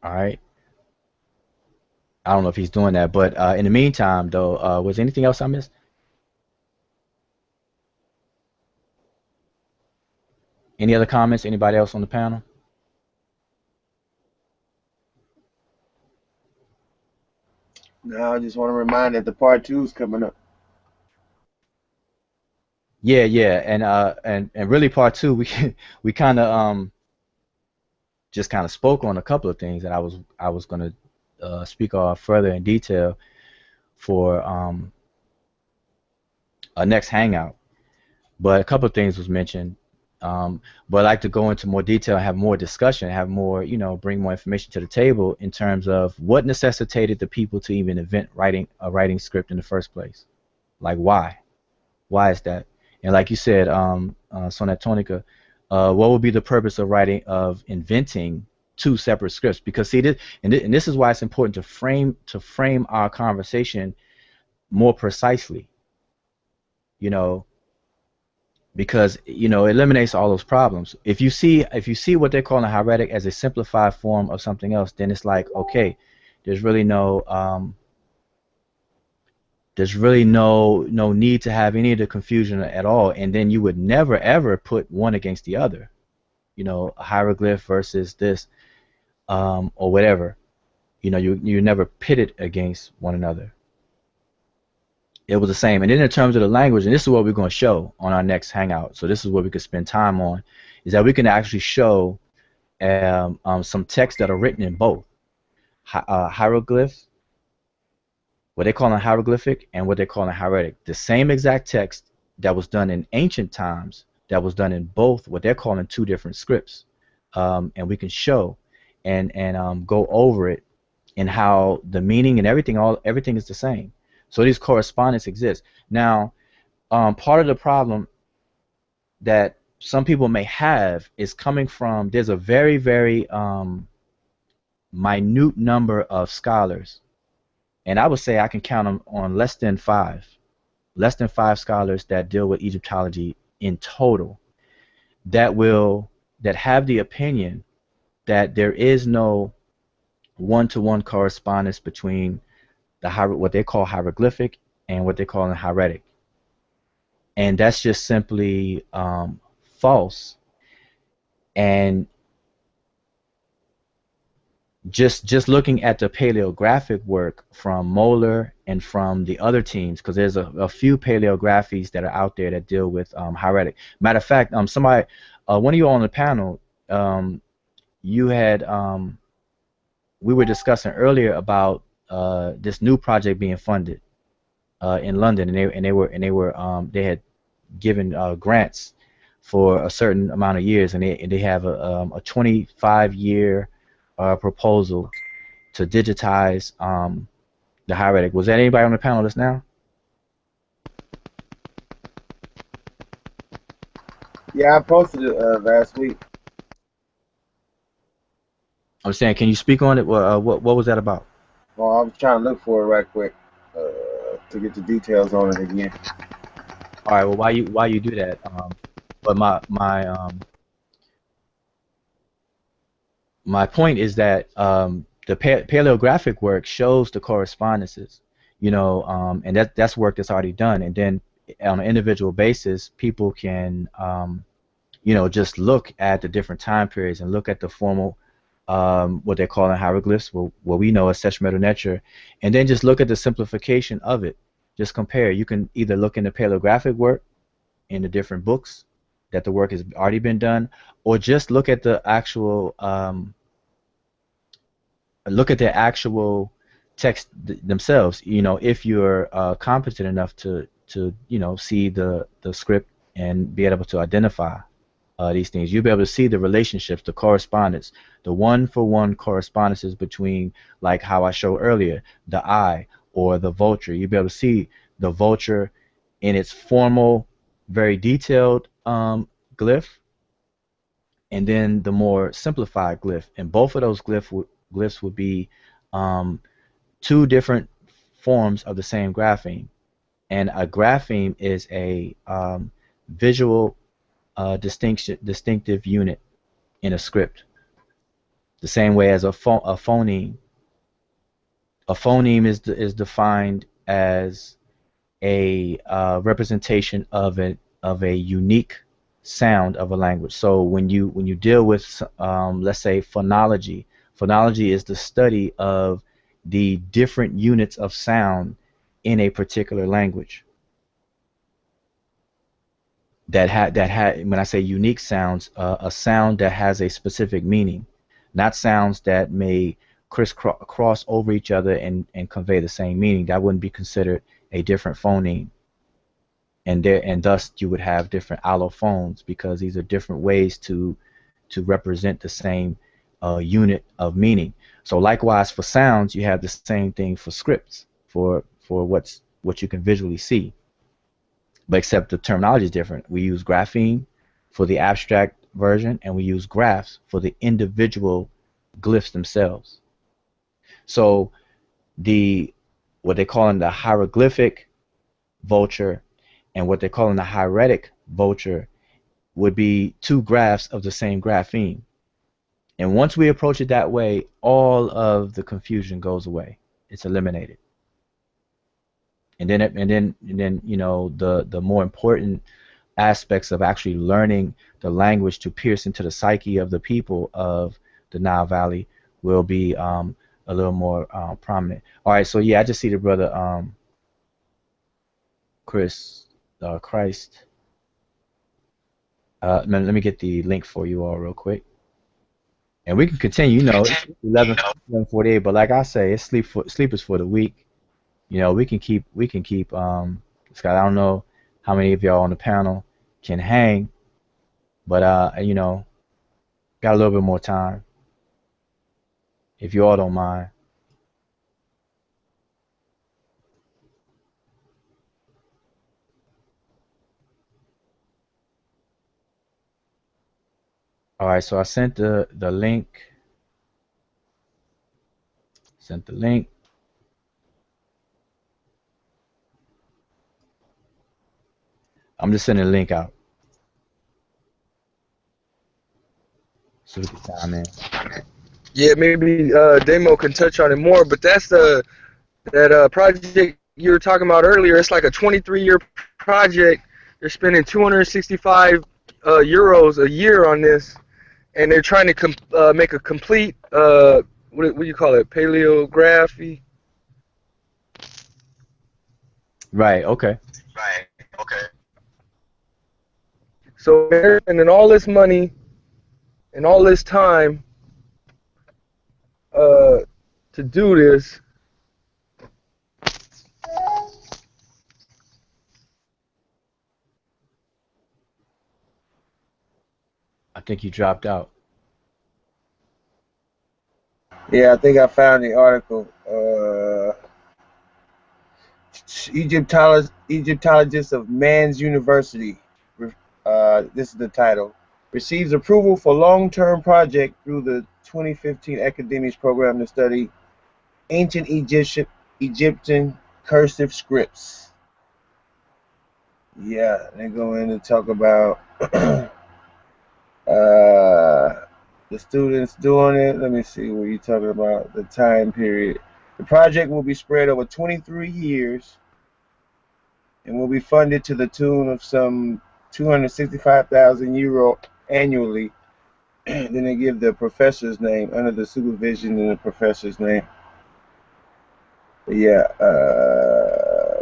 Speaker 1: All right. I don't know if he's doing that, but in the meantime, though, was anything else I missed? Any other comments? Anybody else on the panel?
Speaker 2: No, I just want to remind that the part 2 is coming up.
Speaker 1: Yeah, yeah, and really part two, we kind of just kind of spoke on a couple of things that I was gonna speak on further in detail for a next hangout. But a couple of things was mentioned. But I'd like to go into more detail and have more discussion, have more, bring more information to the table in terms of what necessitated the people to even invent writing a writing script in the first place. Like why? Why is that? And like you said, Sonatonica, what would be the purpose of inventing two separate scripts? Because see, and this is why it's important to frame our conversation more precisely. You know, because it eliminates all those problems. If you see what they're calling a hieratic as a simplified form of something else, then it's like, okay, there's really no need to have any of the confusion at all, and then you would never ever put one against the other, a hieroglyph versus this, or whatever. You never pit it against one another. It was the same. And then in terms of the language, and this is what we're going to show on our next hangout, so this is what we could spend time on, is that we can actually show some texts that are written in both hieroglyphs, what they call a hieroglyphic, and what they call a hieratic. The same exact text that was done in ancient times, that was done in both what they're calling two different scripts, and we can show and go over it and how the meaning and everything is the same. So these correspondence exists. Now, part of the problem that some people may have is coming from, there's a very, very minute number of scholars, and I would say I can count them on less than five scholars that deal with Egyptology in total, that have the opinion that there is no one-to-one correspondence between what they call hieroglyphic and what they call a hieratic, and that's just simply false. And just looking at the paleographic work from Moeller and from the other teams, because there's a few paleographies that are out there that deal with hieratic. Matter of fact, somebody, one of you on the panel, you had we were discussing earlier about this new project being funded in London, and they had given grants for a certain amount of years, and they have a 25-year proposal to digitize the hieratic. Was that anybody on the panel just now?
Speaker 2: Yeah, I posted it last week.
Speaker 1: I'm saying, can you speak on it? What was that about?
Speaker 2: Well, I was trying to look for it right quick to get the details on it again.
Speaker 1: All right. Well, why you do that? But my point is that the paleographic work shows the correspondences. And that's work that's already done. And then on an individual basis, people can just look at the different time periods and look at the formal, what they call in hieroglyphs, what we know as mdw-ntr, and then just look at the simplification of it. Just compare. You can either look in the paleographic work in the different books that the work has already been done, or just look at the actual text themselves. If you're competent enough to see the script and be able to identify these things, you'll be able to see the relationships, the correspondence, the one-for-one correspondences between, like how I showed earlier, the eye or the vulture. You'll be able to see the vulture in its formal, very detailed glyph, and then the more simplified glyph. And both of those glyphs would be two different forms of the same grapheme. And a grapheme is a visual distinctive unit in a script, the same way as a phoneme. A phoneme is defined as a representation of a unique sound of a language. So when you deal with let's say phonology is the study of the different units of sound in a particular language. When I say unique sounds, a sound that has a specific meaning, not sounds that may cross over each other and convey the same meaning. That wouldn't be considered a different phoneme. And thus you would have different allophones, because these are different ways to represent the same unit of meaning. So likewise for sounds, you have the same thing for scripts, for what you can visually see. But except the terminology is different. We use grapheme for the abstract version, and we use graphs for the individual glyphs themselves. So what they call in the hieroglyphic vulture and what they call in the hieratic vulture would be two graphs of the same grapheme. And once we approach it that way, all of the confusion goes away. It's eliminated. And then the more important aspects of actually learning the language to pierce into the psyche of the people of the Nile Valley will be a little more prominent. All right, so yeah, I just see the brother Christ. Let me get the link for you all real quick, and we can continue. It's 11:48, but like I say, it's sleepers for the week. We can keep Scott. I don't know how many of y'all on the panel can hang, but got a little bit more time, if you all don't mind. All right, so I sent the link. Sent the link. I'm just sending a link out so we can chime in.
Speaker 4: Yeah, maybe Demo can touch on it more, but that's that project you were talking about earlier. It's like a 23-year project. They're spending 265 euros a year on this, and they're trying to make a complete what do you call it? Paleography.
Speaker 1: Right. Okay.
Speaker 4: So they're spending all this money and all this time to do this.
Speaker 1: I think you dropped out.
Speaker 2: Yeah, I think I found the article. Egyptologist of Man's University. This is the title. Receives approval for long-term project through the 2015 academics program to study ancient Egyptian cursive scripts. Yeah, they go in to talk about the students doing it. Let me see what you're talking about. The time period. The project will be spread over 23 years and will be funded to the tune of some 265,000 euro annually. Then they give the professor's name under the supervision of the professor's name. But yeah,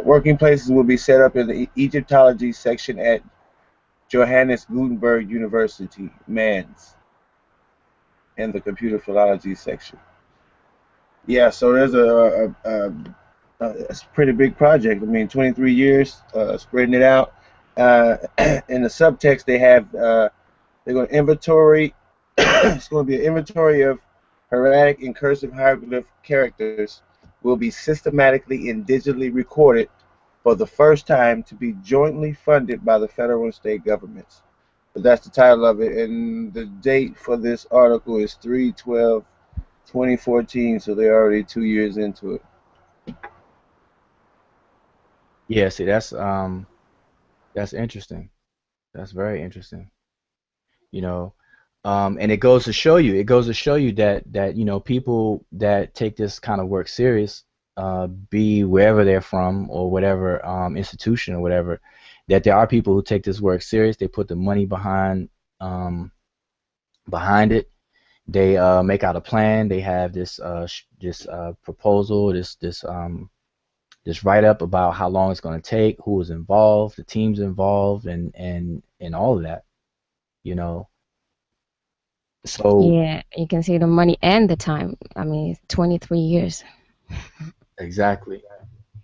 Speaker 2: working places will be set up in the Egyptology section at Johannes Gutenberg University, Mainz, and the computer philology section. Yeah, so there's it's a pretty big project. I mean, 23 years, spreading it out. In the subtext, they have they're going to inventory. It's going to be an inventory of hieratic and cursive hieroglyph characters will be systematically and digitally recorded for the first time to be jointly funded by the federal and state governments. But that's the title of it, and the date for this article is 3/12/2014, so they're already 2 years into it.
Speaker 1: Yeah, see, that's interesting. That's very interesting. You know, and it goes to show you that people that take this kind of work serious, be wherever they're from or whatever institution or whatever, that there are people who take this work serious. They put the money behind it. They make out a plan. They have this proposal, this write up about how long it's going to take, who is involved, the teams involved, and all of that. You know, so
Speaker 6: Yeah, you can see the money and the time. I mean, 23 years.
Speaker 1: exactly,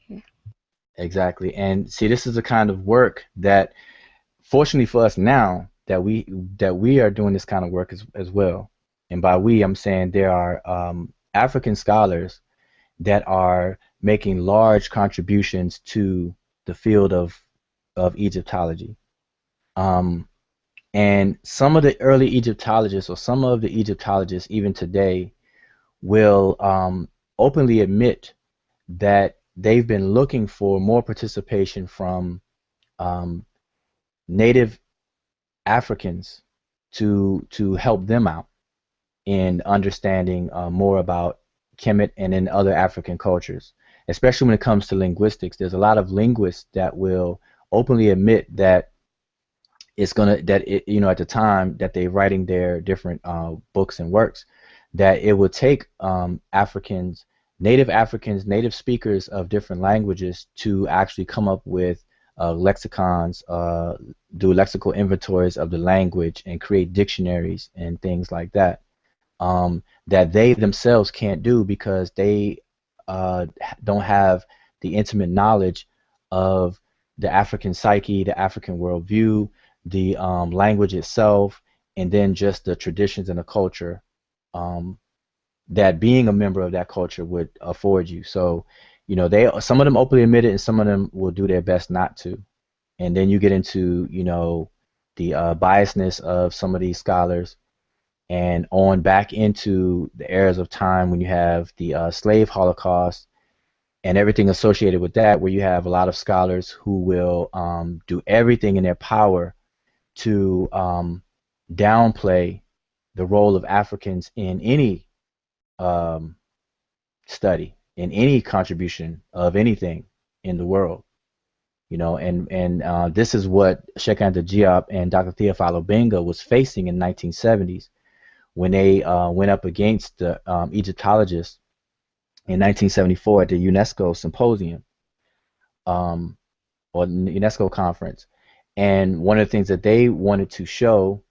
Speaker 6: Yeah.
Speaker 1: exactly. And see, this is the kind of work that, fortunately for us now, that we are doing this kind of work as well. And by we, I'm saying there are African scholars that are making large contributions to the field of Egyptology. Um, and some of the early Egyptologists, or some of the Egyptologists even today, will openly admit that they've been looking for more participation from um, native Africans to help them out in understanding more about Kemet and in other African cultures, especially when it comes to linguistics. There's a lot of linguists that will openly admit that at the time that they're writing their different books and works, that it would take Africans, native speakers of different languages to actually come up with lexicons, do lexical inventories of the language, and create dictionaries and things like that. That they themselves can't do because they don't have the intimate knowledge of the African psyche, the African worldview, the language itself, and then just the traditions and the culture um, that being a member of that culture would afford you. So, some of them openly admit it, and some of them will do their best not to. And then you get into, the biasness of some of these scholars, and on back into the eras of time when you have the slave Holocaust and everything associated with that, where you have a lot of scholars who will do everything in their power to downplay the role of Africans in any um, study, in any contribution of anything in the world. And this is what Sheikh Anta Diop and Dr. Theophilo Benga was facing in 1970s when they went up against the Egyptologists in 1974 at the UNESCO symposium, or UNESCO conference. And one of the things that they wanted to show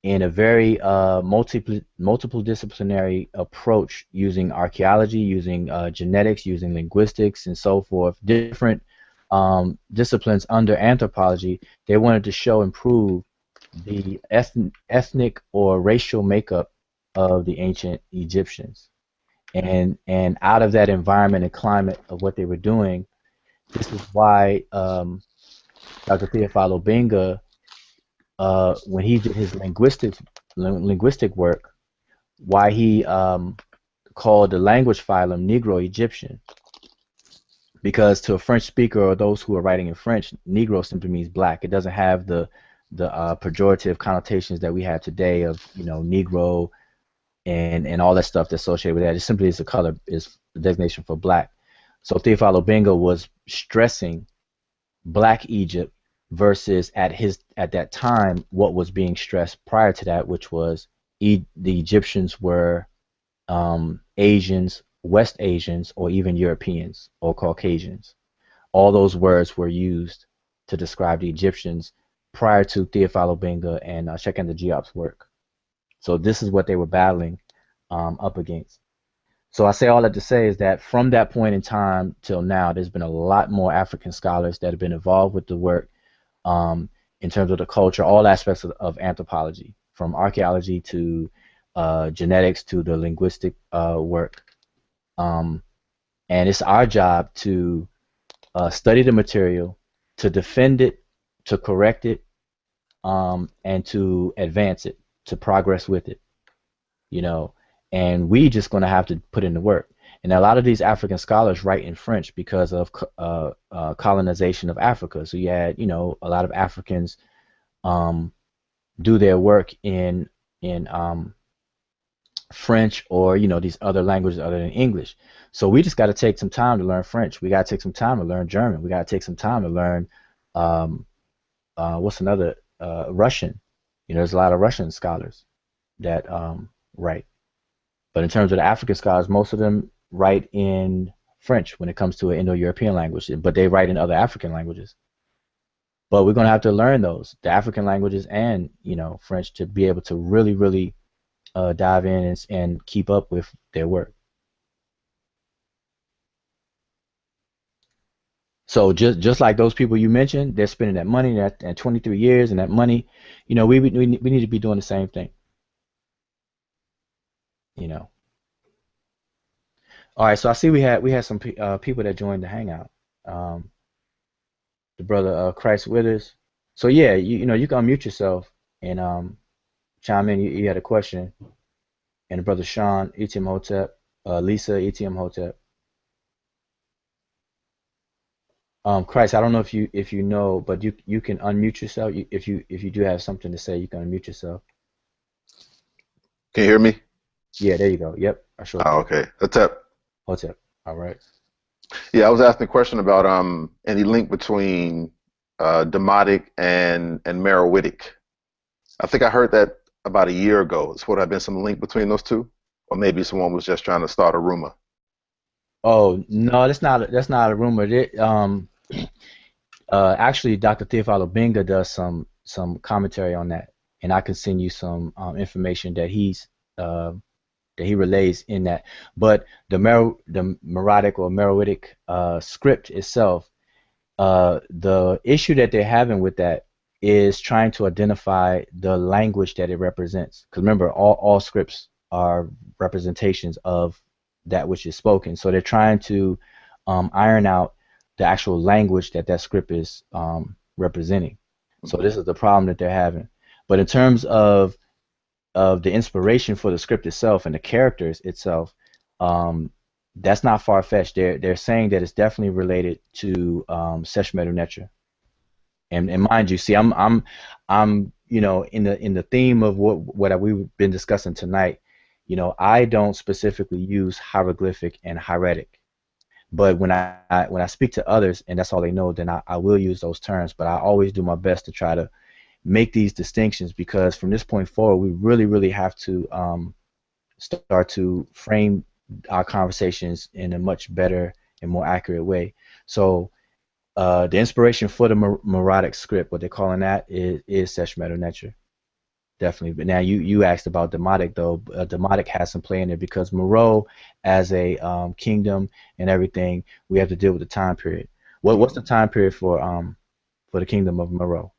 Speaker 1: in a very multiple disciplinary approach, using archaeology, using genetics, using linguistics, and so forth, different disciplines under anthropology, they wanted to show and prove the ethnic or racial makeup of the ancient Egyptians. And out of that environment and climate of what they were doing, this is why Dr. Theophilo Benga, when he did his linguistic work, why he called the language phylum Negro Egyptian, because to a French speaker or those who are writing in French, Negro simply means black. It doesn't have the pejorative connotations that we have today of Negro, and all that stuff that's associated with that. It simply is a color, is the designation for black. So Theophilo Benga was stressing Black Egypt versus at that time what was being stressed prior to that, which was the Egyptians were Asians, West Asians, or even Europeans or Caucasians. All those words were used to describe the Egyptians prior to Theophilo Benga and Shekinah Geop's work. So this is what they were battling up against. So I say all that to say is that from that point in time till now, there's been a lot more African scholars that have been involved with the work in terms of the culture, all aspects of anthropology, from archaeology to genetics to the linguistic work. And it's our job to study the material, to defend it, to correct it, and to advance it, to progress with it, you know. And we just going to have to put in the work. And a lot of these African scholars write in French because of colonization of Africa. So you had, you know, a lot of Africans do their work in French or, you know, these other languages other than English. So we just got to take some time to learn French. We got to take some time to learn German. We got to take some time to learn what's another Russian. You know, there's a lot of Russian scholars that write. But in terms of the African scholars, most of them write in French when it comes to an Indo-European language, but they write in other African languages. But we're going to have to learn those, the African languages and, you know, French, to be able to really, really dive in and keep up with their work. So just like those people you mentioned, they're spending that money at 23 years, and that money, you know, we need to be doing the same thing. You know. All right, so I see we had some people that joined the hangout. The brother Christ Withers. So yeah, you know, you can unmute yourself and chime in. You had a question, and the brother Sean ETM Hotep, Lisa ETM Hotep. Christ, I don't know if you know, but you can unmute yourself. If you do have something to say, you can unmute yourself.
Speaker 7: Can you hear me?
Speaker 1: Yeah, there you go. Yep, I sure
Speaker 7: Oh,
Speaker 1: can.
Speaker 7: okay. Hotep.
Speaker 1: Hotep. All right.
Speaker 7: Yeah, I was asking a question about any link between Demotic and Meroitic. I think I heard that about a year ago. It's would have been some link between those two, or maybe someone was just trying to start a rumor.
Speaker 1: Oh no, that's not a rumor. Actually, Dr. Theophilo Benga does some commentary on that, and I can send you some information that he relays in that. But the Meroitic or Meroitic script itself, the issue that they're having with that is trying to identify the language that it represents. Because remember, all scripts are representations of that which is spoken. So they're trying to iron out the actual language that script is representing. So this is the problem that they're having. But in terms of the inspiration for the script itself and the characters itself, that's not far-fetched. They're saying that it's definitely related to Seshmetu-Neter. And mind you, see, I'm you know, in the theme of what we've been discussing tonight. You know, I don't specifically use hieroglyphic and hieratic, but when I speak to others and that's all they know, then I will use those terms. But I always do my best to try to make these distinctions, because from this point forward, we really have to start to frame our conversations in a much better and more accurate way. So the inspiration for the Meroitic script, what they're calling that, is Seshmetu-Neter. Definitely. But now you asked about Demotic, though. Demotic has some play in it because Meroe, as a kingdom and everything, we have to deal with the time period. What's the time period for the kingdom of Meroe?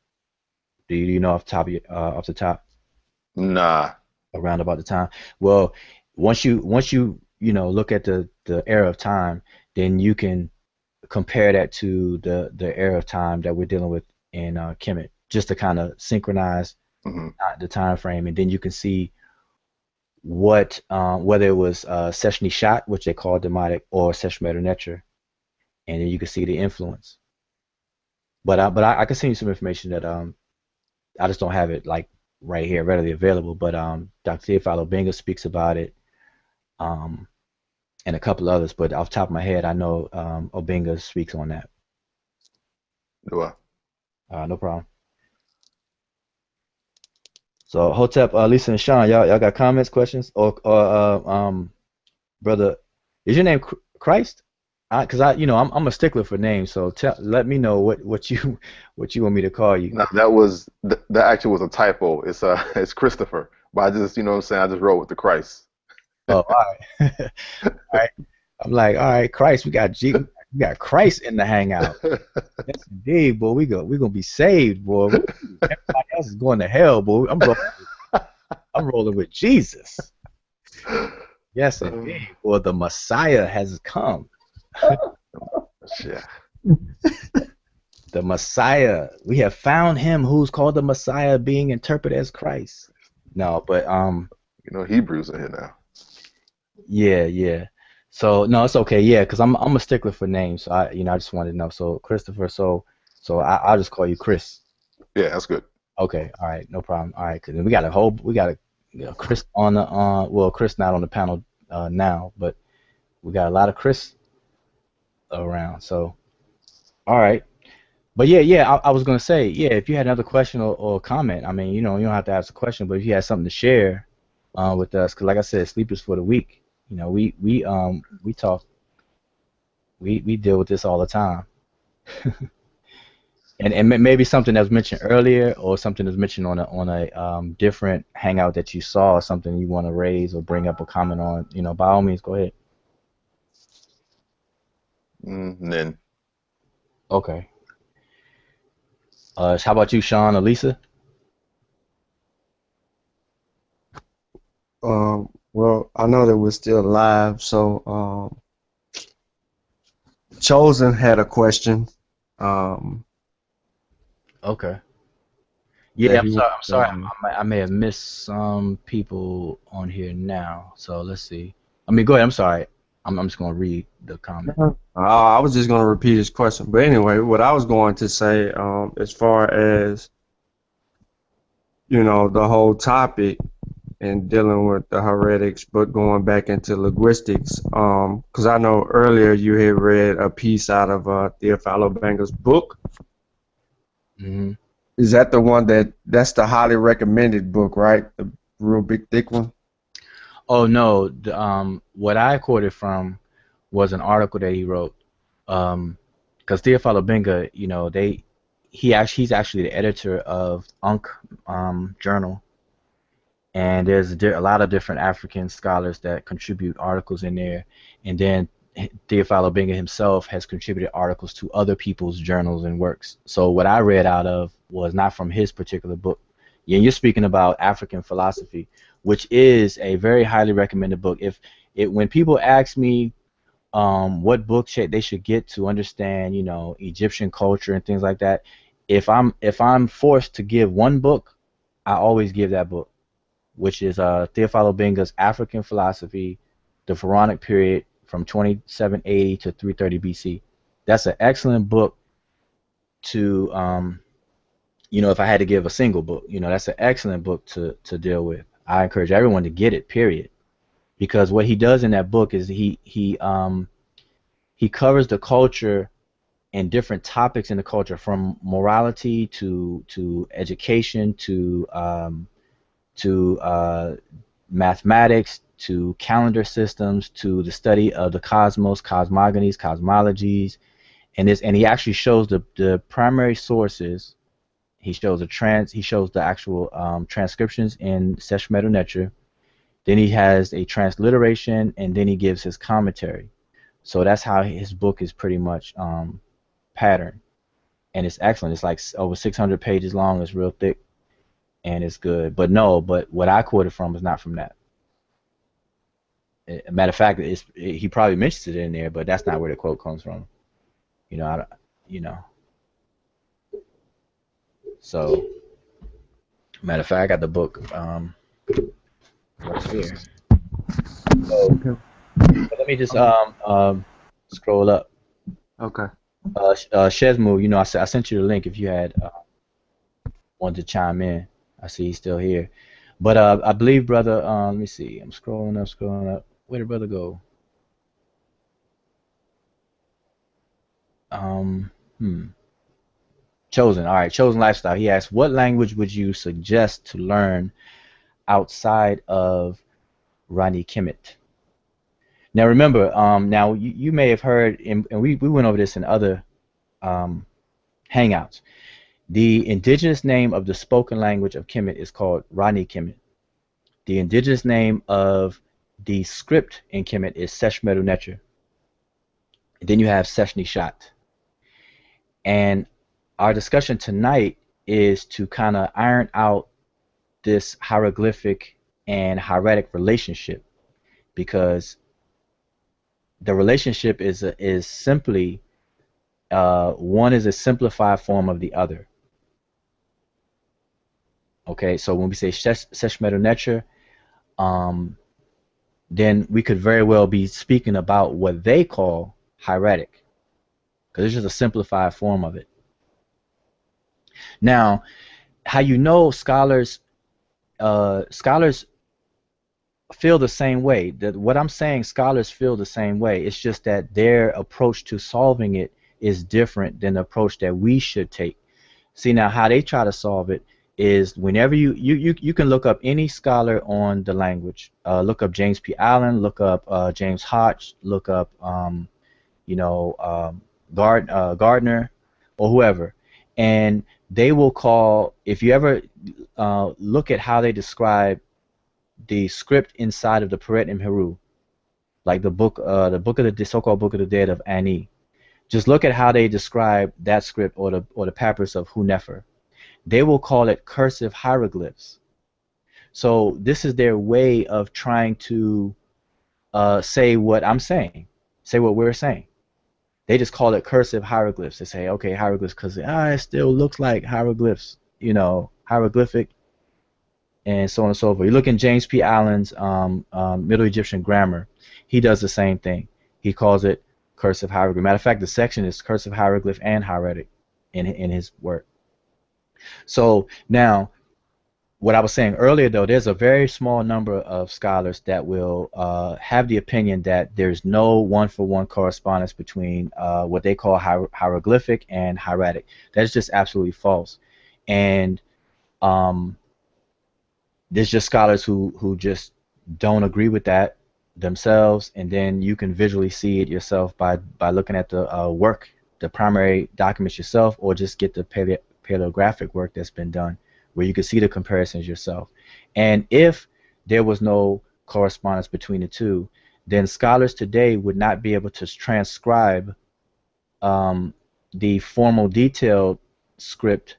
Speaker 1: Do you know off the top?
Speaker 7: Nah.
Speaker 1: Around about the time. Well, once you know, look at the era of time, then you can compare that to the era of time that we're dealing with in Kemet, just to kind of synchronize the time frame, and then you can see what whether it was Seshnishat, which they call Demotic, or Seshmetu-Neter, and then you can see the influence. But I can send you some information that I just don't have it like right here, readily available. But Dr. Theophilo Benga speaks about it, um, and a couple others. But off the top of my head, I know Obenga speaks on that.
Speaker 7: Do I?
Speaker 1: No problem. So Hotep, Lisa, and Sean, y'all got comments, questions, or brother, is your name Christ? Cause I'm a stickler for names, so let me know what you what you want me to call you.
Speaker 7: No, that actually was a typo. It's it's Christopher, but I just, you know what I'm saying, I just wrote with the Christ.
Speaker 1: Oh, all right, all right. I'm like, all right, Christ, we got Christ in the hangout. Yes, indeed, boy. We gonna be saved, boy. Everybody else is going to hell, boy. I'm rolling with Jesus. Yes, indeed, boy. The Messiah has come.
Speaker 7: Yeah.
Speaker 1: The Messiah. We have found him who's called the Messiah, being interpreted as Christ. No, but
Speaker 7: You know, Hebrews in here now.
Speaker 1: yeah. So no, it's okay. Yeah, because I'm a stickler for names. So I just wanted to know. So Christopher. I'll just call you Chris.
Speaker 7: Yeah, that's good.
Speaker 1: Okay. All right. No problem. All right. Cause we got Chris on the well, Chris not on the panel now, but we got a lot of Chris around. So all right. But yeah, I was gonna say, yeah, if you had another question or comment, I mean, you don't have to ask a question, but if you had something to share with us, because like I said, sleep is for the weak. We talk, we deal with this all the time, and maybe something that was mentioned earlier or something that's mentioned on a different hangout that you saw, something you want to raise or bring up or comment on, by all means, go ahead.
Speaker 7: Then
Speaker 1: Okay. How about you, Sean or Lisa?
Speaker 4: Well, I know that we're still live, so Chosen had a question.
Speaker 1: Okay. Yeah,
Speaker 4: That
Speaker 1: I'm
Speaker 4: he
Speaker 1: sorry.
Speaker 4: wants
Speaker 1: I'm sorry. I may have missed some people on here now. So let's see. I mean, go ahead. I'm sorry. I'm just gonna read the comment.
Speaker 4: I was just going to repeat his question, but anyway, what I was going to say, as far as the whole topic and dealing with the heretics, but going back into linguistics, because I know earlier you had read a piece out of Theophilo Banger's book.
Speaker 1: Hmm.
Speaker 4: Is that the one that's the highly recommended book, right? The real big thick one.
Speaker 1: Oh no. What I quoted from was an article that he wrote. Because Theophilo Benga, he's actually the editor of Unk Journal. And there's a lot of different African scholars that contribute articles in there, and then Theophilo Benga himself has contributed articles to other people's journals and works. So what I read out of was not from his particular book. Yeah, you're speaking about African philosophy, which is a very highly recommended book. When people ask me what book they should get to understand, Egyptian culture and things like that, if I'm forced to give one book, I always give that book, which is Theophilo Benga's African Philosophy, the Pharaonic Period from 2780 to 330 BC. That's an excellent book to, if I had to give a single book, that's an excellent book to deal with. I encourage everyone to get it, period. Because what he does in that book is he covers the culture and different topics in the culture, from morality to education to mathematics to calendar systems to the study of the cosmos, cosmogonies, cosmologies, and he actually shows the primary sources. He shows the actual transcriptions in Seshmetu Neter. Then he has a transliteration, and then he gives his commentary. So that's how his book is pretty much patterned, and it's excellent. It's like over 600 pages long. It's real thick, and it's good. But what I quoted from is not from that. Matter of fact, he probably mentions it in there, but that's not where the quote comes from. I don't, you know. So, matter of fact, I got the book right here. So let me just scroll up.
Speaker 4: Okay.
Speaker 1: Shesmu, I sent you the link if you had wanted to chime in. I see he's still here. But I believe brother, let me see. I'm scrolling up. Where did brother go? Um, hmm. Chosen. All right, Chosen Lifestyle. He asked, what language would you suggest to learn outside of Rani Kemet? Now remember, now you may have heard, and we went over this in other um, hangouts. The indigenous name of the spoken language of Kemet is called Rani Kemet. The indigenous name of the script in Kemet is Seshmeru-Neter. Then you have Seshnishat. And our discussion tonight is to kind of iron out this hieroglyphic and hieratic relationship, because the relationship is simply one is a simplified form of the other. Okay, so when we say Seshmeru-Neter, then we could very well be speaking about what they call hieratic, because it's just a simplified form of it. Now, how you know scholars feel the same way. That what I'm saying, scholars feel the same way. It's just that their approach to solving it is different than the approach that we should take. See, now how they try to solve it is whenever you can look up any scholar on the language. Look up James P. Allen, look up James Hodge, look up Gardner or whoever, and they will call, if you ever look at how they describe the script inside of the Peret Imheru, like the book of the so-called Book of the Dead of Ani. Just look at how they describe that script or the papyrus of Hunefer. They will call it cursive hieroglyphs. So this is their way of trying to say what I'm saying, say what we're saying. They just call it cursive hieroglyphs. They say, okay, hieroglyphs, because it still looks like hieroglyphs, hieroglyphic, and so on and so forth. You look in James P. Allen's Middle Egyptian Grammar, he does the same thing. He calls it cursive hieroglyph. Matter of fact, the section is cursive hieroglyph and hieratic in his work. So now, what I was saying earlier, though, there's a very small number of scholars that will have the opinion that there's no one-for-one correspondence between what they call hieroglyphic and hieratic. That's just absolutely false. And there's just scholars who just don't agree with that themselves, and then you can visually see it yourself by looking at the work, the primary documents yourself, or just get the paleographic work that's been done, where you can see the comparisons yourself. And if there was no correspondence between the two, then scholars today would not be able to transcribe the formal detailed script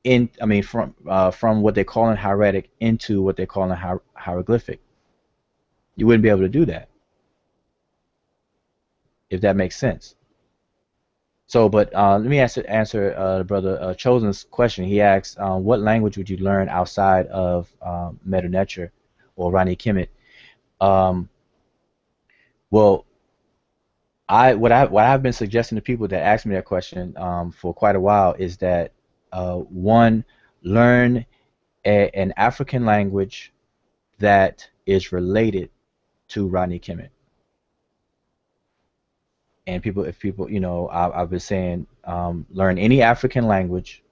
Speaker 1: from what they call in hieratic into what they call in hieroglyphic. You wouldn't be able to do that, if that makes sense. So, but let me answer brother Chosen's question. He asks, what language would you learn outside of Medu-Neter or Rani Kemet? Well, what I've been suggesting to people that ask me that question for quite a while is that one, learn an African language that is related to Rani Kemet. And if people, I've been saying, learn any African language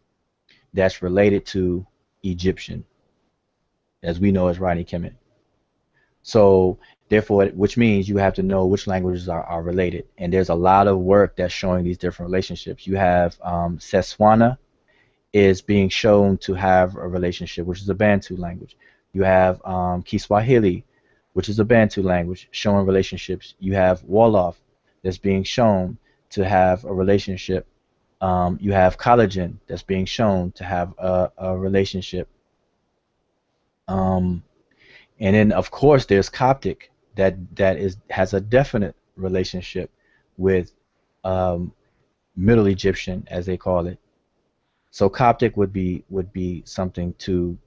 Speaker 1: that's related to Egyptian, as we know as Rani Kemet. So therefore, which means you have to know which languages are related. And there's a lot of work that's showing these different relationships. You have Setswana is being shown to have a relationship, which is a Bantu language. You have Kiswahili, which is a Bantu language, showing relationships. You have Wolof that's being shown to have a relationship. You have Collagen that's being shown to have a relationship. And then, of course, there's Coptic that has a definite relationship with Middle Egyptian, as they call it. So Coptic would be something to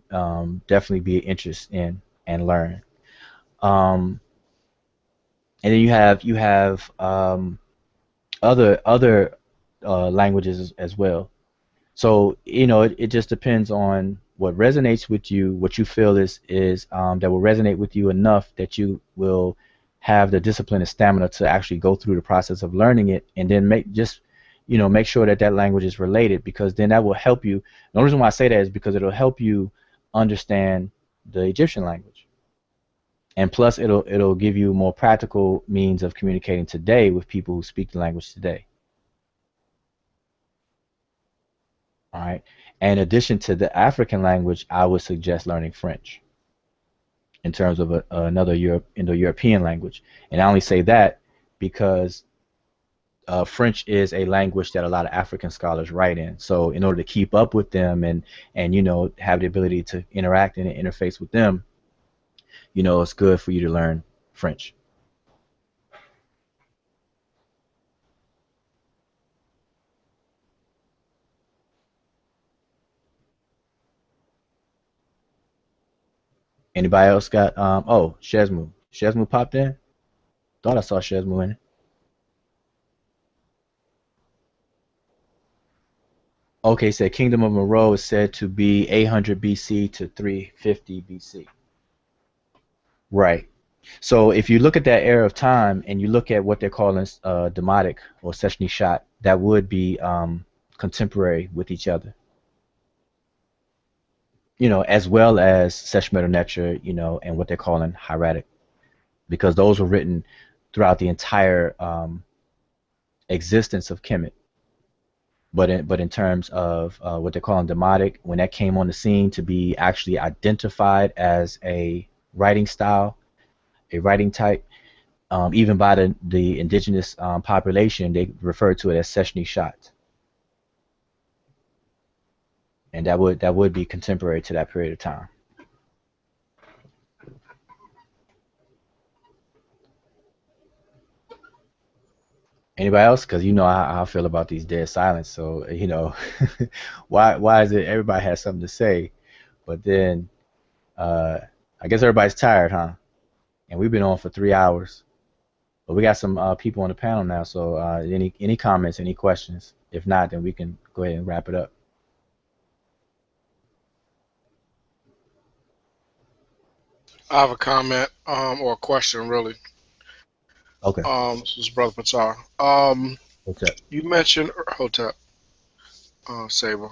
Speaker 1: definitely be interested in and learn. And then you have other languages as well. So it just depends on what resonates with you, what you feel is that will resonate with you enough that you will have the discipline and stamina to actually go through the process of learning it, and then make sure that that language is related, because then that will help you. The only reason why I say that is because it'll help you understand the Egyptian language, and plus it'll give you more practical means of communicating today with people who speak the language today. All right. In addition to the African language, I would suggest learning French in terms of another Indo-European language. And I only say that because French is a language that a lot of African scholars write in. So in order to keep up with them and have the ability to interact and interface with them, it's good for you to learn French. Anybody else got Shesmu. Shesmu popped in? Thought I saw Shesmu in. Okay, said Kingdom of Meroe is said to be 800 BC to 350 BC. Right. So if you look at that era of time and you look at what they're calling Demotic or Seshnishat, that would be contemporary with each other. As well as Seshmetu-Neter, and what they're calling Hieratic, because those were written throughout the entire existence of Kemet. But in terms of what they're calling Demotic, when that came on the scene to be actually identified as a writing style, a writing type, even by the indigenous population, they refer to it as Seshnishat, and that would be contemporary to that period of time. Anybody else? Because how I feel about these dead silence. So why is it everybody has something to say, but then I guess everybody's tired, huh? And we've been on for 3 hours. But we got some people on the panel now, so any comments, any questions? If not, then we can go ahead and wrap it up.
Speaker 8: I have a comment or a question, really.
Speaker 1: Okay.
Speaker 8: This is Brother Patar.
Speaker 1: Hotep.
Speaker 8: You mentioned Hotep, Saber.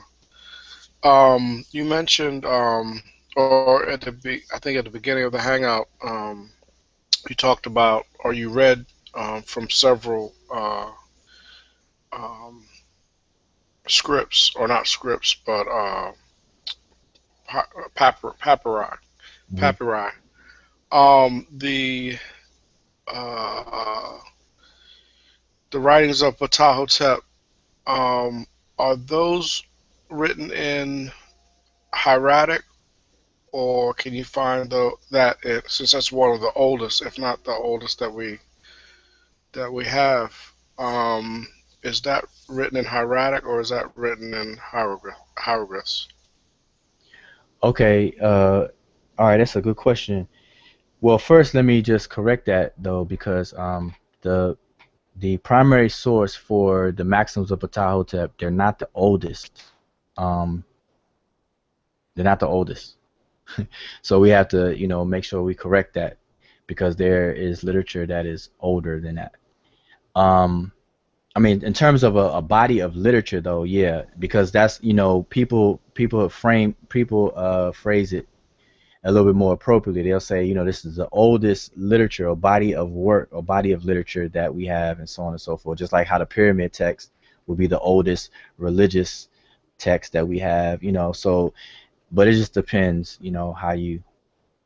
Speaker 8: You mentioned, or I think at the beginning of the hangout, you talked about, or you read from several scripts, or not scripts, but papyri. Papyri. Uh, the writings of Ptahhotep, are those written in hieratic, or can you find since that's one of the oldest, if not the oldest that we have, is that written in hieratic or is that written in hieroglyphs?
Speaker 1: Okay. All right. That's a good question. Well, first, let me just correct that though, because the primary source for the maxims of Ptahhotep, they're not the oldest. Um, they're not the oldest. So we have to, make sure we correct that, because there is literature that is older than that. I mean, in terms of a body of literature, though, yeah, because that's, people phrase it a little bit more appropriately. They'll say, this is the oldest literature or body of work or body of literature that we have, and so on and so forth. Just like how the pyramid text would be the oldest religious text that we have, so, but it just depends, how you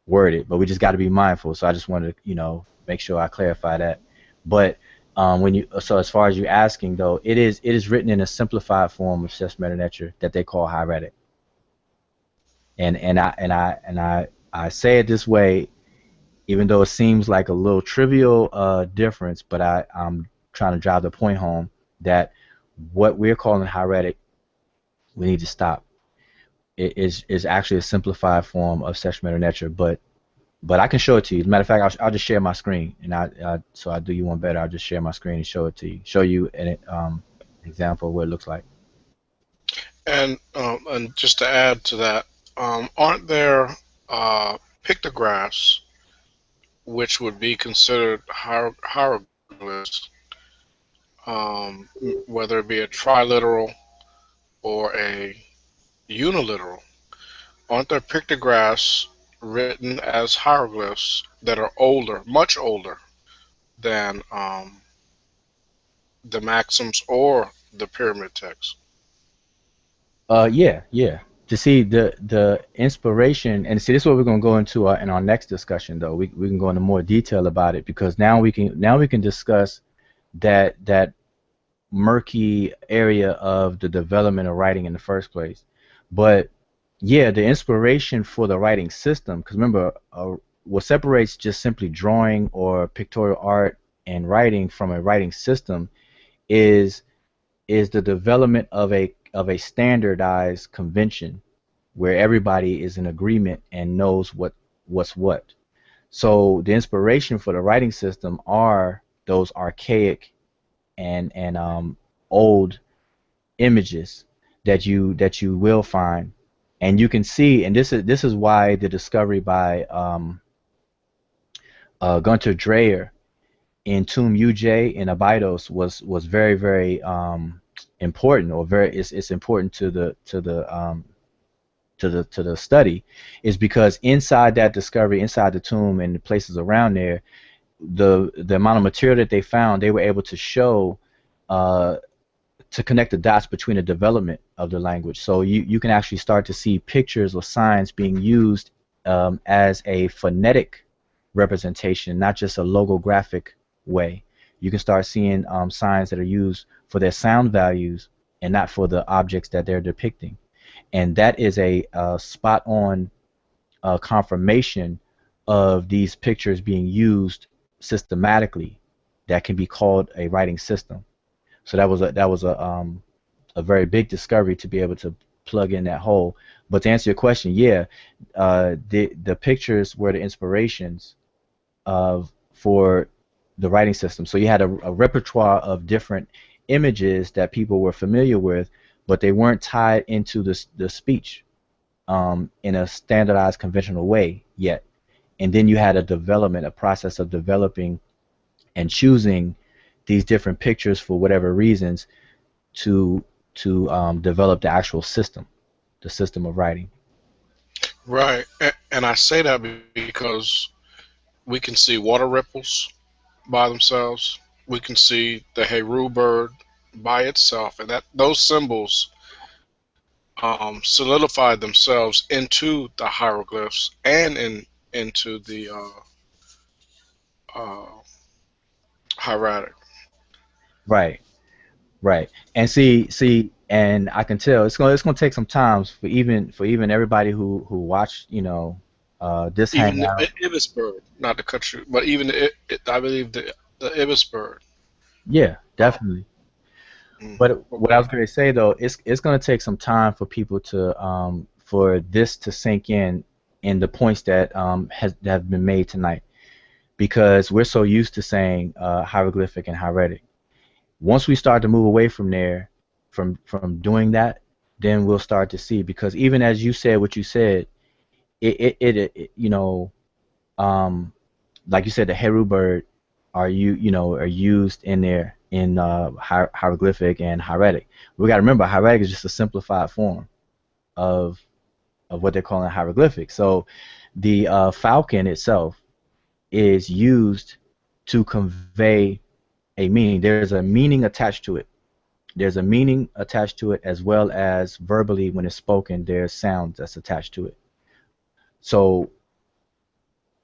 Speaker 1: word it. But we just got to be mindful. So I just wanted to, make sure I clarify that. But so as far as you asking though, it is written in a simplified form of Seshmetu-Neter that they call hieratic. And I say it this way, even though it seems like a little trivial difference, but I'm trying to drive the point home that what we're calling hieratic, we need to stop. It is actually a simplified form of Seshmetu-Neter, but I can show it to you. As a matter of fact, I'll just share my screen, and so I do you one better. I'll just share my screen and show it to you. Show you an example of what it looks like.
Speaker 8: And just to add to that, aren't there pictographs which would be considered hieroglyphs, whether it be a triliteral or a uniliteral? Aren't there pictographs written as hieroglyphs that are older, much older than the Maxims or the pyramid text?
Speaker 1: Yeah, yeah. To see the inspiration, and see, this is what we're gonna go into in our next discussion, though. We can go into more detail about it because now we can discuss that murky area of the development of writing in the first place. But yeah, the inspiration for the writing system, because remember, what separates just simply drawing or pictorial art and writing from a writing system is the development of a standardized convention where everybody is in agreement and knows what's what. So the inspiration for the writing system are those archaic and old images that you will find, and you can see, and this is why the discovery by Gunter Dreyer in Tomb UJ in Abydos was very very important, or very it's important to the study, is because inside that discovery, inside the tomb and the places around there, the amount of material that they found, they were able to show uh, to connect the dots between the development of the language. So you can actually start to see pictures or signs being used as a phonetic representation, not just a logographic way. You can start seeing signs that are used for their sound values and not for the objects that they're depicting. And that is a spot on confirmation of these pictures being used systematically that can be called a writing system. So that was a very big discovery to be able to plug in that hole. But to answer your question, yeah, the pictures were the inspirations of for the writing system. So you had a repertoire of different images that people were familiar with, but they weren't tied into the speech in a standardized conventional way yet. And then you had a process of developing and choosing these different pictures for whatever reasons to develop the actual system, the system of writing.
Speaker 8: Right. And I say that because we can see water ripples by themselves. We can see the Heru bird by itself, and that those symbols solidified themselves into the hieroglyphs and into the uh, hieratic.
Speaker 1: Right, right. And see, and I can tell it's gonna take some time for even everybody who watched, this
Speaker 8: Even the
Speaker 1: hangout.
Speaker 8: ibis bird, not to cut you, but even I believe the ibis bird.
Speaker 1: Yeah,
Speaker 8: Uh,
Speaker 1: definitely. But what I
Speaker 8: okay.
Speaker 1: was going to say though, it's going to take some time for people to for this to sink in the points that have been made tonight, because we're so used to saying hieroglyphic and hieratic. Once we start to move away from there, from doing that, then we'll start to see, because even as you said what you said, it um like you said, the Heru bird are used in there in hieroglyphic and hieratic. We got to remember, hieratic is just a simplified form of what they're calling hieroglyphic. So the falcon itself is used to convey a meaning. There's a meaning attached to it. There's a meaning attached to it, as well as verbally when it's spoken, there's sound that's attached to it. So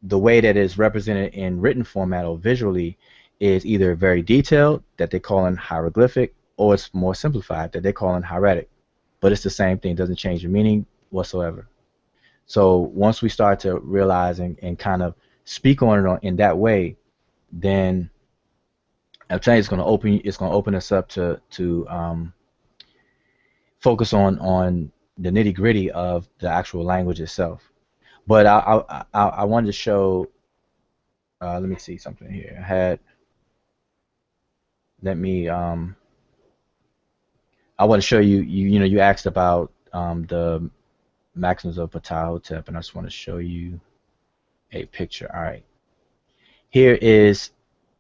Speaker 1: the way that it's represented in written format or visually is either very detailed, that they call in hieroglyphic, or it's more simplified, that they call in hieratic. But it's the same thing, doesn't change the meaning whatsoever. So once we start to realize and kind of speak on it in that way, then I'm telling you, it's gonna open us up to focus on the nitty gritty of the actual language itself. But I wanted to show. Let me see something here. Let me I want to show you, you asked about the maxims of Ptah-hotep, and I just want to show you a picture. All right, here is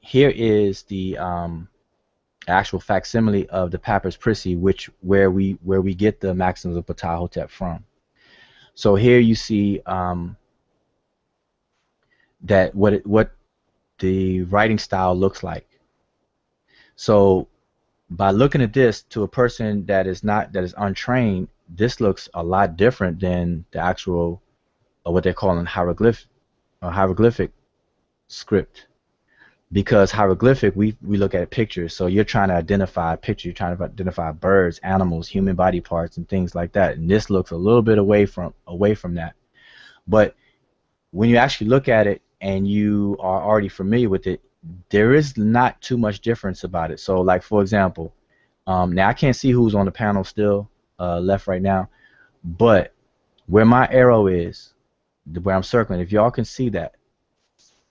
Speaker 1: the actual facsimile of the Papyrus Prissi, where we get the maxims of Ptah-hotep from. So here you see that what the writing style looks like. So by looking at this, to a person that is untrained, this looks a lot different than the actual what they call an hieroglyphic script. Because hieroglyphic, we look at pictures, so you're trying to identify a picture, you're trying to identify birds, animals, human body parts, and things like that. And this looks a little bit away from that. But when you actually look at it and you are already familiar with it, there is not too much difference about it. So, like for example, now I can't see who's on the panel still left right now, but where my arrow is, where I'm circling, if y'all can see that,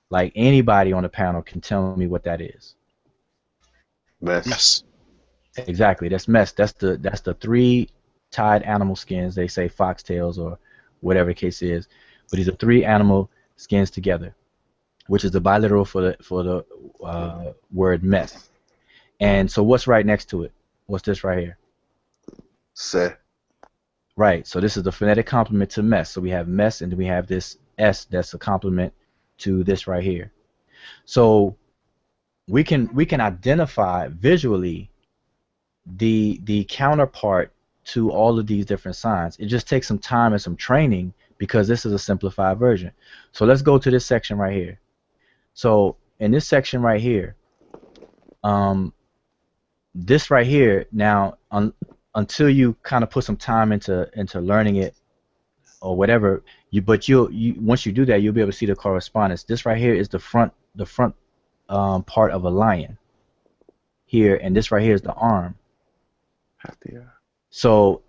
Speaker 1: like anybody on the panel can tell me what that is.
Speaker 7: Mess.
Speaker 8: Yes.
Speaker 1: Exactly, that's mess. That's the three tied animal skins. They say foxtails or whatever the case is, but these are three animal skins together, which is the bilateral for the word mess. And so what's right next to it? What's this right here?
Speaker 7: Se.
Speaker 1: Right. So this is the phonetic complement to mess. So we have mess, and then we have this s that's a complement to this right here. So we can identify visually the counterpart to all of these different signs. It just takes some time and some training because this is a simplified version. So let's go to this section right here. So in this section right here, this right here, now until you kind of put some time into learning it or whatever, once you do that, you'll be able to see the correspondence. This right here is the front part of a lion here, and this right here is the arm. So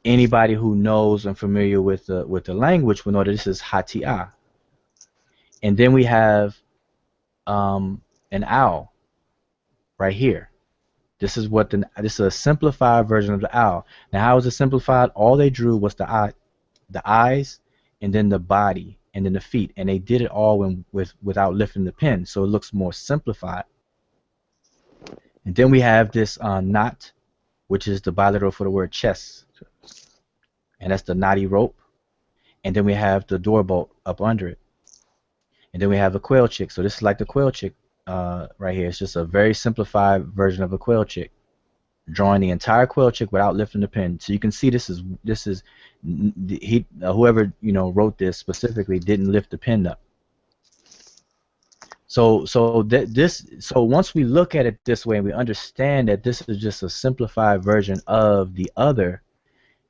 Speaker 1: anybody who knows and familiar with the language will know that this is Hati'ah. And then we have an owl right here. This is this is a simplified version of the owl. Now, how is it simplified? All they drew was the eyes, and then the body, and then the feet, and they did it all without lifting the pen, so it looks more simplified. And then we have this knot, which is the bilateral for the word chest, and that's the knotty rope. And then we have the door bolt up under it, and then we have a quail chick. So this is like the quail chick right here. It's just a very simplified version of a quail chick, drawing the entire quail chick without lifting the pen. So you can see whoever wrote this specifically didn't lift the pen up. So once we look at it this way and we understand that this is just a simplified version of the other,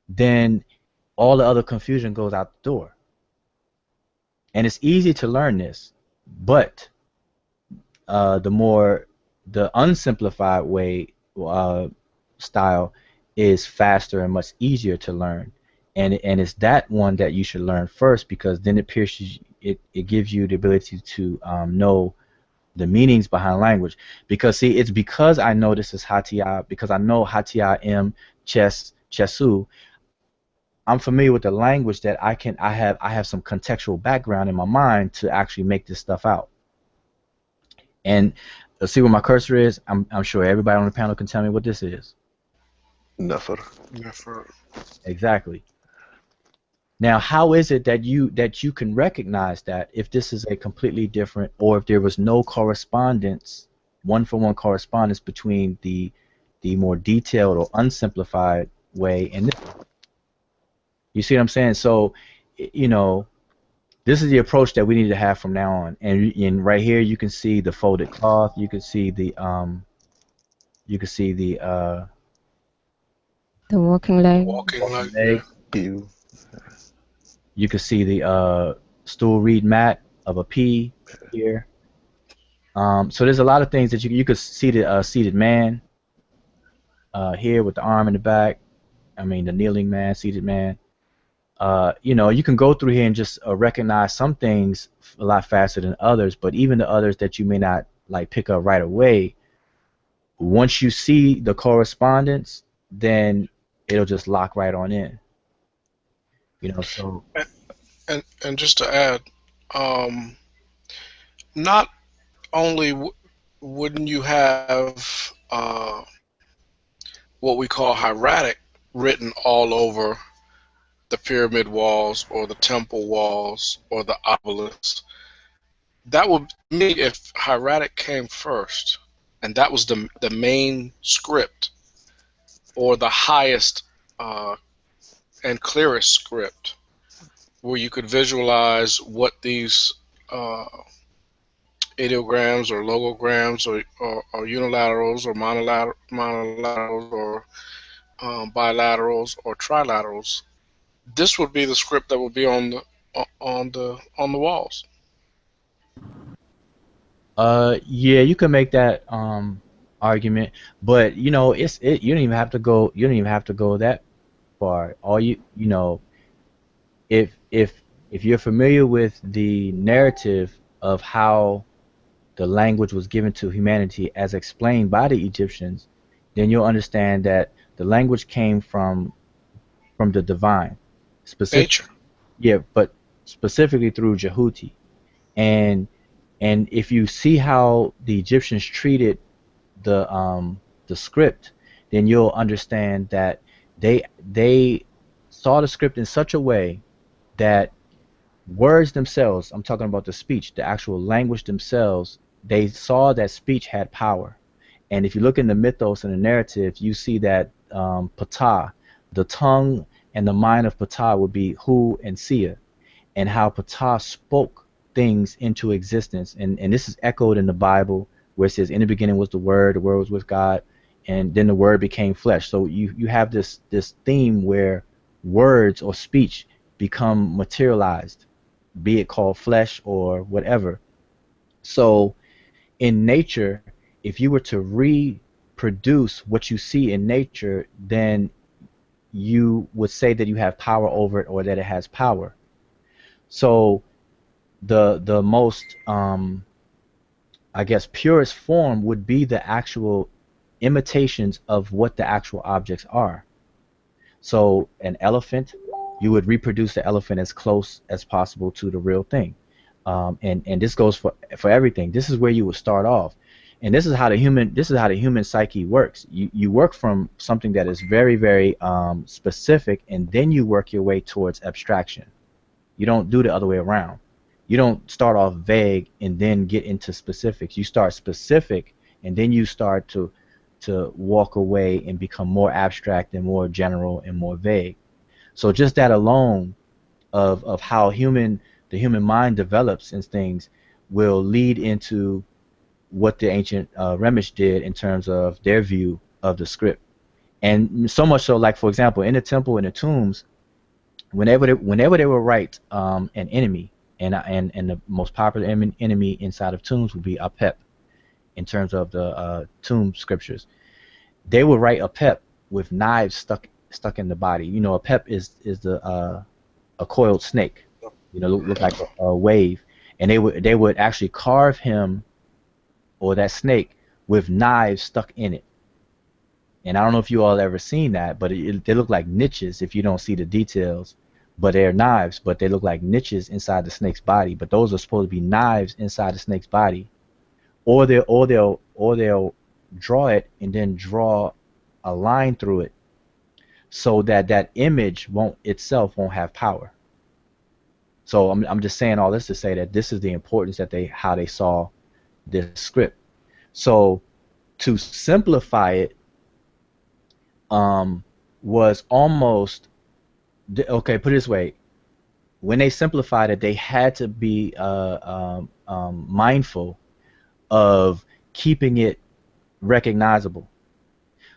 Speaker 1: then all the other confusion goes out the door. And it's easy to learn this, but the unsimplified way style is faster and much easier to learn, and it's that one that you should learn first, because then it gives you the ability to know the meanings behind language. Because see, it's because I know this is Hati'ah, because I know Hati'ah M, Ches, Chesu, I'm familiar with the language that I have some contextual background in my mind to actually make this stuff out. And see where my cursor is? I'm sure everybody on the panel can tell me what this is.
Speaker 7: Nefer.
Speaker 1: Exactly. Now, how is it that you can recognize that if this is a completely different, or if there was no correspondence, one-for-one correspondence between the more detailed or unsimplified way and this? You see what I'm saying? So, this is the approach that we need to have from now on. And right here, you can see the folded cloth. You can see the
Speaker 6: walking leg.
Speaker 8: Walking leg.
Speaker 7: You.
Speaker 1: You can see the stool reed mat of a P here. So there's a lot of things that you could see the seated man here with the arm in the back. I mean, the kneeling man, seated man. You can go through here and just recognize some things a lot faster than others, but even the others that you may not like pick up right away, once you see the correspondence, then it'll just lock right on in. So
Speaker 8: And just to add, um, not only wouldn't you have what we call hieratic written all over the pyramid walls or the temple walls or the obelisks. That would, to me, if hieratic came first, and that was the main script or the highest uh, and clearest script, where you could visualize what these uh, ideograms or logograms or unilaterals or monolaterals or bilaterals or trilaterals. This would be the script that would be on the walls.
Speaker 1: yeah, you can make that argument, but you don't even have to go that far. All if you're familiar with the narrative of how the language was given to humanity as explained by the Egyptians, then you'll understand that the language came from the divine, specific,
Speaker 8: Nature.
Speaker 1: yeah, but specifically through Jehuti. And if you see how the Egyptians treated the script, then you'll understand that they saw the script in such a way that words themselves, I'm talking about the speech, the actual language themselves, they saw that speech had power. And if you look in the mythos and the narrative, you see that Ptah, the tongue and the mind of Ptah would be Hu and Sia, and how Ptah spoke things into existence. And this is echoed in the Bible where it says, in the beginning was the Word was with God, and then the Word became flesh. So you have this theme where words or speech become materialized, be it called flesh or whatever. So in nature, if you were to reproduce what you see in nature, then you would say that you have power over it or that it has power. So the most I guess purest form would be the actual imitations of what the actual objects are. So an elephant, you would reproduce the elephant as close as possible to the real thing. And this goes for everything. This is where you would start off. And this is how the human psyche works. You work from something that is very, very specific, and then you work your way towards abstraction. You don't do the other way around. You don't start off vague and then get into specifics. You start specific and then you start to walk away and become more abstract and more general and more vague. So just that alone of how the human mind develops and things will lead into what the ancient Remish did in terms of their view of the script. And so much so, like for example, in the temple, in the tombs, whenever they will write an enemy, and the most popular enemy inside of tombs would be Apep in terms of the tomb scriptures. They would write Apep with knives stuck in the body. Apep is a coiled snake. Look like a wave, and they would actually carve him or that snake with knives stuck in it. And I don't know if you all ever seen that, but they look like niches if you don't see the details. But they're knives, but they look like niches inside the snake's body. But those are supposed to be knives inside the snake's body. Or they'll draw it and then draw a line through it so that image won't have power. So I'm just saying all this to say that this is the importance that how they saw this script. So to simplify it was almost okay. Put it this way: when they simplified it, they had to be mindful of keeping it recognizable.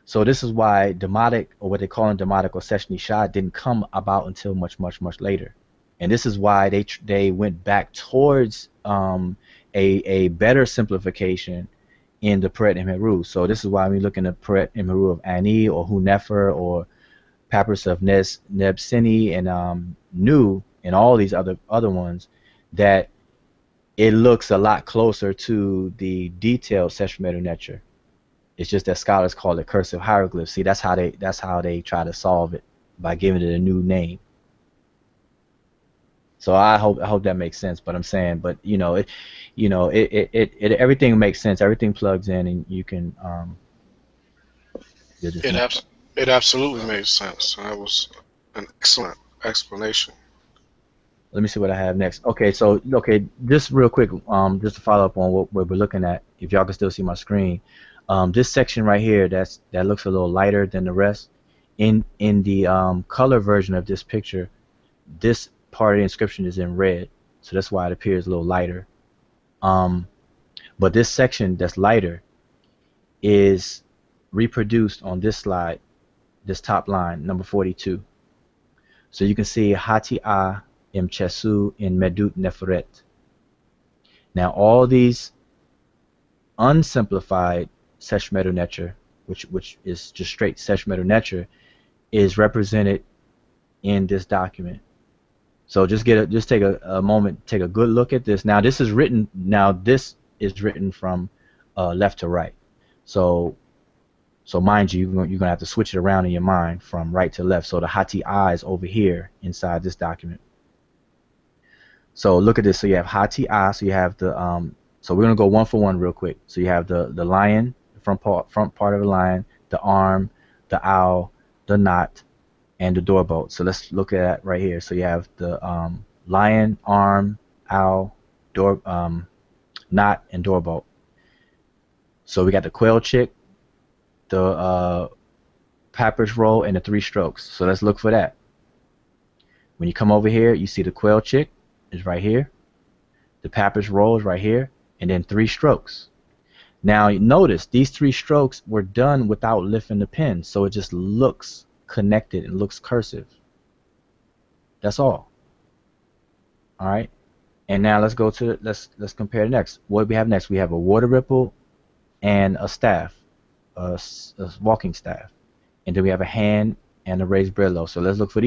Speaker 1: So this is why Demotic, or what they call in Demotic or Seshni Shah, didn't come about until much, much, much later. And this is why they went back towards a better simplification in the Peret Imheru. So this is why we look in the Peret Imheru of Ani or Hunefer or Papyrus of Nebseni and Nu and all these other ones, that it looks a lot closer to the detailed Seshmeru Necher. It's just that scholars call it cursive hieroglyphs. See, that's how they try to solve it by giving it a new name. So I hope that makes sense. But I'm saying, but everything makes sense. Everything plugs in, and you can you'll just
Speaker 8: It
Speaker 1: know.
Speaker 8: abs- it absolutely made sense. That was an excellent explanation.
Speaker 1: Let me see what I have next. Okay, so okay, just real quick, just to follow up on what we're looking at. If y'all can still see my screen, this section right here, that looks a little lighter than the rest. In the color version of this picture, this part of the inscription is in red, so that's why it appears a little lighter. Um, but this section that's lighter is reproduced on this slide, this top line, number 42. So you can see Hati A im Chesu in Medut Neferet. Now all these unsimplified Seshmetu Necher, which is just straight Seshmetu Necher, is represented in this document. So just take a moment, take a good look at this. Now this is written from left to right. So mind you, you're gonna have to switch it around in your mind from right to left. So the Hati I is over here inside this document. So look at this. So you have Hati A. So you have the So we're gonna go one for one real quick. So you have the lion, the front part of the lion, the arm, the owl, the knot, and the doorbolt. So let's look at that right here. So you have the lion, arm, owl, door, knot, and doorbolt. So we got the quail chick, the papyrus roll, and the 3 strokes. So let's look for that. When you come over here, you see the quail chick is right here. The papyrus roll is right here, and then 3 strokes. Now notice these 3 strokes were done without lifting the pen, so it just looks connected and looks cursive. That's all. All right. And now let's go to let's compare next. What do we have next? We have a water ripple and a staff, a walking staff, and then we have a hand and a raised bread loaf. So let's look for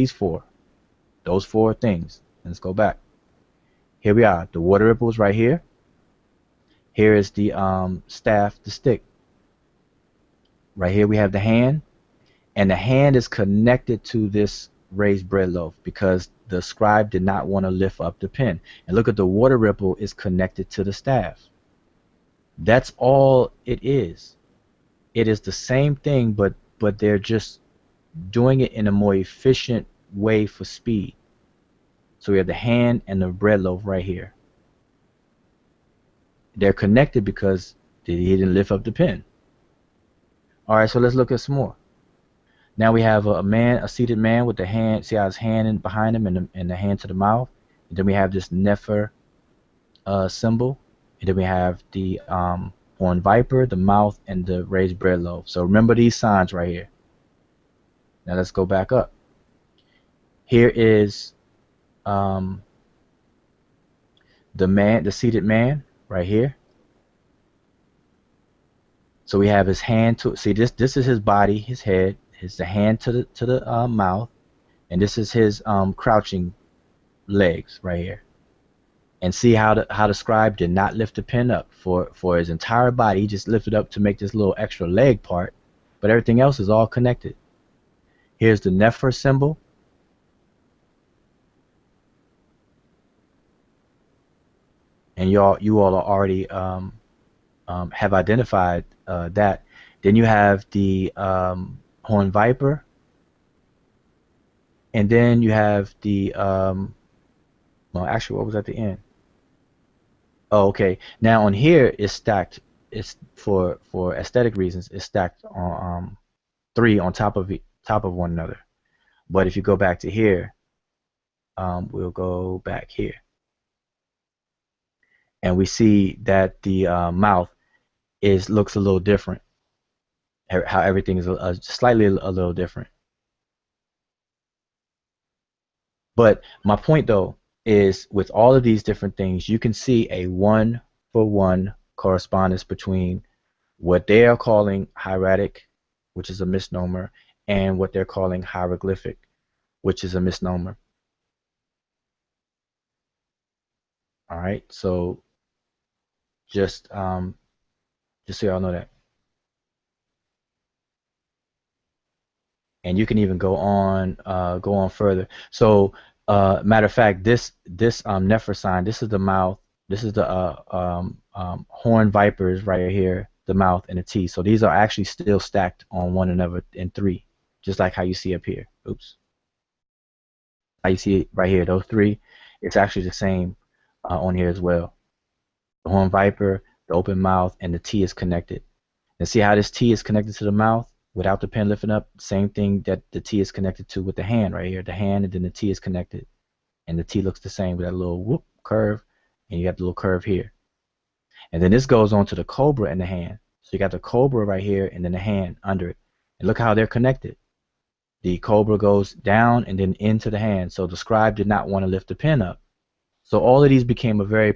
Speaker 1: those 4 things. Let's go back. Here we are. The water ripple is right here. Here is the staff, the stick. Right here we have the hand, and the hand is connected to this raised bread loaf because the scribe did not want to lift up the pen. And look at the water ripple is connected to the staff. That's all it is. It is the same thing, but they're just doing it in a more efficient way for speed. So we have the hand and the bread loaf right here. They're connected because he didn't lift up the pen. All right, so let's look at some more. Now we have a seated man with the hand. See how his hand behind him and the hand to the mouth. And then we have this Nefer symbol. And then we have the horned viper, the mouth, and the raised bread loaf. So remember these signs right here. Now let's go back up. Here is the seated man right here. So we have his hand to see this is his body, his head. Is the hand to the mouth, and this is his crouching legs right here. And see how the scribe did not lift the pen up for his entire body. He just lifted up to make this little extra leg part, but everything else is all connected. Here's the Nefer symbol. And you all are already have identified that. Then you have the horned viper, and then you have the well, actually, what was at the end? Oh, okay. Now on here it's stacked. It's for aesthetic reasons. It's stacked on 3 on top of one another. But if you go back to here, we'll go back here, and we see that the mouth looks a little different. How everything is slightly a little different. But my point though is with all of these different things, you can see a 1-for-1 correspondence between what they are calling hieratic, which is a misnomer, and what they're calling hieroglyphic, which is a misnomer. All right, so just so y'all know that. and you can even go on further. So, matter of fact, this Nefer sign, this is the mouth, this is the horn vipers right here, the mouth and the teeth. So these are actually still stacked on one another in three, just like how you see up here. Oops, how you see it right here, those three, it's actually the same on here as well. The horn viper, the open mouth, and the T is connected. And see how this T is connected to the mouth without the pen lifting up? Same thing that the T is connected to with the hand right here. The hand and then the T is connected. And the T looks the same with that little whoop curve. And you got the little curve here. And then this goes on to the cobra in the hand. So you got the cobra right here and then the hand under it. And look how they're connected. The cobra goes down and then into the hand. So the scribe did not want to lift the pen up. So all of these became a very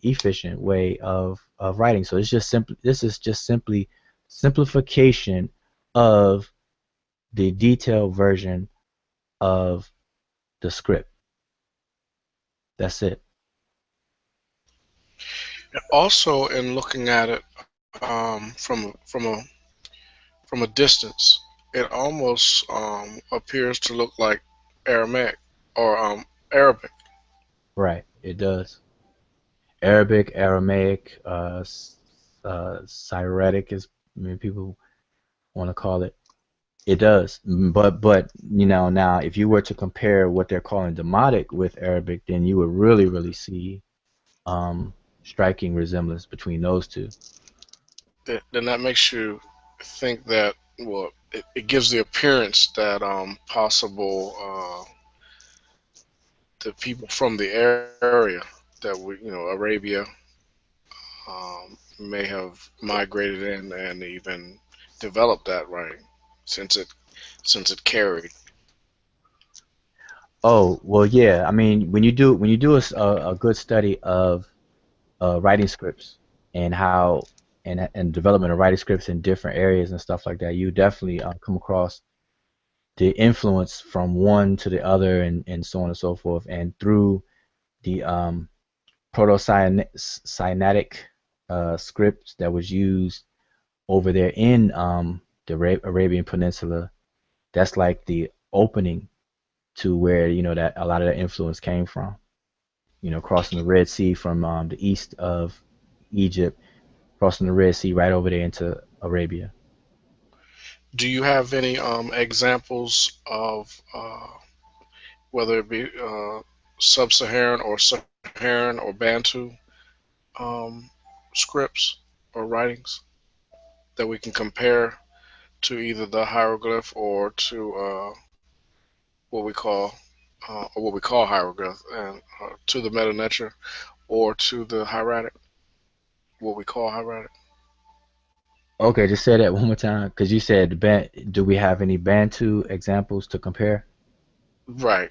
Speaker 1: efficient way of writing. So it's just simply, this is just simply simplification of the detailed version of the script. That's it.
Speaker 8: Also, in looking at it from a distance, it almost appears to look like Aramaic or Arabic.
Speaker 1: Right. It does. Arabic, Aramaic, Syriac is many people want to call it. It does, but now if you were to compare what they're calling Demotic with Arabic, then you would really see striking resemblance between those two.
Speaker 8: Then that makes you think that, well, it gives the appearance that possible the people from the area that Arabia may have migrated in and even developed that writing since it carried.
Speaker 1: Oh, well, yeah. I mean, when you do a good study of writing scripts and how and development of writing scripts in different areas and stuff like that, you definitely come across the influence from one to the other and so on and so forth. And through the proto-Sinaitic script that was used over there in the Arabian Peninsula, that's like the opening to where that a lot of the influence came from. Crossing the Red Sea from the east of Egypt, crossing the Red Sea right over there into Arabia.
Speaker 8: Do you have any examples of whether it be sub-Saharan or Saharan or Bantu um, scripts or writings that we can compare to either the hieroglyph or to what we call hieroglyph and to the meta or to the hieratic, what we call hieratic?
Speaker 1: Okay, just say that one more time, because you said do we have any Bantu examples to compare?
Speaker 8: Right.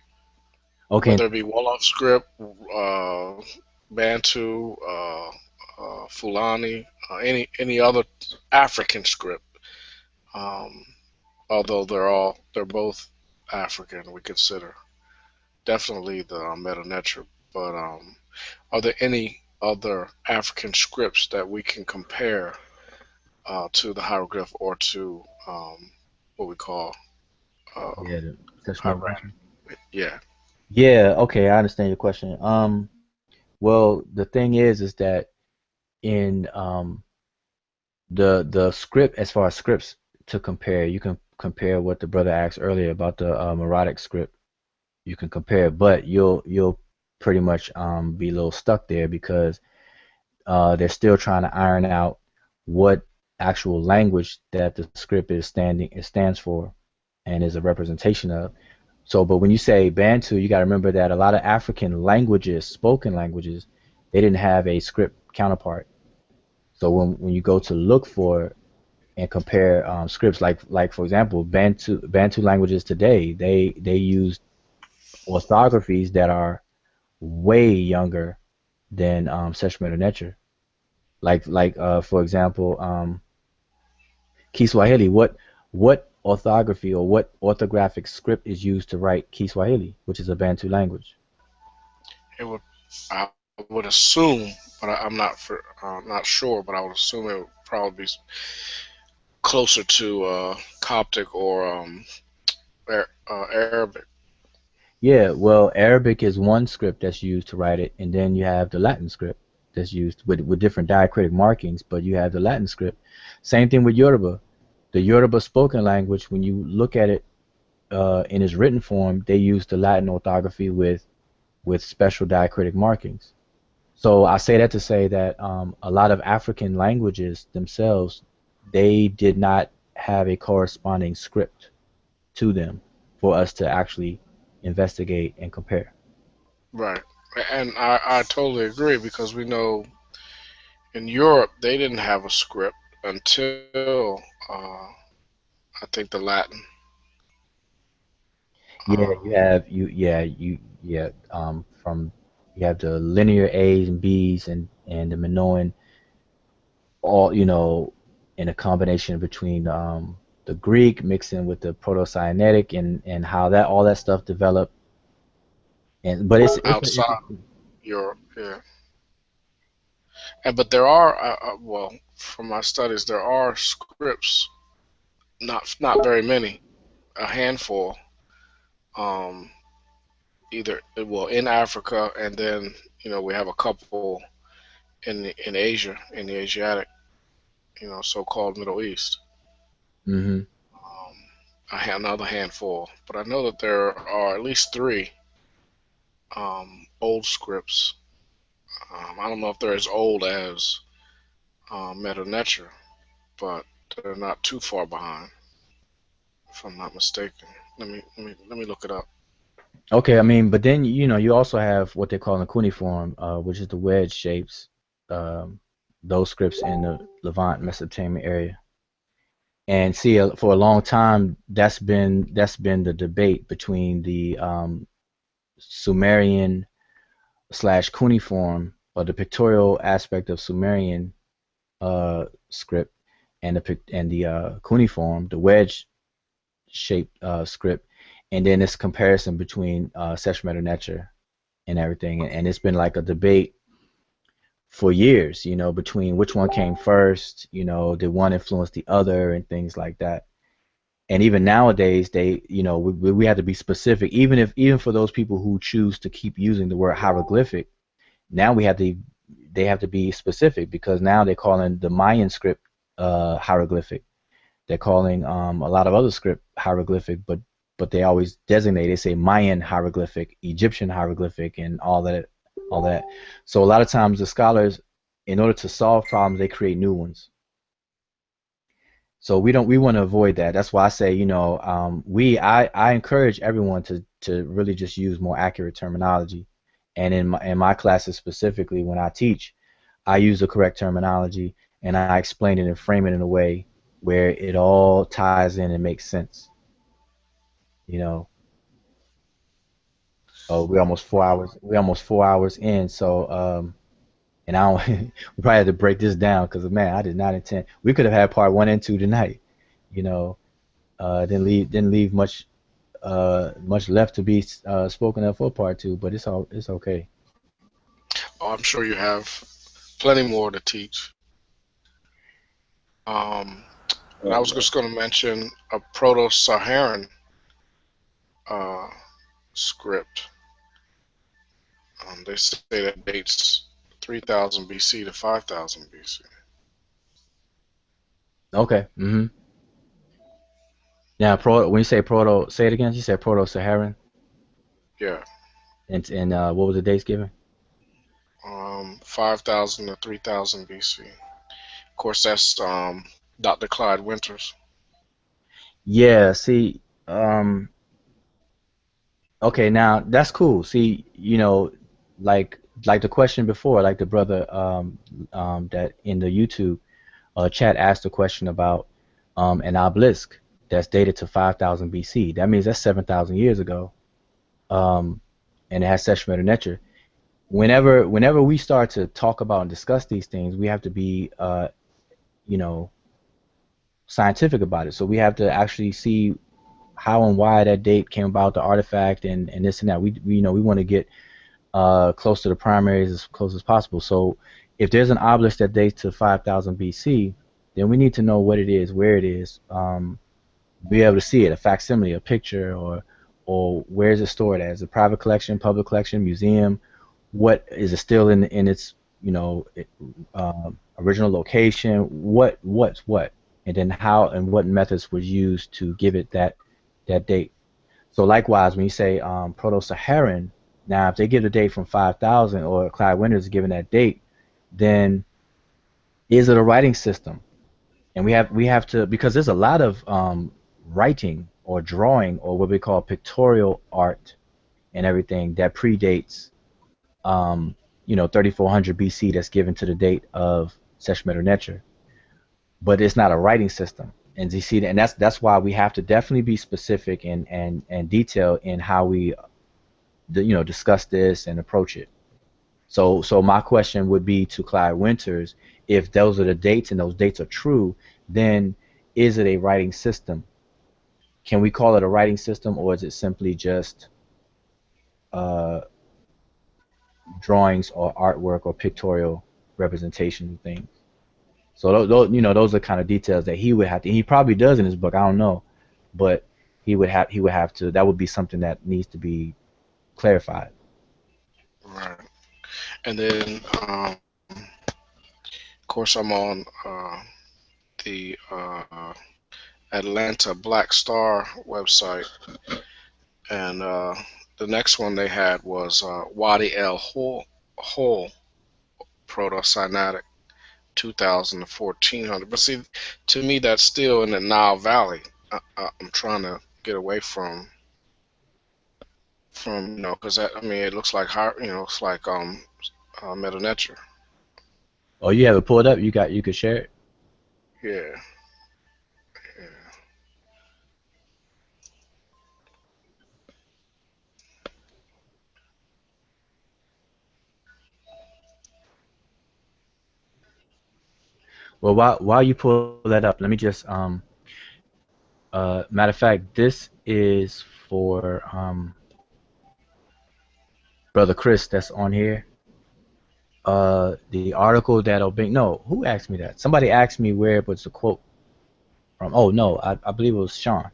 Speaker 1: Okay,
Speaker 8: Whether it be Wolof script, Bantu, Fulani, any other African script. Um, Although they're both African, we consider definitely the Meta Nature. But are there any other African scripts that we can compare to the hieroglyph or to what we call uh,
Speaker 1: yeah, the Section of
Speaker 8: hieratic?
Speaker 1: Nature.
Speaker 8: Yeah.
Speaker 1: Yeah, okay, I understand your question. Well, the thing is that in the script, as far as scripts to compare, you can compare what the brother asked earlier about the Meroitic script. You can compare, but you'll pretty much be a little stuck there because they're still trying to iron out what actual language that the script it stands for and is a representation of. So, but when you say Bantu, you got to remember that a lot of African languages, spoken languages, they didn't have a script counterpart. So when you go to look for and compare scripts, like for example, Bantu languages today, they use orthographies that are way younger than Seshmet Necher. Like for example, Kiswahili. What orthography or what orthographic script is used to write Kiswahili, which is a Bantu language?
Speaker 8: It would I would assume, but I'm not not sure, but I would assume it would probably be closer to Coptic or Arabic.
Speaker 1: Yeah, well, Arabic is one script that's used to write it, and then you have the Latin script that's used with different diacritic markings, but you have the Latin script. Same thing with Yoruba. The Yoruba spoken language, when you look at it in its written form, they use the Latin orthography with special diacritic markings. So I say that to say that a lot of African languages themselves, they did not have a corresponding script to them for us to actually investigate and compare.
Speaker 8: Right. And I totally agree because we know in Europe they didn't have a script until I think the Latin.
Speaker 1: Yeah,
Speaker 8: Um,
Speaker 1: from you have the linear A's and B's and the Minoan, all in a combination between the Greek mixing with the Proto-Sinaitic and how that all that stuff developed. And but it's
Speaker 8: outside Europe, yeah. And but there are well, from my studies, there are scripts, not very many, a handful, um, either well in Africa, and then we have a couple in Asia, in the Asiatic, so-called Middle East.
Speaker 1: hmm
Speaker 8: Another handful, but I know that there are at least three old scripts. I don't know if they're as old as meta-nature, but they're not too far behind, if I'm not mistaken. Let me look it up.
Speaker 1: Okay, I mean, but then you also have what they call the cuneiform, which is the wedge shapes, um, those scripts in the Levant Mesopotamia area. And see, for a long time, that's been the debate between the Sumerian slash cuneiform, or the pictorial aspect of Sumerian script, and the cuneiform, the wedge shaped script, and then this comparison between Seshmet and everything, and it's been like a debate for years, between which one came first, did one influence the other, and things like that. And even nowadays, we have to be specific, even for those people who choose to keep using the word hieroglyphic. Now they have to be specific, because now they're calling the Mayan script hieroglyphic. They're calling a lot of other script hieroglyphic, but they always designate. They say Mayan hieroglyphic, Egyptian hieroglyphic, and all that. So a lot of times the scholars, in order to solve problems, they create new ones. So we want to avoid that. That's why I say, I encourage everyone to really just use more accurate terminology. And in my classes specifically, when I teach, I use the correct terminology, and I explain it and frame it in a way where it all ties in and makes sense. You know, oh, we're almost 4 hours in, so and I don't, we probably had to break this down because, man, I did not intend. We could have had part one and two tonight. You know, didn't leave much left to be spoken of for part two, but it's okay.
Speaker 8: Oh, I'm sure you have plenty more to teach. Um, and I was just going to mention a Proto-Saharan uh, script. They say that dates 3000 BC to 5000 BC.
Speaker 1: Okay. Now, when you say proto, say it again. You said Proto-Saharan,
Speaker 8: Yeah,
Speaker 1: and what was the dates given?
Speaker 8: 5000 to 3000 BC. Of course, that's Dr. Clyde Winters.
Speaker 1: Yeah. See. Okay. Now that's cool. See. Like the question before, like the brother that in the YouTube chat asked a question about an obelisk that's dated to 5000 BC. That means that's 7,000 years ago. Um, and it has Seshmet. Whenever we start to talk about and discuss these things, we have to be you know scientific about it. So we have to actually see how and why that date came about, the artifact, and this and that. We want to get close to the primaries as close as possible. So if there's an obelisk that dates to 5000 BC, then we need to know what it is, where it is, be able to see it, a facsimile, a picture, or where is it stored as a private collection, public collection, museum. What is it still in its original location? What's what, and then how and what methods were used to give it that date. So likewise, when you say Proto-Saharan, now if they give the date from 5,000 or Clyde Winters is given that date, then is it a writing system? And we have to, because there's a lot of writing or drawing or what we call pictorial art and everything that predates 3400 BC that's given to the date of Seshmet-Necher, but it's not a writing system. And you see, and that's why we have to definitely be specific and detailed in how we discuss this and approach it. So my question would be to Clyde Winters: if those are the dates and those dates are true, then is it a writing system? Can we call it a writing system, or is it simply just uh, drawings or artwork or pictorial representation of things? So those are kind of details that he would have to. He probably does in his book. I don't know, but he would have to. That would be something that needs to be clarified.
Speaker 8: Right. And then, of course, I'm on the Atlanta Black Star website, and the next one they had was Wadi El Hol Proto-Sinaitic 2000 to 1400. But see, to me, that's still in the Nile Valley. I'm trying to get away from because I mean, it looks like it's like Meta-Neter.
Speaker 1: Oh, you have it pulled up. You could share it.
Speaker 8: Yeah.
Speaker 1: Well, while you pull that up, let me just matter of fact, this is for brother Chris that's on here. The article that'll be no, who asked me that? Somebody asked me where it was a quote from. Oh no, I believe it was Sean.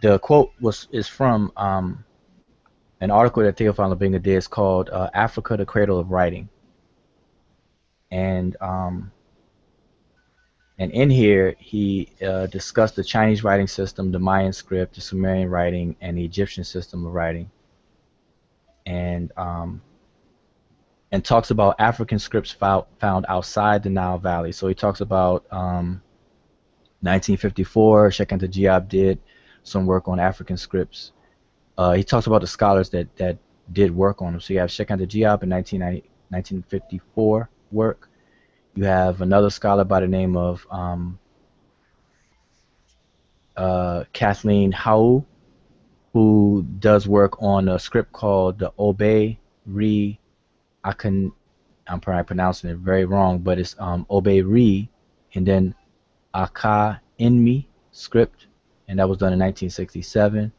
Speaker 1: The quote is from an article that Theophile Benga did. It's called "Africa: The Cradle of Writing," and in here he discussed the Chinese writing system, the Mayan script, the Sumerian writing, and the Egyptian system of writing, and talks about African scripts found outside the Nile Valley. So he talks about 1954, Sheikh Anta Diop did some work on African scripts. He talks about the scholars that did work on them. So you have Sheikh Anta Diop in 1954 work. You have another scholar by the name of Kathleen Howe, who does work on a script called the Obe Re. I'm probably pronouncing it very wrong, but it's Obe Re, and then Aka Inmi script, and that was done in 1967.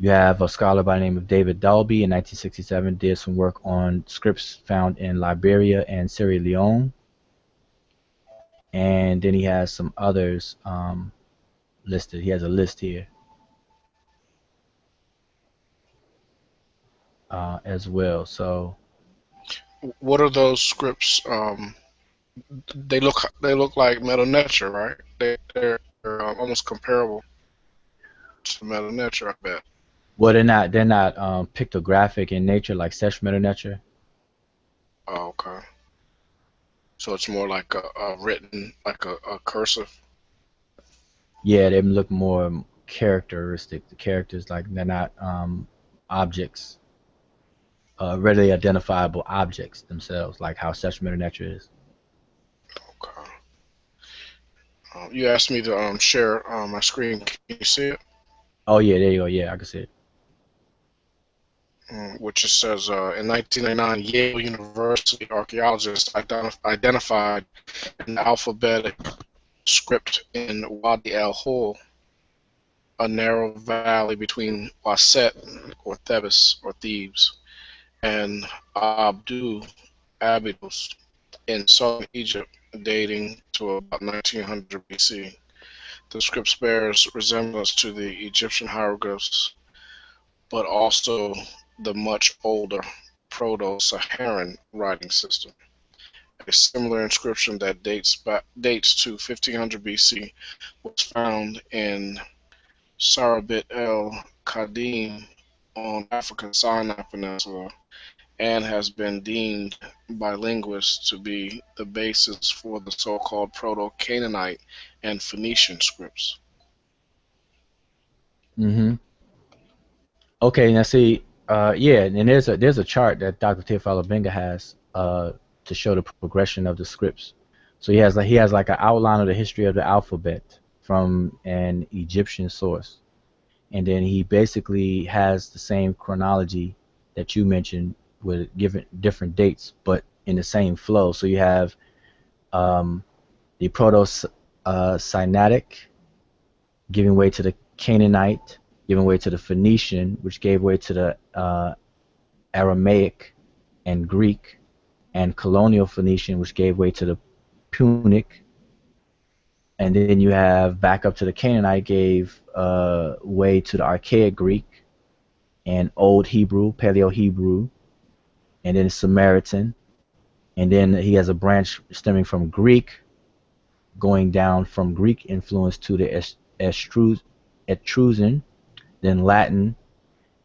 Speaker 1: You have a scholar by the name of David Dalby in 1967 did some work on scripts found in Liberia and Sierra Leone. And then he has some others listed. He has a list here as well. So
Speaker 8: What are those scripts? They look like Meta-Neter, right? They're almost comparable to Meta-Neter, I bet.
Speaker 1: well, they're not pictographic in nature like Seshmet-Necher.
Speaker 8: Oh, okay. So it's more like a written, like a cursive.
Speaker 1: Yeah, they look more characteristic. The characters, like, they're not objects, readily identifiable objects themselves, like how Seshmet-Necher is.
Speaker 8: Okay. You asked me to share my screen. Can you see it?
Speaker 1: Oh yeah, there you go. Yeah, I can see it.
Speaker 8: Which it says in 1999, Yale University archaeologists identified an alphabetic script in Wadi El Hol, a narrow valley between Waset or Thebes, and Abydos in southern Egypt dating to about 1900 BC. The scripts bears resemblance to the Egyptian hieroglyphs, but also the much older Proto-Saharan writing system. A similar inscription that dates to 1500 BC was found in Sarabit el-Qadim on African Sinai Peninsula and has been deemed by linguists to be the basis for the so-called Proto-Canaanite and Phoenician scripts.
Speaker 1: Mm-hmm. Okay, now see, yeah, and there's a chart that Dr. Teofilo Benga has to show the progression of the scripts. So he has like an outline of the history of the alphabet from an Egyptian source, and then he basically has the same chronology that you mentioned with given different dates, but in the same flow. So you have the Proto-Sinaitic giving way to the Canaanite, giving way to the Phoenician, which gave way to the Aramaic and Greek, and colonial Phoenician, which gave way to the Punic, and then you have back up to the Canaanite gave way to the Archaic Greek and Old Hebrew, Paleo-Hebrew, and then Samaritan, and then he has a branch stemming from Greek, going down from Greek influence to the Etruscan, then Latin,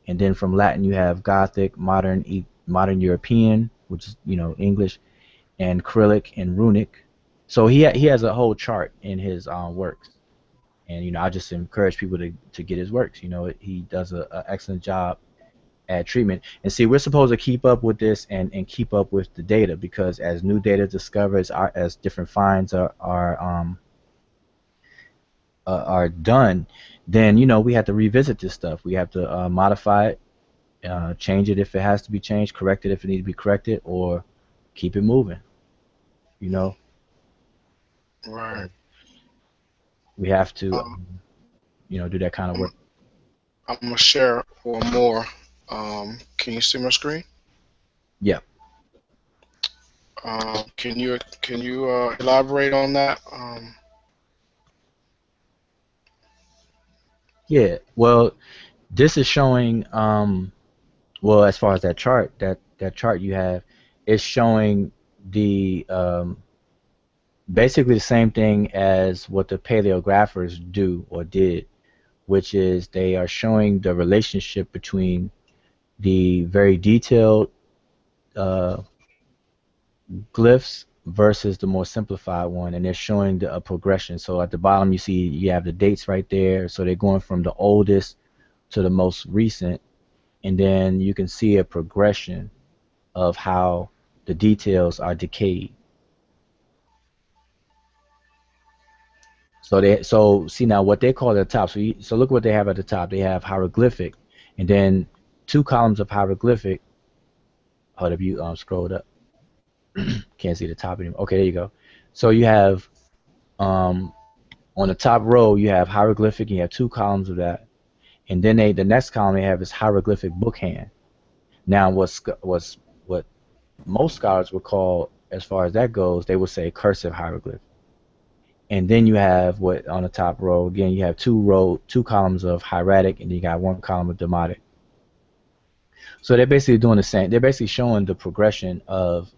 Speaker 1: and then from Latin you have Gothic, modern European, which is English, and Cyrillic and Runic. So he has a whole chart in his works, and I just encourage people to get his works. He does an excellent job at treatment. And see, we're supposed to keep up with this and keep up with the data, because as new data discovers, as different finds are done, then we have to revisit this stuff. We have to modify it, change it if it has to be changed, correct it if it needs to be corrected, or keep it moving.
Speaker 8: Right.
Speaker 1: We have to do that kind of work.
Speaker 8: I'm gonna share one more. Can you see my screen?
Speaker 1: Yeah.
Speaker 8: Can you elaborate on that?
Speaker 1: Yeah. Well, this is showing. Well, as far as that chart you have, is showing the basically the same thing as what the paleographers do or did, which is they are showing the relationship between the very detailed glyphs versus the more simplified one, and they're showing a progression. So at the bottom you have the dates right there, so they're going from the oldest to the most recent, and then you can see a progression of how the details are decayed. So see now what they call at the top. So look what they have at the top. They have hieroglyphic, and then 2 columns of hieroglyphic. Hold up, you scrolled up. Can't see the top anymore. Okay, there you go. So you have on the top row you have hieroglyphic, and you have 2 columns of that, and then the next column they have is hieroglyphic bookhand. Now what most scholars would call, as far as that goes, they would say cursive hieroglyph. And then you have what on the top row again, you have 2 columns of hieratic, and you got 1 column of demotic. So they're basically doing the same. They're basically showing the progression of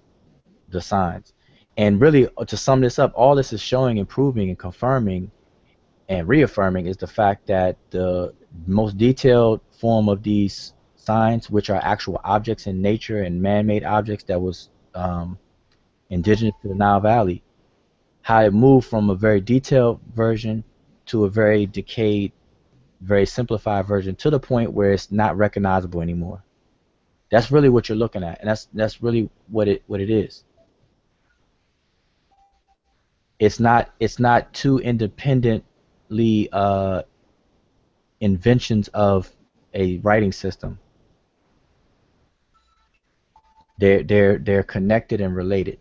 Speaker 1: the signs. And really, to sum this up, all this is showing and proving and confirming and reaffirming is the fact that the most detailed form of these signs, which are actual objects in nature and man-made objects that was indigenous to the Nile Valley, how it moved from a very detailed version to a very decayed, very simplified version, to the point where it's not recognizable anymore. That's really what you're looking at, and that's really what it is. It's not 2 independently inventions of a writing system. They're connected and related.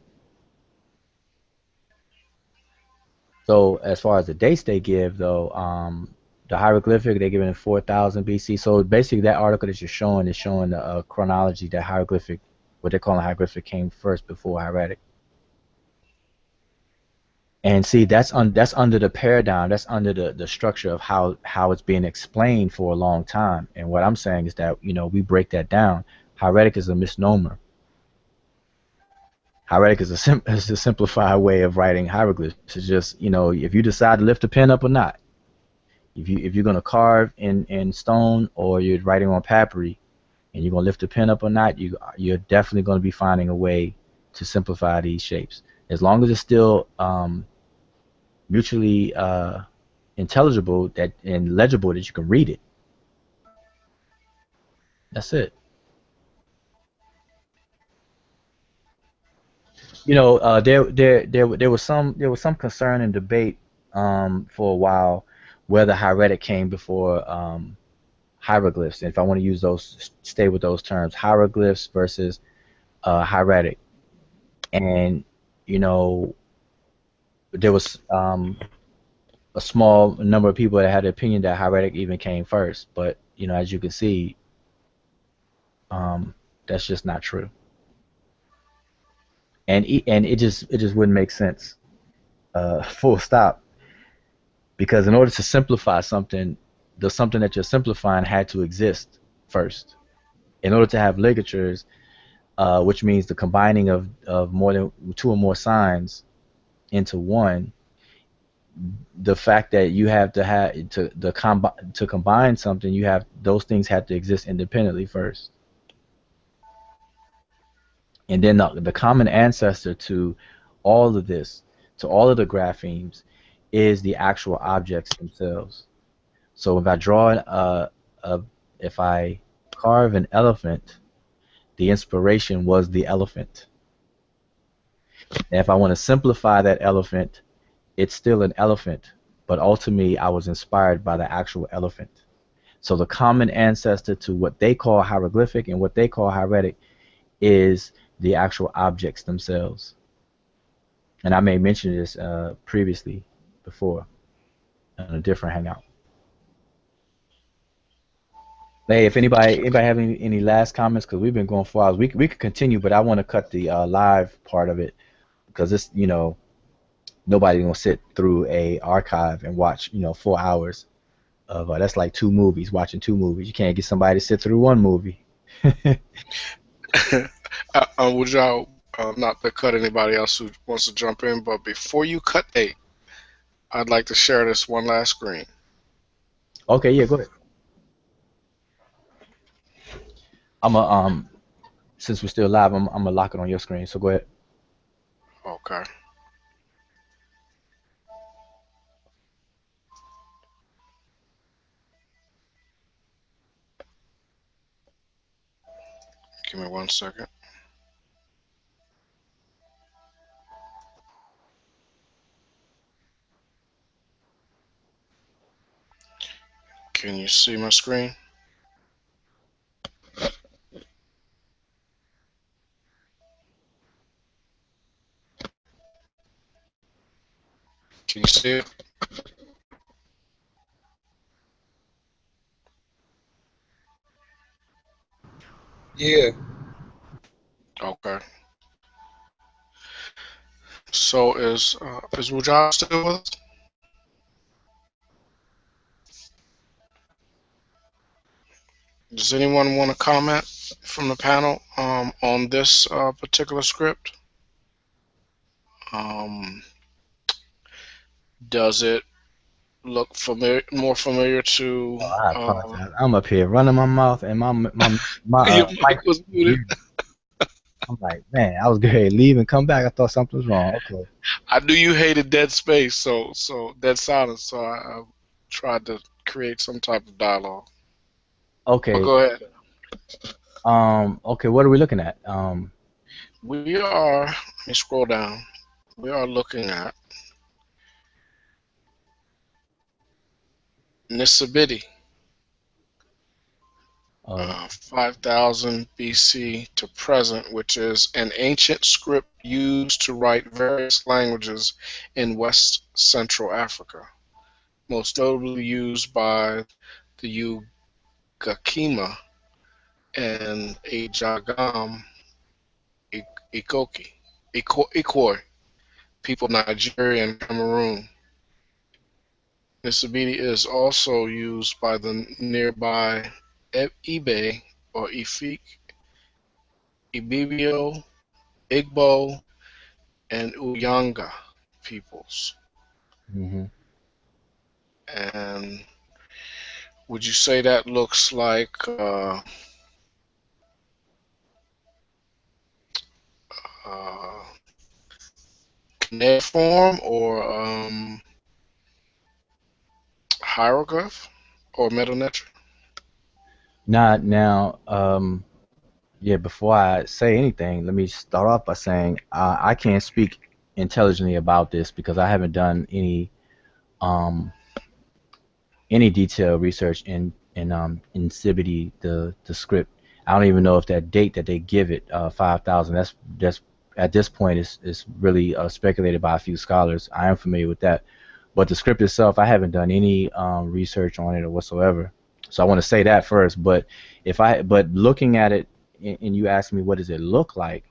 Speaker 1: So as far as the dates they give, though, the hieroglyphic they give it in 4000 BC. So basically, that article that you're showing is showing the chronology that hieroglyphic, what they're calling hieroglyphic, came first before hieratic. And see, that's under the paradigm, that's under the structure of how it's being explained for a long time. And what I'm saying is that, we break that down. Hieratic is a misnomer. Hieratic is is a simplified way of writing hieroglyphs. It's just, if you decide to lift a pen up or not. If you're gonna carve in stone, or you're writing on papyri, and you're gonna lift the pen up or not, you're definitely gonna be finding a way to simplify these shapes, as long as it's still mutually intelligible that and legible, that you can read it. That's it. There was some concern and debate for a while whether hieratic came before hieroglyphs. And if I want to use those, stay with those terms, hieroglyphs versus hieratic. And you know there was a small number of people that had the opinion that hieratic even came first, but as you can see, that's just not true. And it just wouldn't make sense, full stop. Because in order to simplify something, the something that you're simplifying had to exist first. In order to have ligatures, which means the combining of more than two or more signs into one, the fact that you have to have to combine something, those things have to exist independently first. And then the common ancestor to all of this, to all of the graphemes, is the actual objects themselves. So if I carve an elephant, the inspiration was the elephant. And if I want to simplify that elephant, it's still an elephant, but ultimately I was inspired by the actual elephant. So the common ancestor to what they call hieroglyphic and what they call hieratic is the actual objects themselves. And I may mention this previously, before, in a different hangout. Hey, if anybody have any last comments, because we've been going 4 hours. We could continue, but I want to cut the live part of it, because this, nobody's gonna sit through a archive and watch 4 hours of that's like two movies, watching two movies. You can't get somebody to sit through one movie.
Speaker 8: Would y'all not to cut anybody else who wants to jump in, but before you cut I'd like to share this one last screen.
Speaker 1: Okay, yeah, go ahead. I'm a since we're still live, I'm gonna lock it on your screen. So go ahead.
Speaker 8: Okay. Give me 1 second. Can you see my screen? Can you see it?
Speaker 4: Yeah.
Speaker 8: Okay. So is Rujal still with us? Does anyone want to comment from the panel on this particular script? Um, does it look more familiar to?
Speaker 1: Oh, I apologize. I'm up here running my mouth, and my
Speaker 8: Your
Speaker 1: mic
Speaker 8: mic was
Speaker 1: is
Speaker 8: muted.
Speaker 1: muted. I'm like, man, I was going to leave and come back. I thought something was wrong. Okay.
Speaker 8: I knew you hated dead space, so dead silence. So I tried to create some type of dialogue. But
Speaker 1: Okay.
Speaker 8: go ahead.
Speaker 1: Okay. What are we looking at?
Speaker 8: We are. Let me scroll down. We are looking at Nisabiti,
Speaker 1: Uh,
Speaker 8: 5000 BC to present, which is an ancient script used to write various languages in West Central Africa, most notably used by the Ugakima and Ajagam Ikoki, Ikoi. people Nigeria and Cameroon. Nsibidi is also used by the nearby Ibe or Ifik, Ibibio, Igbo, and Uyanga peoples.
Speaker 1: Hmm.
Speaker 8: And would you say that looks like uh, cuneiform or hieroglyph or metanetra?
Speaker 1: Now, yeah, before I say anything, let me start off by saying I can't speak intelligently about this because I haven't done um, any detailed research in Cibity, the script. I don't even know if that date that they give it, 5,000. That's at this point is really speculated by a few scholars. I am familiar with that, but the script itself, I haven't done any research on it or whatsoever. So I want to say that first. But looking at it, and you ask me what does it look like,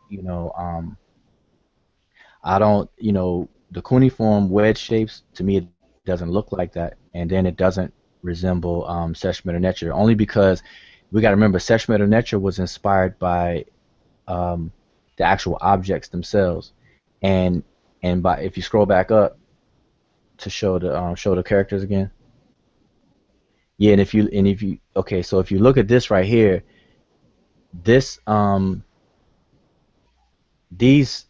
Speaker 1: I don't, the cuneiform wedge shapes, to me, it doesn't look like that. And then it doesn't resemble Seshmet only because we got to remember Seshmet was inspired by um, the actual objects themselves. And by if you scroll back up to show the characters again. Yeah, and if you okay, so if you look at this right here, this these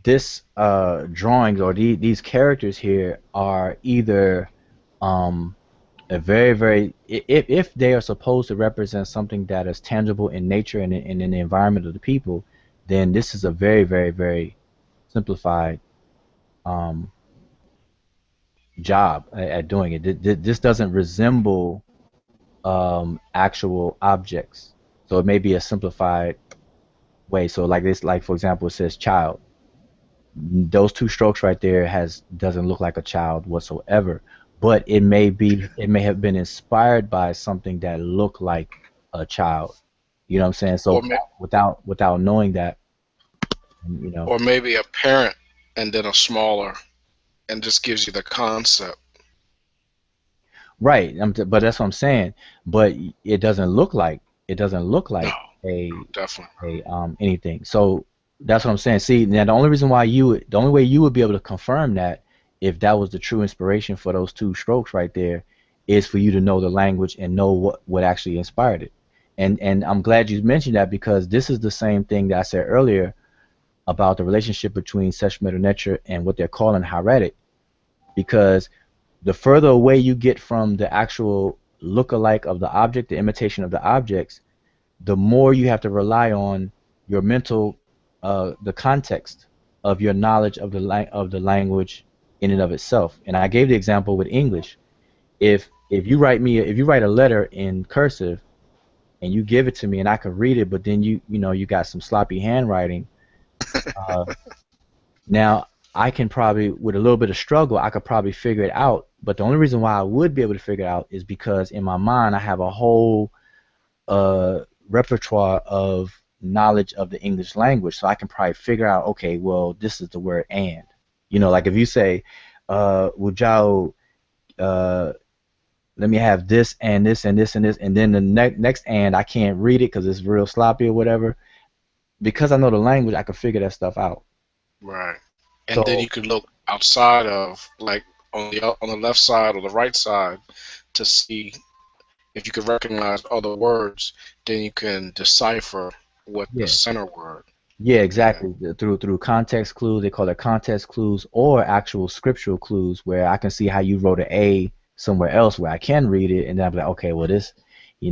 Speaker 1: this drawings or these characters here are either um, a very if they are supposed to represent something that is tangible in nature and in the environment of the people, then this is a very simplified um, job at doing it. This doesn't resemble actual objects, so it may be a simplified way. So like this, like for example, it says child. Those two strokes right there has doesn't look like a child whatsoever, but it may have been inspired by something that looked like a child. You know what I'm saying? So
Speaker 8: Or, may,
Speaker 1: without knowing that, you know.
Speaker 8: or maybe a parent and then a smaller, and just gives you the concept.
Speaker 1: Right, but that's what I'm saying. But it doesn't look
Speaker 8: No,
Speaker 1: like a
Speaker 8: definitely.
Speaker 1: anything. So that's what I'm saying. See, now the only way you would be able to confirm that if that was the true inspiration for those two strokes right there is for you to know the language and know what actually inspired it. And I'm glad you mentioned that because this is the same thing that I said earlier about the relationship between Seshmet and what they're calling hieratic because the further away you get from the actual look-alike of the object, the imitation of the objects, the more you have to rely on your mental, the context of your knowledge of the language in and of itself. And I gave the example with English. If you write a letter in cursive and you give it to me and I can read it, but then you got some sloppy handwriting. Uh, Now, I can probably, with a little bit of struggle, I could probably figure it out. But the only reason why I would be able to figure it out is because in my mind I have a whole repertoire of knowledge of the English language, so I can probably figure out, okay, well, this is the word and. Like if you say, Wujao, uh, let me have this and this and this and this, and then the next and I can't read it because it's real sloppy or whatever. Because I know the language, I can figure that stuff out.
Speaker 8: Right. And then
Speaker 1: So
Speaker 8: you could look outside of, like, on the left side or the right side to see if you could recognize other words. Then you can decipher what the
Speaker 1: yeah.
Speaker 8: center word.
Speaker 1: Yeah,
Speaker 8: Yeah.
Speaker 1: exactly. Through context clues, they call it context clues or actual scriptural clues, where I can see how you wrote an A somewhere else where I can read it, and then I'm like, okay, well this, he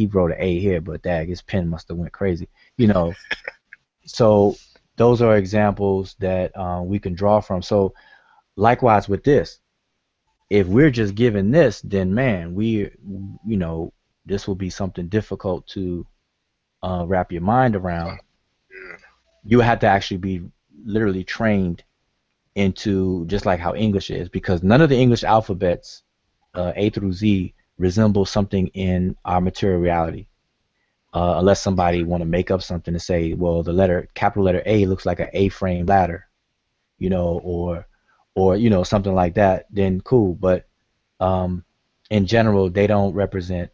Speaker 1: wrote an A here, but dag, his pen must have went crazy, you know. So those are examples that we can draw from. So likewise with this, if we're just given this, then man, this will be something difficult to wrap your mind around.
Speaker 8: Yeah.
Speaker 1: You have to actually be literally trained into just like how English is, because none of the English alphabets, A through Z, resemble something in our material reality. Unless somebody want to make up something to say, well, the capital letter A looks like an A-frame ladder. or something like that, then cool. But in general, they don't represent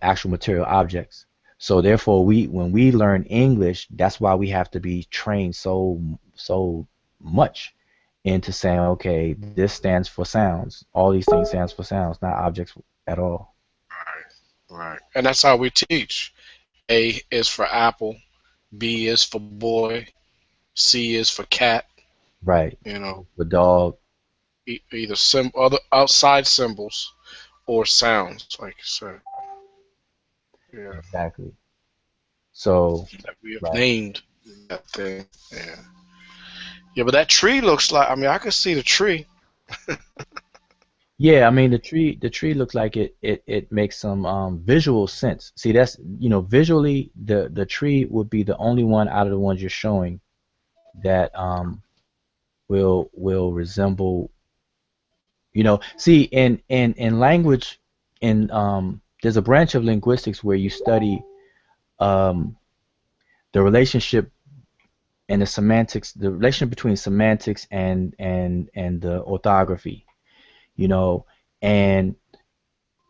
Speaker 1: actual material objects. So therefore, when we learn English, that's why we have to be trained so much into saying, okay, this stands for sounds. All these things stands for sounds, not objects at all.
Speaker 8: Right. And that's how we teach. A is for apple, B is for boy, C is for cat.
Speaker 1: Right.
Speaker 8: You know,
Speaker 1: The dog.
Speaker 8: either other outside symbols or sounds, like you said. Yeah.
Speaker 1: Exactly. So,
Speaker 8: That we have
Speaker 1: right.
Speaker 8: named that thing. Yeah. Yeah, but that tree looks like. I mean, I can see the tree.
Speaker 1: Yeah, I mean the tree looks like it makes some visual sense. See, that's visually the tree would be the only one out of the ones you're showing that will resemble, see, in language, in there's a branch of linguistics where you study um the relationship and the semantics, the relationship between semantics and the orthography, you know, and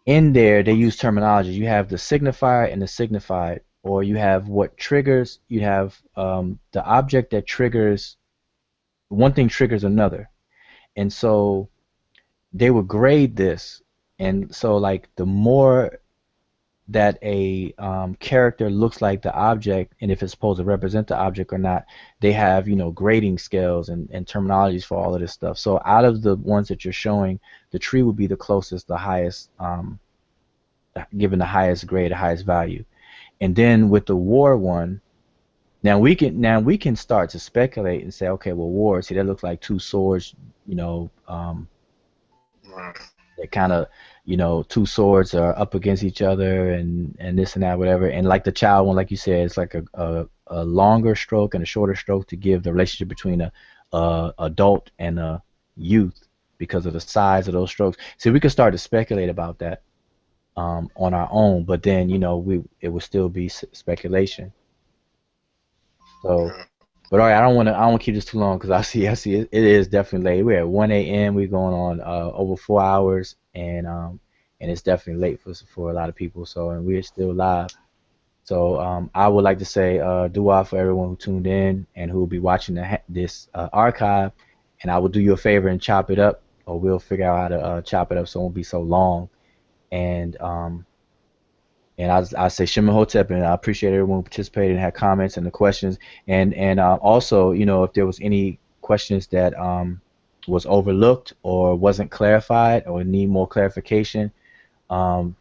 Speaker 1: in there they use terminology. You have the signifier and the signified, or you have what triggers. You have the object that triggers one thing triggers another, and so they would grade this, and so like the more that a character looks like the object, and if it's supposed to represent the object or not, they have grading scales and terminologies for all of this stuff. So out of the ones that you're showing, the tree would be the closest, the highest, given the highest grade, the highest value. And then with the war one, now we can start to speculate and say, okay, well, war, see, that looks like two swords, you know, um,
Speaker 8: Right.
Speaker 1: that kind of, two swords are up against each other and this and that, whatever. And like the child one, like you said, it's like a longer stroke and a shorter stroke to give the relationship between a adult and a youth because of the size of those strokes. So we could start to speculate about that on our own, but then it would still be speculation. So,
Speaker 8: Yeah.
Speaker 1: but all right, I don't want to keep this too long because I see it is definitely late. We're at 1 a.m. We're going on over 4 hours, and it's definitely late for a lot of people. So, and we're still live. So I would like to say dua for everyone who tuned in and who will be watching this archive, and I will do you a favor and chop it up, or we'll figure out how to chop it up so it won't be so long. And I say Shimon Hotep, and I appreciate everyone who participated and had comments and the questions. And also, if there was any questions that was overlooked or wasn't clarified or need more clarification, um,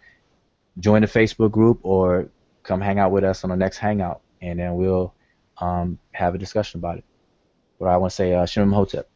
Speaker 1: join the Facebook group or come hang out with us on the next hangout, and then we'll have a discussion about it. But I want to say Shimon Hotep.